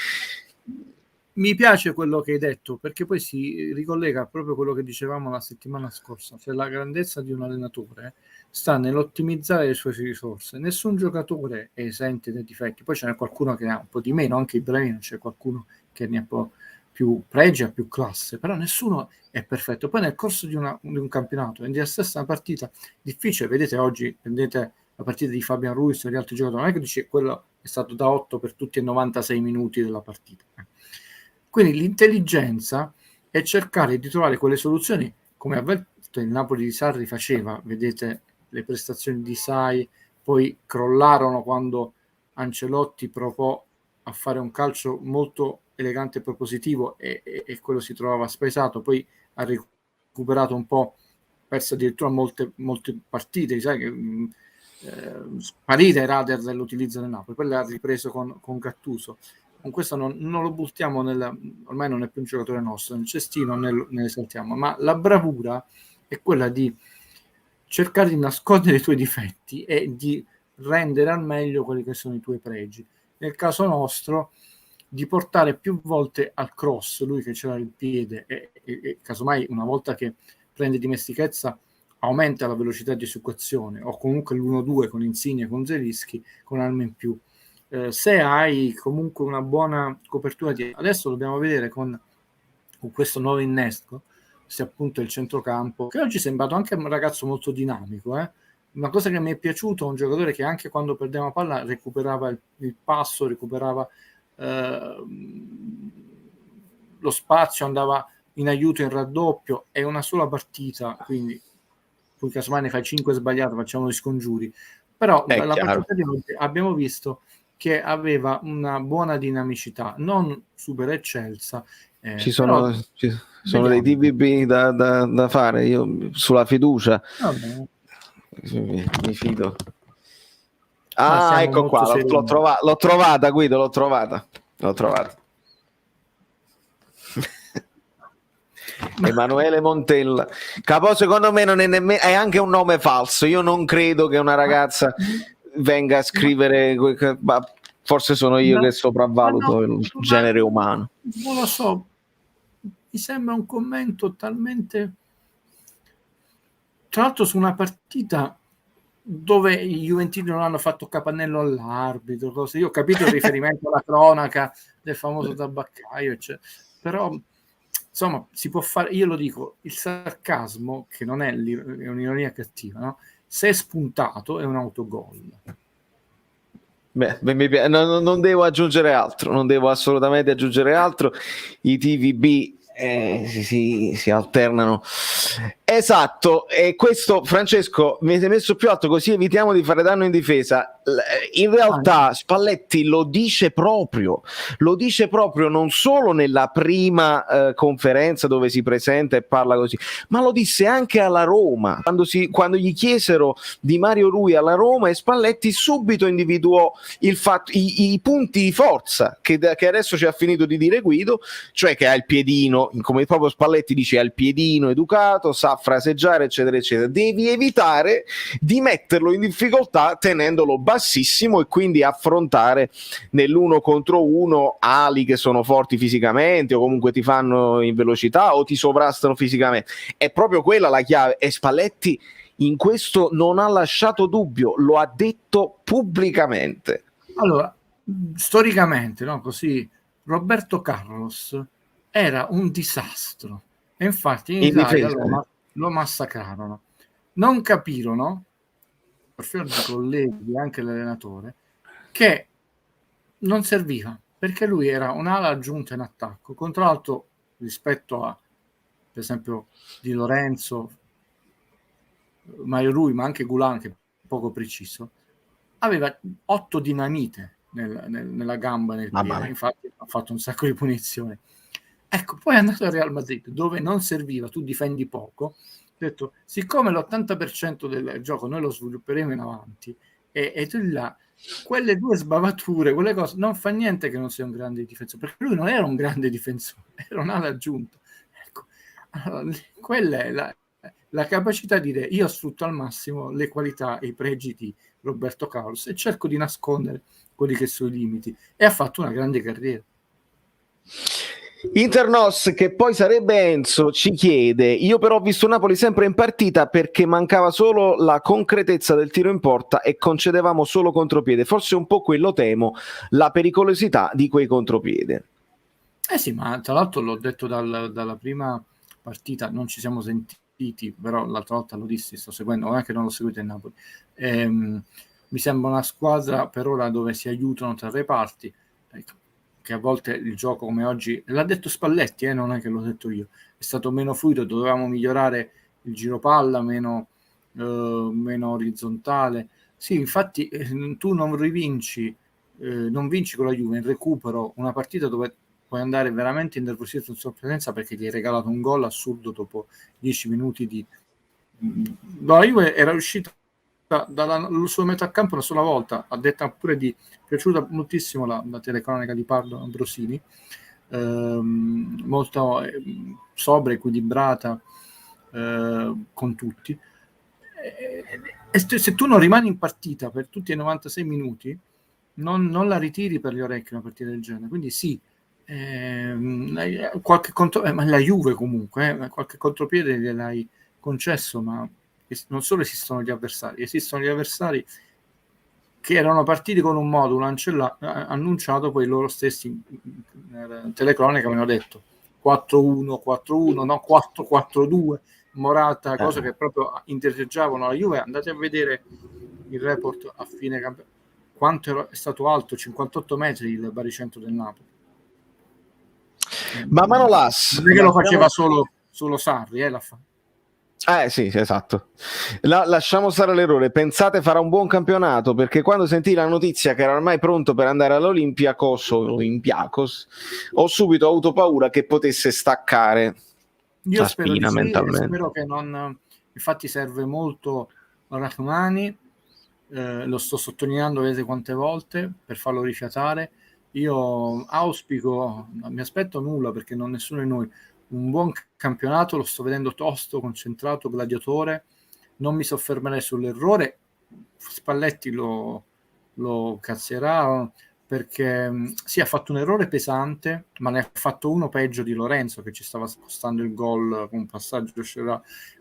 Mi piace quello che hai detto, perché poi si ricollega proprio a quello che dicevamo la settimana scorsa, cioè la grandezza di un allenatore sta nell'ottimizzare le sue risorse. Nessun giocatore è esente dai difetti, poi ce n'è qualcuno che ne ha un po' di meno, anche Ibrahimovic c'è qualcuno che ne ha un po' più pregi, ha più classe, però nessuno è perfetto. Poi nel corso di un campionato, in stessa partita difficile, vedete oggi, prendete la partita di Fabian Ruiz e gli altri giocatori, non è che dice quello è stato da 8 per tutti e 96 minuti della partita. Quindi l'intelligenza è cercare di trovare quelle soluzioni, come a volte il Napoli di Sarri faceva, vedete le prestazioni di Sai, poi crollarono quando Ancelotti provò a fare un calcio molto elegante e propositivo e quello si trovava spaesato, poi ha recuperato un po', perso addirittura molte partite, sai che sparire Rader dall'utilizzo del Napoli, poi l'ha ripreso con Gattuso. Con questo non lo buttiamo ormai non è più un giocatore nostro, nel cestino ne saltiamo, ma la bravura è quella di cercare di nascondere i tuoi difetti e di rendere al meglio quelli che sono i tuoi pregi. Nel caso nostro, di portare più volte al cross, lui che c'era il piede e casomai una volta che prende dimestichezza aumenta la velocità di esecuzione, o comunque l'1-2 con Insigne, con Zelinski, con armi in più. Se hai comunque una buona copertura adesso dobbiamo vedere con questo nuovo innesco, se appunto il centrocampo, che oggi è sembrato anche un ragazzo molto dinamico, una cosa che mi è piaciuto, un giocatore che anche quando perdeva palla recuperava il passo, recuperava lo spazio, andava in aiuto in raddoppio. È una sola partita, quindi poi casomai ne fai 5 sbagliate, facciamo gli scongiuri, però la partita di oggi abbiamo visto che aveva una buona dinamicità, non super eccelsa. Ci sono dei TVB da fare, io sulla fiducia mi fido. Ecco qua, l'ho trovata Guido, l'ho trovata. Emanuele Montella, Capo, secondo me non è nemmeno, è anche un nome falso. Io non credo che una ragazza venga a scrivere, forse sono io che sopravvaluto il genere umano. Non lo so, mi sembra un commento talmente, tra l'altro su una partita dove i juventini non hanno fatto capannello all'arbitro, cose. Io ho capito il riferimento alla cronaca del famoso tabaccaio, però insomma si può fare, io lo dico, il sarcasmo, che non è un'ironia cattiva, no? Se è spuntato è un autogol. Non devo aggiungere altro, non devo assolutamente aggiungere altro. I TVB si alternano, esatto. E questo, Francesco, mi hai messo più alto così evitiamo di fare danno in difesa. In realtà Spalletti lo dice proprio non solo nella prima conferenza dove si presenta e parla così, ma lo disse anche alla Roma quando gli chiesero di Mario Rui alla Roma, e Spalletti subito individuò i punti di forza che adesso ci ha finito di dire Guido, cioè che ha il piedino, come proprio Spalletti dice, ha il piedino educato, sa fraseggiare, eccetera eccetera. Devi evitare di metterlo in difficoltà tenendolo bassissimo e quindi affrontare nell'1 contro 1 ali che sono forti fisicamente o comunque ti fanno in velocità o ti sovrastano fisicamente. È proprio quella la chiave, e Spalletti in questo non ha lasciato dubbio, lo ha detto pubblicamente. Allora, storicamente, no, così Roberto Carlos era un disastro e infatti in Italia lo massacrarono. Non capirono, per fior di colleghi, anche l'allenatore, che non serviva, perché lui era un'ala aggiunta in attacco, tra l'altro rispetto a, per esempio, Di Lorenzo, Mario Rui, ma anche Gulan, che è poco preciso, aveva 8 dinamite nella gamba, nel piede, infatti ha fatto un sacco di punizioni. Ecco, poi è andato al Real Madrid, dove non serviva, tu difendi poco. Ho detto, siccome l'80% del gioco noi lo svilupperemo in avanti, e tu là, quelle due sbavature, quelle cose, non fa niente che non sia un grande difensore, perché lui non era un grande difensore, era un'ala aggiunta. Ecco, allora, quella è la capacità di dire, io sfrutto al massimo le qualità e i pregi di Roberto Carlos e cerco di nascondere quelli che sono i limiti, e ha fatto una grande carriera. Internos, che poi sarebbe Enzo, ci chiede: io però ho visto Napoli sempre in partita perché mancava solo la concretezza del tiro in porta e concedevamo solo contropiede, forse un po' quello temo, la pericolosità di quei contropiede. Sì, ma tra l'altro l'ho detto dalla prima partita, non ci siamo sentiti, però l'altra volta lo dissi, sto seguendo, non è che non l'ho seguito in Napoli. Mi sembra una squadra per ora dove si aiutano tra reparti, che a volte il gioco come oggi, l'ha detto Spalletti, non è che l'ho detto io, è stato meno fluido, dovevamo migliorare il giro palla, meno orizzontale. Sì, infatti tu non rivinci, non vinci con la Juve in recupero una partita dove puoi andare veramente innervosito in sorpresa perché gli hai regalato un gol assurdo dopo 10 minuti di... La Juve era riuscita dalla sua metà campo una sola volta, ha detto pure di piaciuta moltissimo la telecronaca di Pardo Ambrosini, molto sobria, equilibrata con tutti, e se tu non rimani in partita per tutti i 96 minuti non la ritiri per le orecchie una partita del genere, quindi sì, qualche ma la Juve comunque qualche contropiede gliel'hai concesso, ma non solo esistono gli avversari che erano partiti con un modo, annunciato, poi loro stessi in telecronaca avevano detto 4-1, 4-1, no 4-4-2, Morata, cose che proprio indietreggiavano la Juve. Andate a vedere il report a fine campionato, quanto è stato alto, 58 metri il baricentro del Napoli. Ma Manolas non è che lo faceva solo Sarri, la fa. Sì, esatto. Lasciamo stare l'errore. Pensate farà un buon campionato, perché quando sentii la notizia che era ormai pronto per andare all'Olympiakos, ho subito avuto paura che potesse staccare. Io spero di sì, spero che non... Infatti serve molto Rachmani, lo sto sottolineando, vedete quante volte, per farlo rifiatare. Io auspico, non mi aspetto nulla perché non nessuno di noi, un buon campionato, lo sto vedendo tosto, concentrato, gladiatore, non mi soffermerei sull'errore, Spalletti lo cazzierà, perché sì, ha fatto un errore pesante, ma ne ha fatto uno peggio di Lorenzo, che ci stava spostando il gol con un passaggio,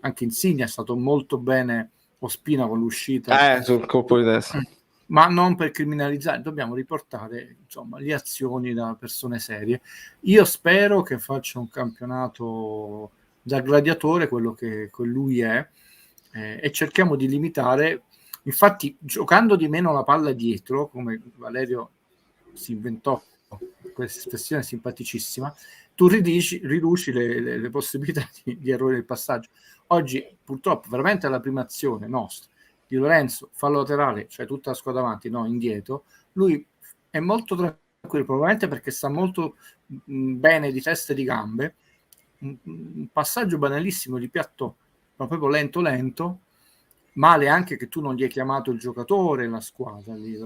anche Insigne è stato molto bene, Ospina con l'uscita sul colpo di testa, ma non per criminalizzare, dobbiamo riportare insomma le azioni da persone serie. Io spero che faccia un campionato da gladiatore, quello che lui è, e cerchiamo di limitare, infatti giocando di meno la palla dietro, come Valerio si inventò questa espressione simpaticissima, tu riduci le possibilità di errore del passaggio. Oggi purtroppo veramente alla prima azione nostra di Lorenzo, fallo laterale, cioè tutta la squadra davanti, no, indietro, lui è molto tranquillo, probabilmente perché sta molto bene di testa e di gambe, un passaggio banalissimo di piatto, ma proprio lento, male anche che tu non gli hai chiamato il giocatore, la squadra lì.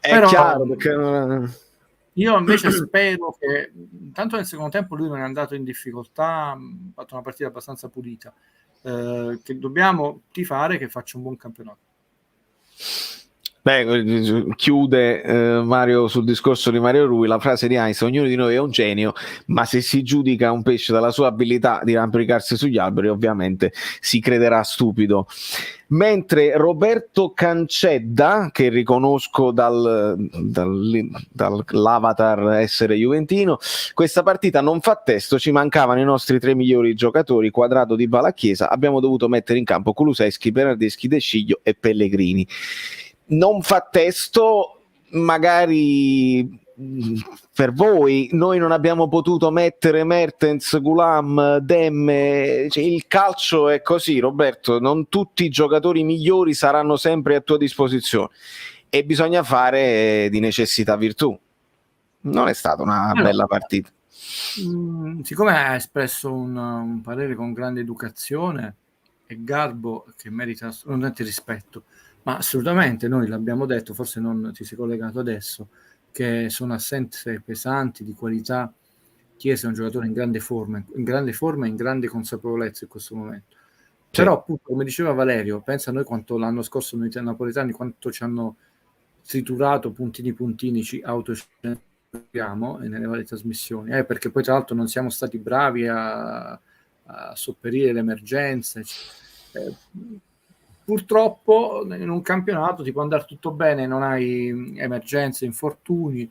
Però, chiaro, perché... Io invece spero che, tanto nel secondo tempo lui non è andato in difficoltà, ha fatto una partita abbastanza pulita, che dobbiamo tifare che faccia un buon campionato. Chiude Mario sul discorso di Mario Rui la frase di Einstein: ognuno di noi è un genio, ma se si giudica un pesce dalla sua abilità di rampicarsi sugli alberi, ovviamente si crederà stupido. Mentre Roberto Cancedda, che riconosco dall'avatar essere juventino, questa partita non fa testo, ci mancavano i nostri 3 migliori giocatori, Quadrato, Dybala, Chiesa, abbiamo dovuto mettere in campo Kulusevski, Bernardeschi, De Sciglio e Pellegrini. Non fa testo, magari per voi. Noi non abbiamo potuto mettere Mertens, Gulam, Demme, cioè, il calcio è così, Roberto, non tutti i giocatori migliori saranno sempre a tua disposizione e bisogna fare di necessità virtù. non è stata una bella partita. Siccome ha espresso un parere con grande educazione e garbo che merita assolutamente rispetto, ma assolutamente noi l'abbiamo detto, forse non ti sei collegato adesso, che sono assenze pesanti di qualità. Chiesa è un giocatore in grande forma e in grande consapevolezza in questo momento. Sì. Però appunto, come diceva Valerio, pensa a noi quanto l'anno scorso noi napoletani quanto ci hanno triturato puntini, ci autocensuriamo nelle varie trasmissioni, perché poi tra l'altro non siamo stati bravi a sopperire le emergenze. Purtroppo in un campionato ti può andare tutto bene, non hai emergenze, infortuni,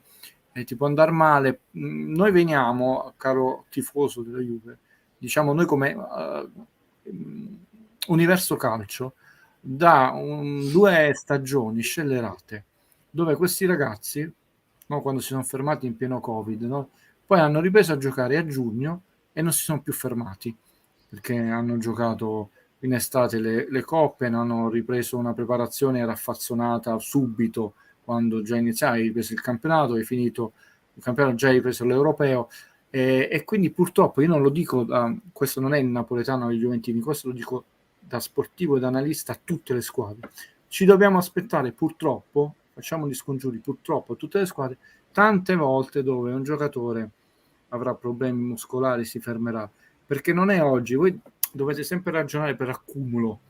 ti può andare male. Noi veniamo, caro tifoso della Juve, diciamo noi come universo calcio, da 2 stagioni scellerate dove questi ragazzi, no, quando si sono fermati in pieno Covid, no, poi hanno ripreso a giocare a giugno e non si sono più fermati, perché hanno giocato in estate le coppe, hanno ripreso una preparazione raffazzonata subito quando già iniziavi, hai ripreso il campionato, hai finito il campionato, già hai ripreso l'europeo, e quindi purtroppo io non lo dico, questo non è il napoletano dei Juventini, questo lo dico da sportivo ed analista a tutte le squadre. Ci dobbiamo aspettare purtroppo, facciamo gli scongiuri, purtroppo a tutte le squadre, tante volte dove un giocatore avrà problemi muscolari, si fermerà, perché non è oggi, voi dovete sempre ragionare per accumulo,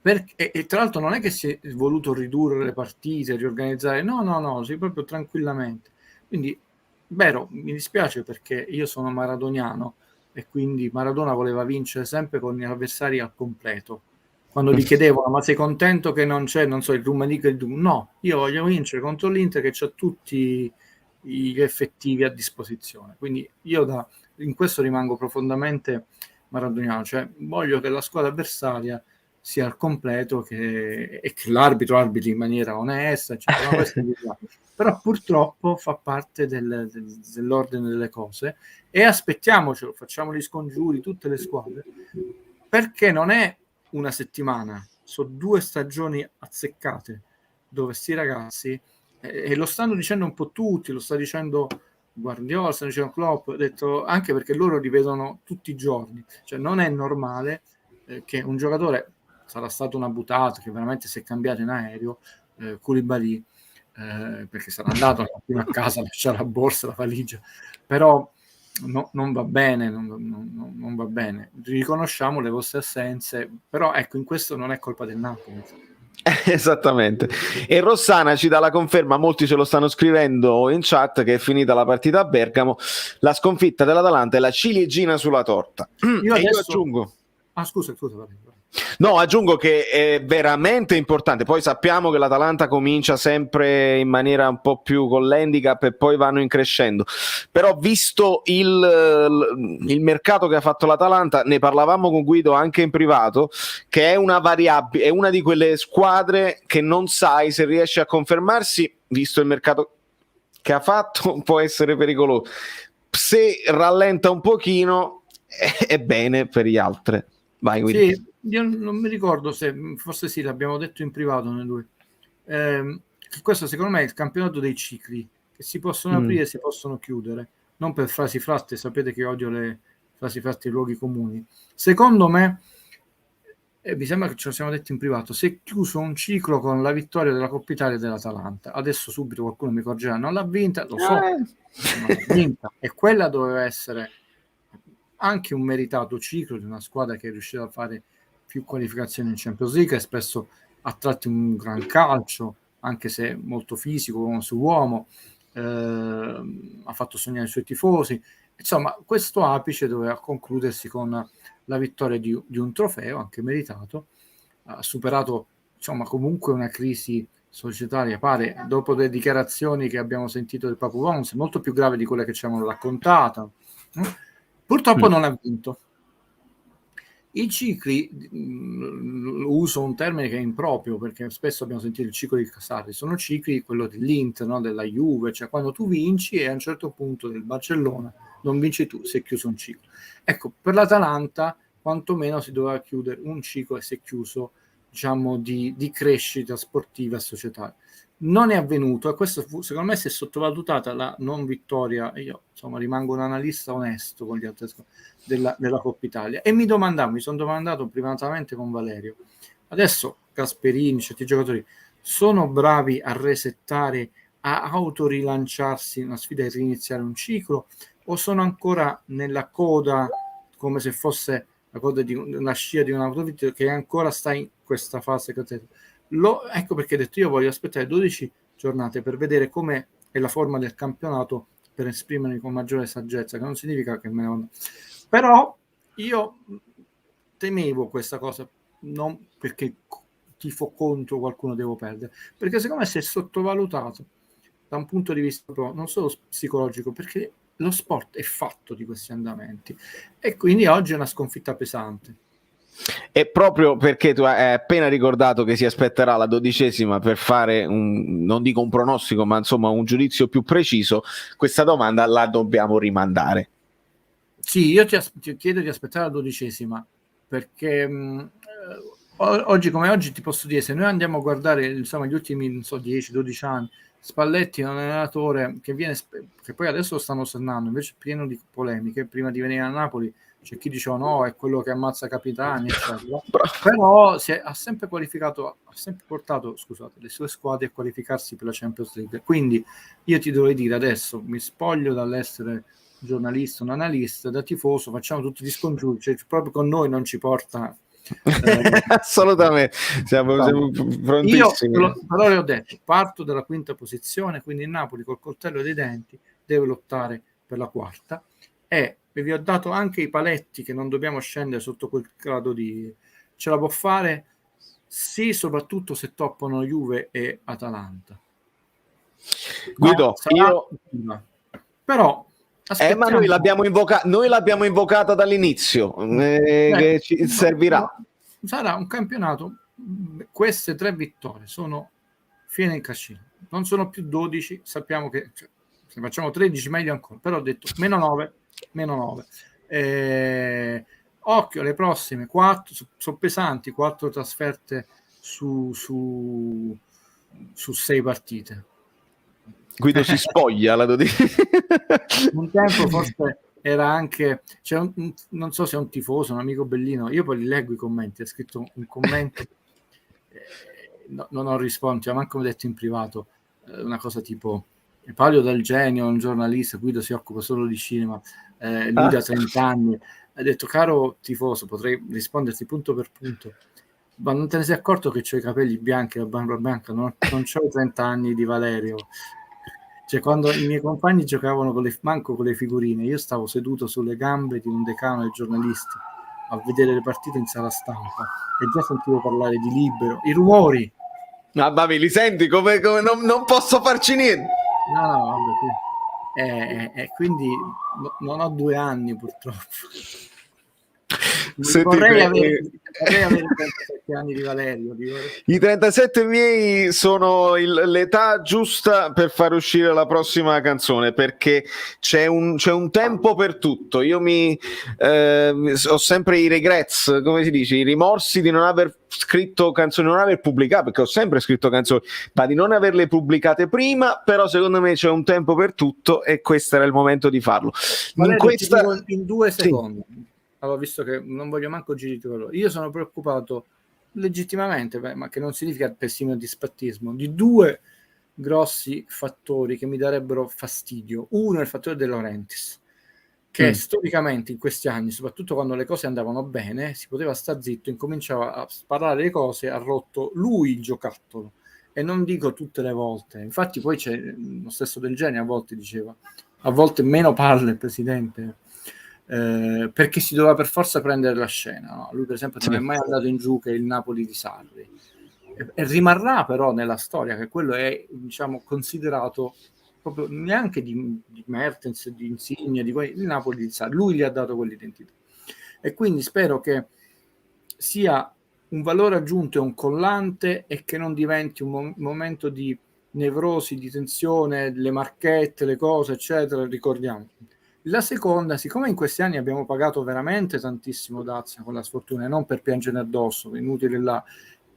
e tra l'altro non è che si è voluto ridurre le partite, riorganizzare, no, si proprio tranquillamente. Quindi, vero, mi dispiace perché io sono maradoniano e quindi Maradona voleva vincere sempre con gli avversari al completo. Quando gli chiedevano, ma sei contento che non c'è, non so, il Rummenigge e il Doom? No, io voglio vincere contro l'Inter che c'ha tutti gli effettivi a disposizione. Quindi io in questo rimango profondamente maradoniano, cioè voglio che la squadra avversaria sia al completo e che l'arbitro arbitri in maniera onesta, eccetera. Però purtroppo fa parte dell'ordine delle cose e aspettiamocelo, facciamo gli scongiuri tutte le squadre, perché non è una settimana, sono 2 stagioni azzeccate dove sti ragazzi, e lo stanno dicendo un po' tutti, lo sta dicendo Guardiola, sta dicendo Klopp, ho detto, anche perché loro li vedono tutti i giorni, cioè non è normale che un giocatore, sarà stata una buttata che veramente si è cambiato in aereo, Koulibaly, perché sarà andato a casa a lasciare la borsa, la valigia, però non va bene, non va bene. Riconosciamo le vostre assenze, però ecco, in questo non è colpa del Napoli. Esattamente. E Rossana ci dà la conferma, molti ce lo stanno scrivendo in chat, che è finita la partita a Bergamo, la sconfitta dell'Atalanta è la ciliegina sulla torta. Io adesso... io aggiungo scusa. No, aggiungo che è veramente importante. Poi sappiamo che l'Atalanta comincia sempre in maniera un po' più con l'handicap e poi vanno in crescendo. Però visto il mercato che ha fatto l'Atalanta, ne parlavamo con Guido anche in privato, che è una variabile, è una di quelle squadre che non sai se riesce a confermarsi, visto il mercato che ha fatto, può essere pericoloso. Se rallenta un pochino, è bene per gli altri. Vai, Guido. Sì, io non mi ricordo se, forse sì, l'abbiamo detto in privato noi due. Questo secondo me è il campionato dei cicli, che si possono aprire e si possono chiudere, non per frasi fatte, sapete che odio le frasi fatte in luoghi comuni. Secondo me, mi sembra che ce lo siamo detti in privato, si è chiuso un ciclo con la vittoria della Coppa Italia dell'Atalanta. Adesso subito qualcuno mi correggerà, non l'ha vinta, lo so, non l'ha vinta, e quella doveva essere anche un meritato ciclo di una squadra che è riuscita a fare più qualificazioni in Champions League, e spesso a tratti un gran calcio, anche se molto fisico, uomo su uomo, ha fatto sognare i suoi tifosi. Insomma, questo apice doveva concludersi con la vittoria di un trofeo, anche meritato. Ha superato, insomma, comunque una crisi societaria, pare, dopo le dichiarazioni che abbiamo sentito del Papu Gomez, molto più grave di quelle che ci hanno raccontato. Purtroppo non ha vinto. I cicli, uso un termine che è improprio perché spesso abbiamo sentito il ciclo di Casari, sono cicli, quello dell'Inter, no? Della Juve, cioè quando tu vinci e a un certo punto del Barcellona non vinci tu, si è chiuso un ciclo. Ecco, per l'Atalanta quantomeno si doveva chiudere un ciclo e si è chiuso, diciamo, di crescita sportiva e societaria. Non è avvenuto, e questo secondo me si è sottovalutata la non vittoria. Io insomma rimango un analista onesto con gli altri della Coppa Italia, e mi sono domandato privatamente con Valerio, adesso Gasperini, certi giocatori sono bravi a resettare, a autorilanciarsi una sfida e riniziare un ciclo, o sono ancora nella coda, come se fosse la coda di una scia di un'autovitto che ancora sta in questa fase? Ecco perché ho detto, io voglio aspettare 12 giornate per vedere come è la forma del campionato, per esprimermi con maggiore saggezza, che non significa che me ne vado. Però io temevo questa cosa, non perché tifo contro qualcuno devo perdere, perché secondo me si è sottovalutato da un punto di vista non solo psicologico, perché lo sport è fatto di questi andamenti, e quindi oggi è una sconfitta pesante. E proprio perché tu hai appena ricordato che si aspetterà la 12ª per fare non dico un pronostico, ma insomma un giudizio più preciso, questa domanda la dobbiamo rimandare. Sì, io ti chiedo di aspettare la 12ª, perché oggi come oggi ti posso dire, se noi andiamo a guardare insomma gli ultimi 10-12 anni, Spalletti è un allenatore che poi adesso lo stanno osannando, invece pieno di polemiche. Prima di venire a Napoli c'è chi diceva no, è quello che ammazza capitani, eccetera. Però ha sempre portato, scusate, le sue squadre a qualificarsi per la Champions League. Quindi io ti dovrei dire adesso, mi spoglio dall'essere giornalista, un analista, da tifoso, facciamo tutti gli scongiuri, cioè, proprio con noi non ci porta assolutamente, siamo prontissimi. Io però le ho detto, parto dalla quinta posizione, quindi il Napoli col coltello dei denti deve lottare per la quarta, e vi ho dato anche i paletti che non dobbiamo scendere sotto quel grado di... ce la può fare, sì, soprattutto se toppano Juve e Atalanta. Guido, però ma noi l'abbiamo invocata dall'inizio, che ci servirà. Sarà un campionato, queste 3 vittorie sono fine in cascina, non sono più 12, sappiamo che se facciamo 13 meglio ancora, però ho detto meno 9. Occhio, le prossime 4 sono pesanti, 4 trasferte su 6 partite. Guido si spoglia la 12ª. Un tempo forse era anche, non so se è un tifoso, un amico bellino, io poi li leggo i commenti, ha scritto un commento, non ho risposto, ma anche ho detto in privato una cosa tipo Palio Del Genio, un giornalista, Guido si occupa solo di cinema, lui da 30 anni, ha detto caro tifoso, potrei risponderti punto per punto, ma non te ne sei accorto che ho i capelli bianchi, la barba bianca, non c'ho 30 anni di Valerio. Cioè, quando i miei compagni giocavano manco con le figurine, io stavo seduto sulle gambe di un decano dei giornalisti a vedere le partite in sala stampa e già sentivo parlare di libero, i rumori. Mamma mia, li senti come non posso farci niente. No, vabbè, quindi non ho 2 anni purtroppo. Vorrei avere 37 anni di Valerio. I 37 miei sono l'età giusta per far uscire la prossima canzone, perché c'è un tempo per tutto. Io ho sempre i regrets, come si dice, i rimorsi di non aver scritto canzoni, non aver pubblicato, perché ho sempre scritto canzoni, ma di non averle pubblicate prima. Però secondo me c'è un tempo per tutto e questo era il momento di farlo. Valerio, in 2 secondi. Sì. Allora, visto che non voglio manco girare, io sono preoccupato legittimamente, ma che non significa pessimismo o dispattismo, di 2 grossi fattori che mi darebbero fastidio. Uno è il fattore De Laurentiis, che storicamente in questi anni, soprattutto quando le cose andavano bene, si poteva star zitto, incominciava a sparare le cose, ha rotto lui il giocattolo, e non dico tutte le volte, infatti poi c'è lo stesso Del Genio, a volte diceva, a volte meno parla il presidente, perché si doveva per forza prendere la scena, no? Lui per esempio non è mai andato in giù che il Napoli di Sarri, e rimarrà però nella storia che quello è, diciamo, considerato proprio neanche di Mertens, di Insigne, il Napoli di Sarri, lui gli ha dato quell'identità, e quindi spero che sia un valore aggiunto e un collante, e che non diventi un momento di nevrosi, di tensione, le marchette, le cose eccetera, ricordiamo. La seconda, siccome in questi anni abbiamo pagato veramente tantissimo dazio con la sfortuna, e non per piangere addosso, inutile là,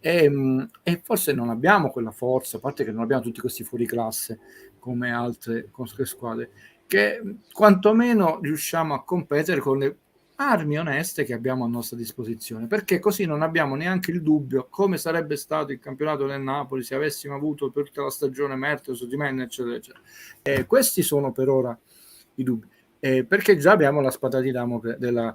E forse non abbiamo quella forza, a parte che non abbiamo tutti questi fuoriclasse come altre squadre, che quantomeno riusciamo a competere con le armi oneste che abbiamo a nostra disposizione, perché così non abbiamo neanche il dubbio come sarebbe stato il campionato del Napoli se avessimo avuto per tutta la stagione Mertens, Osimhen, eccetera, eccetera. Questi sono per ora i dubbi, perché già abbiamo la spada di Damocle della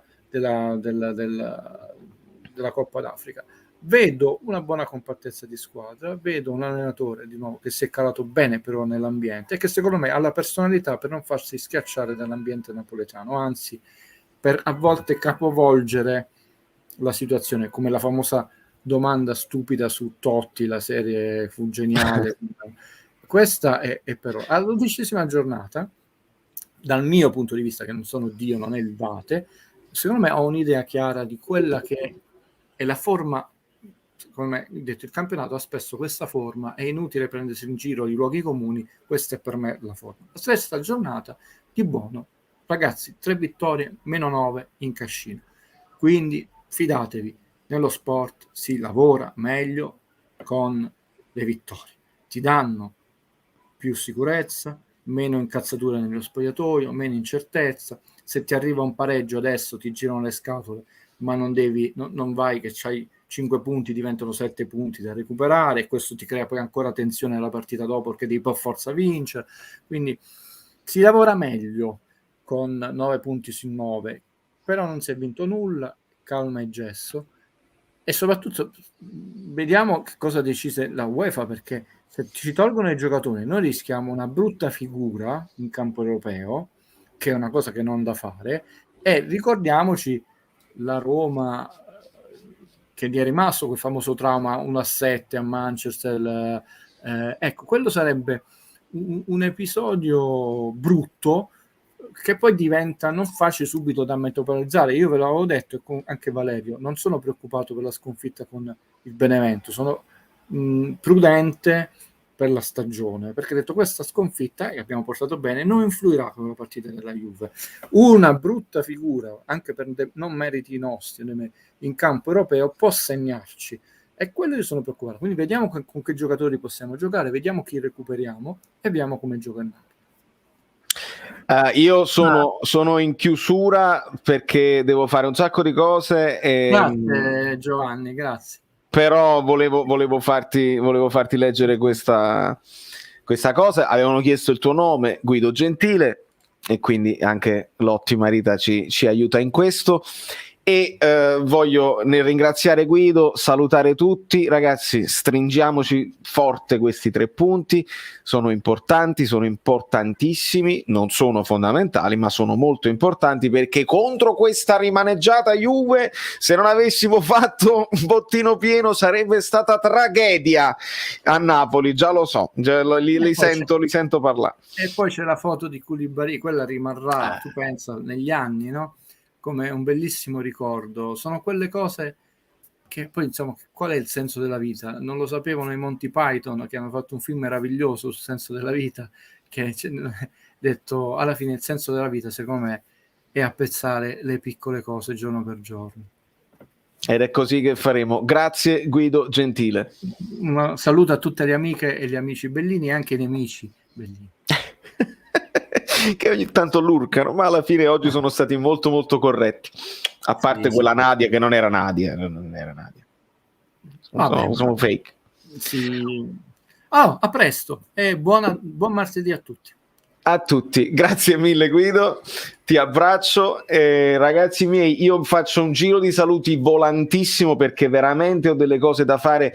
Coppa d'Africa. Vedo una buona compattezza di squadra, vedo un allenatore di nuovo che si è calato bene però nell'ambiente e che secondo me ha la personalità per non farsi schiacciare dall'ambiente napoletano, anzi per a volte capovolgere la situazione, come la famosa domanda stupida su Totti, la serie fu geniale. Questa è però alla 12ª giornata, dal mio punto di vista, che non sono Dio, non è il Vate, secondo me ho un'idea chiara di quella che è la forma. Secondo me, detto, il campionato ha spesso questa forma, è inutile prendersi in giro i luoghi comuni, questa è per me la forma. La stessa giornata di buono, ragazzi, 3 vittorie, -9 in cascina, quindi fidatevi, nello sport si lavora meglio con le vittorie, ti danno più sicurezza, meno incazzatura nello spogliatoio, meno incertezza. Se ti arriva un pareggio adesso ti girano le scatole, ma non devi, non vai che c'hai 5 punti, diventano 7 punti da recuperare, e questo ti crea poi ancora tensione nella partita dopo perché devi per forza vincere. Quindi si lavora meglio con 9 punti su 9, però non si è vinto nulla, calma e gesso, e soprattutto vediamo che cosa decise la UEFA, perché se ci tolgono i giocatori noi rischiamo una brutta figura in campo europeo, che è una cosa che non da fare, e ricordiamoci la Roma che gli è rimasto quel famoso trauma 1-7 a Manchester, ecco, quello sarebbe un episodio brutto che poi diventa non facile subito da metabolizzare. Io ve l'avevo detto, e con anche Valerio, non sono preoccupato per la sconfitta con il Benevento, sono prudente per la stagione, perché detto questa sconfitta che abbiamo portato bene non influirà con la partita della Juve. Una brutta figura anche per non meriti nostri in campo europeo può segnarci, e quello io sono preoccupato. Quindi vediamo con che giocatori possiamo giocare, vediamo chi recuperiamo e vediamo come gioca il Napoli. Io sono in chiusura perché devo fare un sacco di cose Grazie Giovanni, grazie. Però volevo farti leggere questa cosa. Avevano chiesto il tuo nome, Guido Gentile, e quindi anche l'ottima Rita ci aiuta in questo. E voglio nel ringraziare Guido, salutare tutti. Ragazzi, stringiamoci forte questi 3 punti, sono importanti, sono importantissimi, non sono fondamentali ma sono molto importanti, perché contro questa rimaneggiata Juve, se non avessimo fatto un bottino pieno, sarebbe stata tragedia a Napoli, già lo so, già li sento parlare. E poi c'è la foto di Koulibaly, quella rimarrà, tu pensa, negli anni, no? Come un bellissimo ricordo. Sono quelle cose che poi, insomma, qual è il senso della vita? Non lo sapevano i Monty Python, che hanno fatto un film meraviglioso sul senso della vita, che detto alla fine il senso della vita secondo me è apprezzare le piccole cose giorno per giorno. Ed è così che faremo. Grazie Guido Gentile. Un saluto a tutte le amiche e gli amici bellini e anche i nemici bellini. Che ogni tanto lurcano, ma alla fine oggi sono stati molto molto corretti, a parte quella Nadia che non era Nadia, sono fake. Sì. A presto e buon martedì a tutti. Grazie mille Guido, ti abbraccio, ragazzi miei, io faccio un giro di saluti volantissimo perché veramente ho delle cose da fare.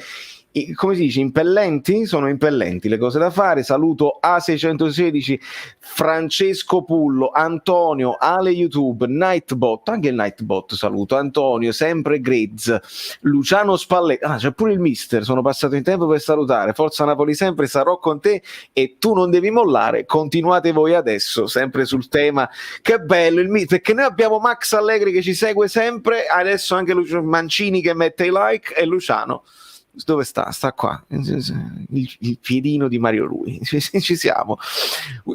Come si dice, impellenti? Sono impellenti le cose da fare. Saluto A616, Francesco Pullo, Antonio, Ale YouTube, Nightbot, anche il Nightbot saluto, Antonio, sempre Grez, Luciano Spalletti, c'è pure il mister, sono passato in tempo per salutare, Forza Napoli sempre, sarò con te e tu non devi mollare, continuate voi adesso, sempre sul tema, che bello il mister, perché noi abbiamo Max Allegri che ci segue sempre, adesso anche Mancini che mette i like e Luciano. Dove sta? Sta qua, il piedino di Mario Rui. Ci siamo.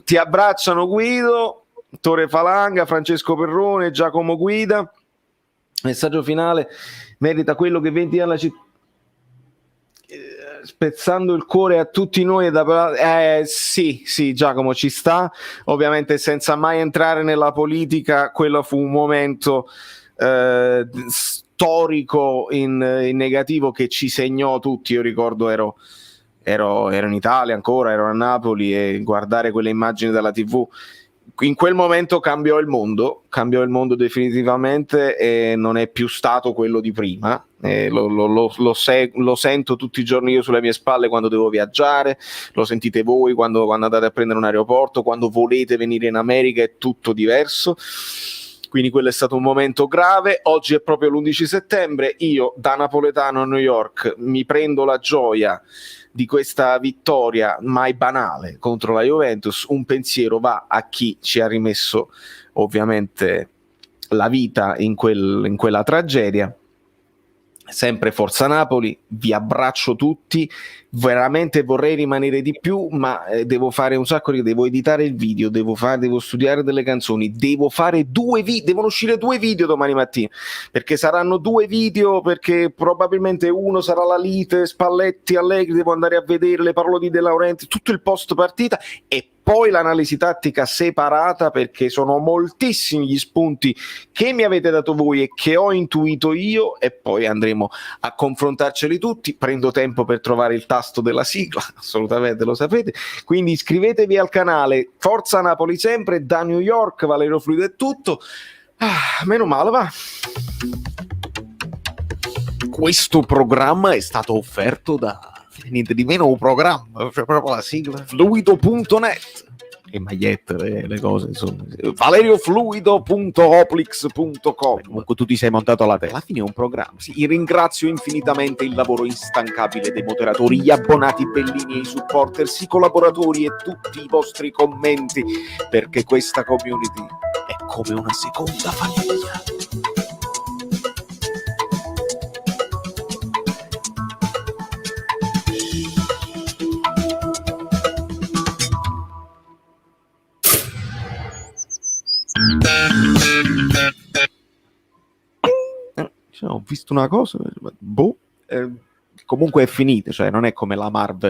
Ti abbracciano Guido, Tore Falanga, Francesco Perrone, Giacomo Guida. Messaggio finale: merita quello che 20 alla città. spezzando il cuore a tutti noi sì, Giacomo, ci sta, ovviamente senza mai entrare nella politica. Quello fu un momento storico in negativo che ci segnò tutti. Io ricordo ero in Italia ancora, ero a Napoli, e guardare quelle immagini dalla TV in quel momento cambiò il mondo definitivamente, e non è più stato quello di prima. Lo sento tutti i giorni io sulle mie spalle quando devo viaggiare, lo sentite voi quando andate a prendere un aeroporto, quando volete venire in America è tutto diverso. Quindi quello è stato un momento grave. Oggi è proprio l'11 settembre, io da napoletano a New York mi prendo la gioia di questa vittoria mai banale contro la Juventus. Un pensiero va a chi ci ha rimesso ovviamente la vita in quella tragedia. Sempre Forza Napoli, vi abbraccio tutti, veramente vorrei rimanere di più, ma devo fare un sacco devo editare il video, devo studiare delle canzoni, devo fare devono uscire 2 video domani mattina, perché saranno 2 video, perché probabilmente uno sarà la lite Spalletti Allegri, devo andare a vedere le parole di De Laurentiis, tutto il post partita, e poi l'analisi tattica separata, perché sono moltissimi gli spunti che mi avete dato voi e che ho intuito io, e poi andremo a confrontarceli tutti. Prendo tempo per trovare il tasto della sigla, assolutamente, lo sapete, quindi iscrivetevi al canale. Forza Napoli sempre, da New York, Valerio Fluido è tutto. Meno male, va. Questo programma è stato offerto da niente di meno un programma, cioè proprio la sigla, fluido.net, e magliette, le cose, insomma, valeriofluido.hoplix.com. Comunque tu ti sei montato alla testa, alla fine è un programma. Sì, ringrazio infinitamente il lavoro instancabile dei moderatori, gli abbonati bellini e i supporters, i collaboratori e tutti i vostri commenti, perché questa community è come una seconda famiglia. Ho visto una cosa, comunque è finita, cioè non è come la Marvel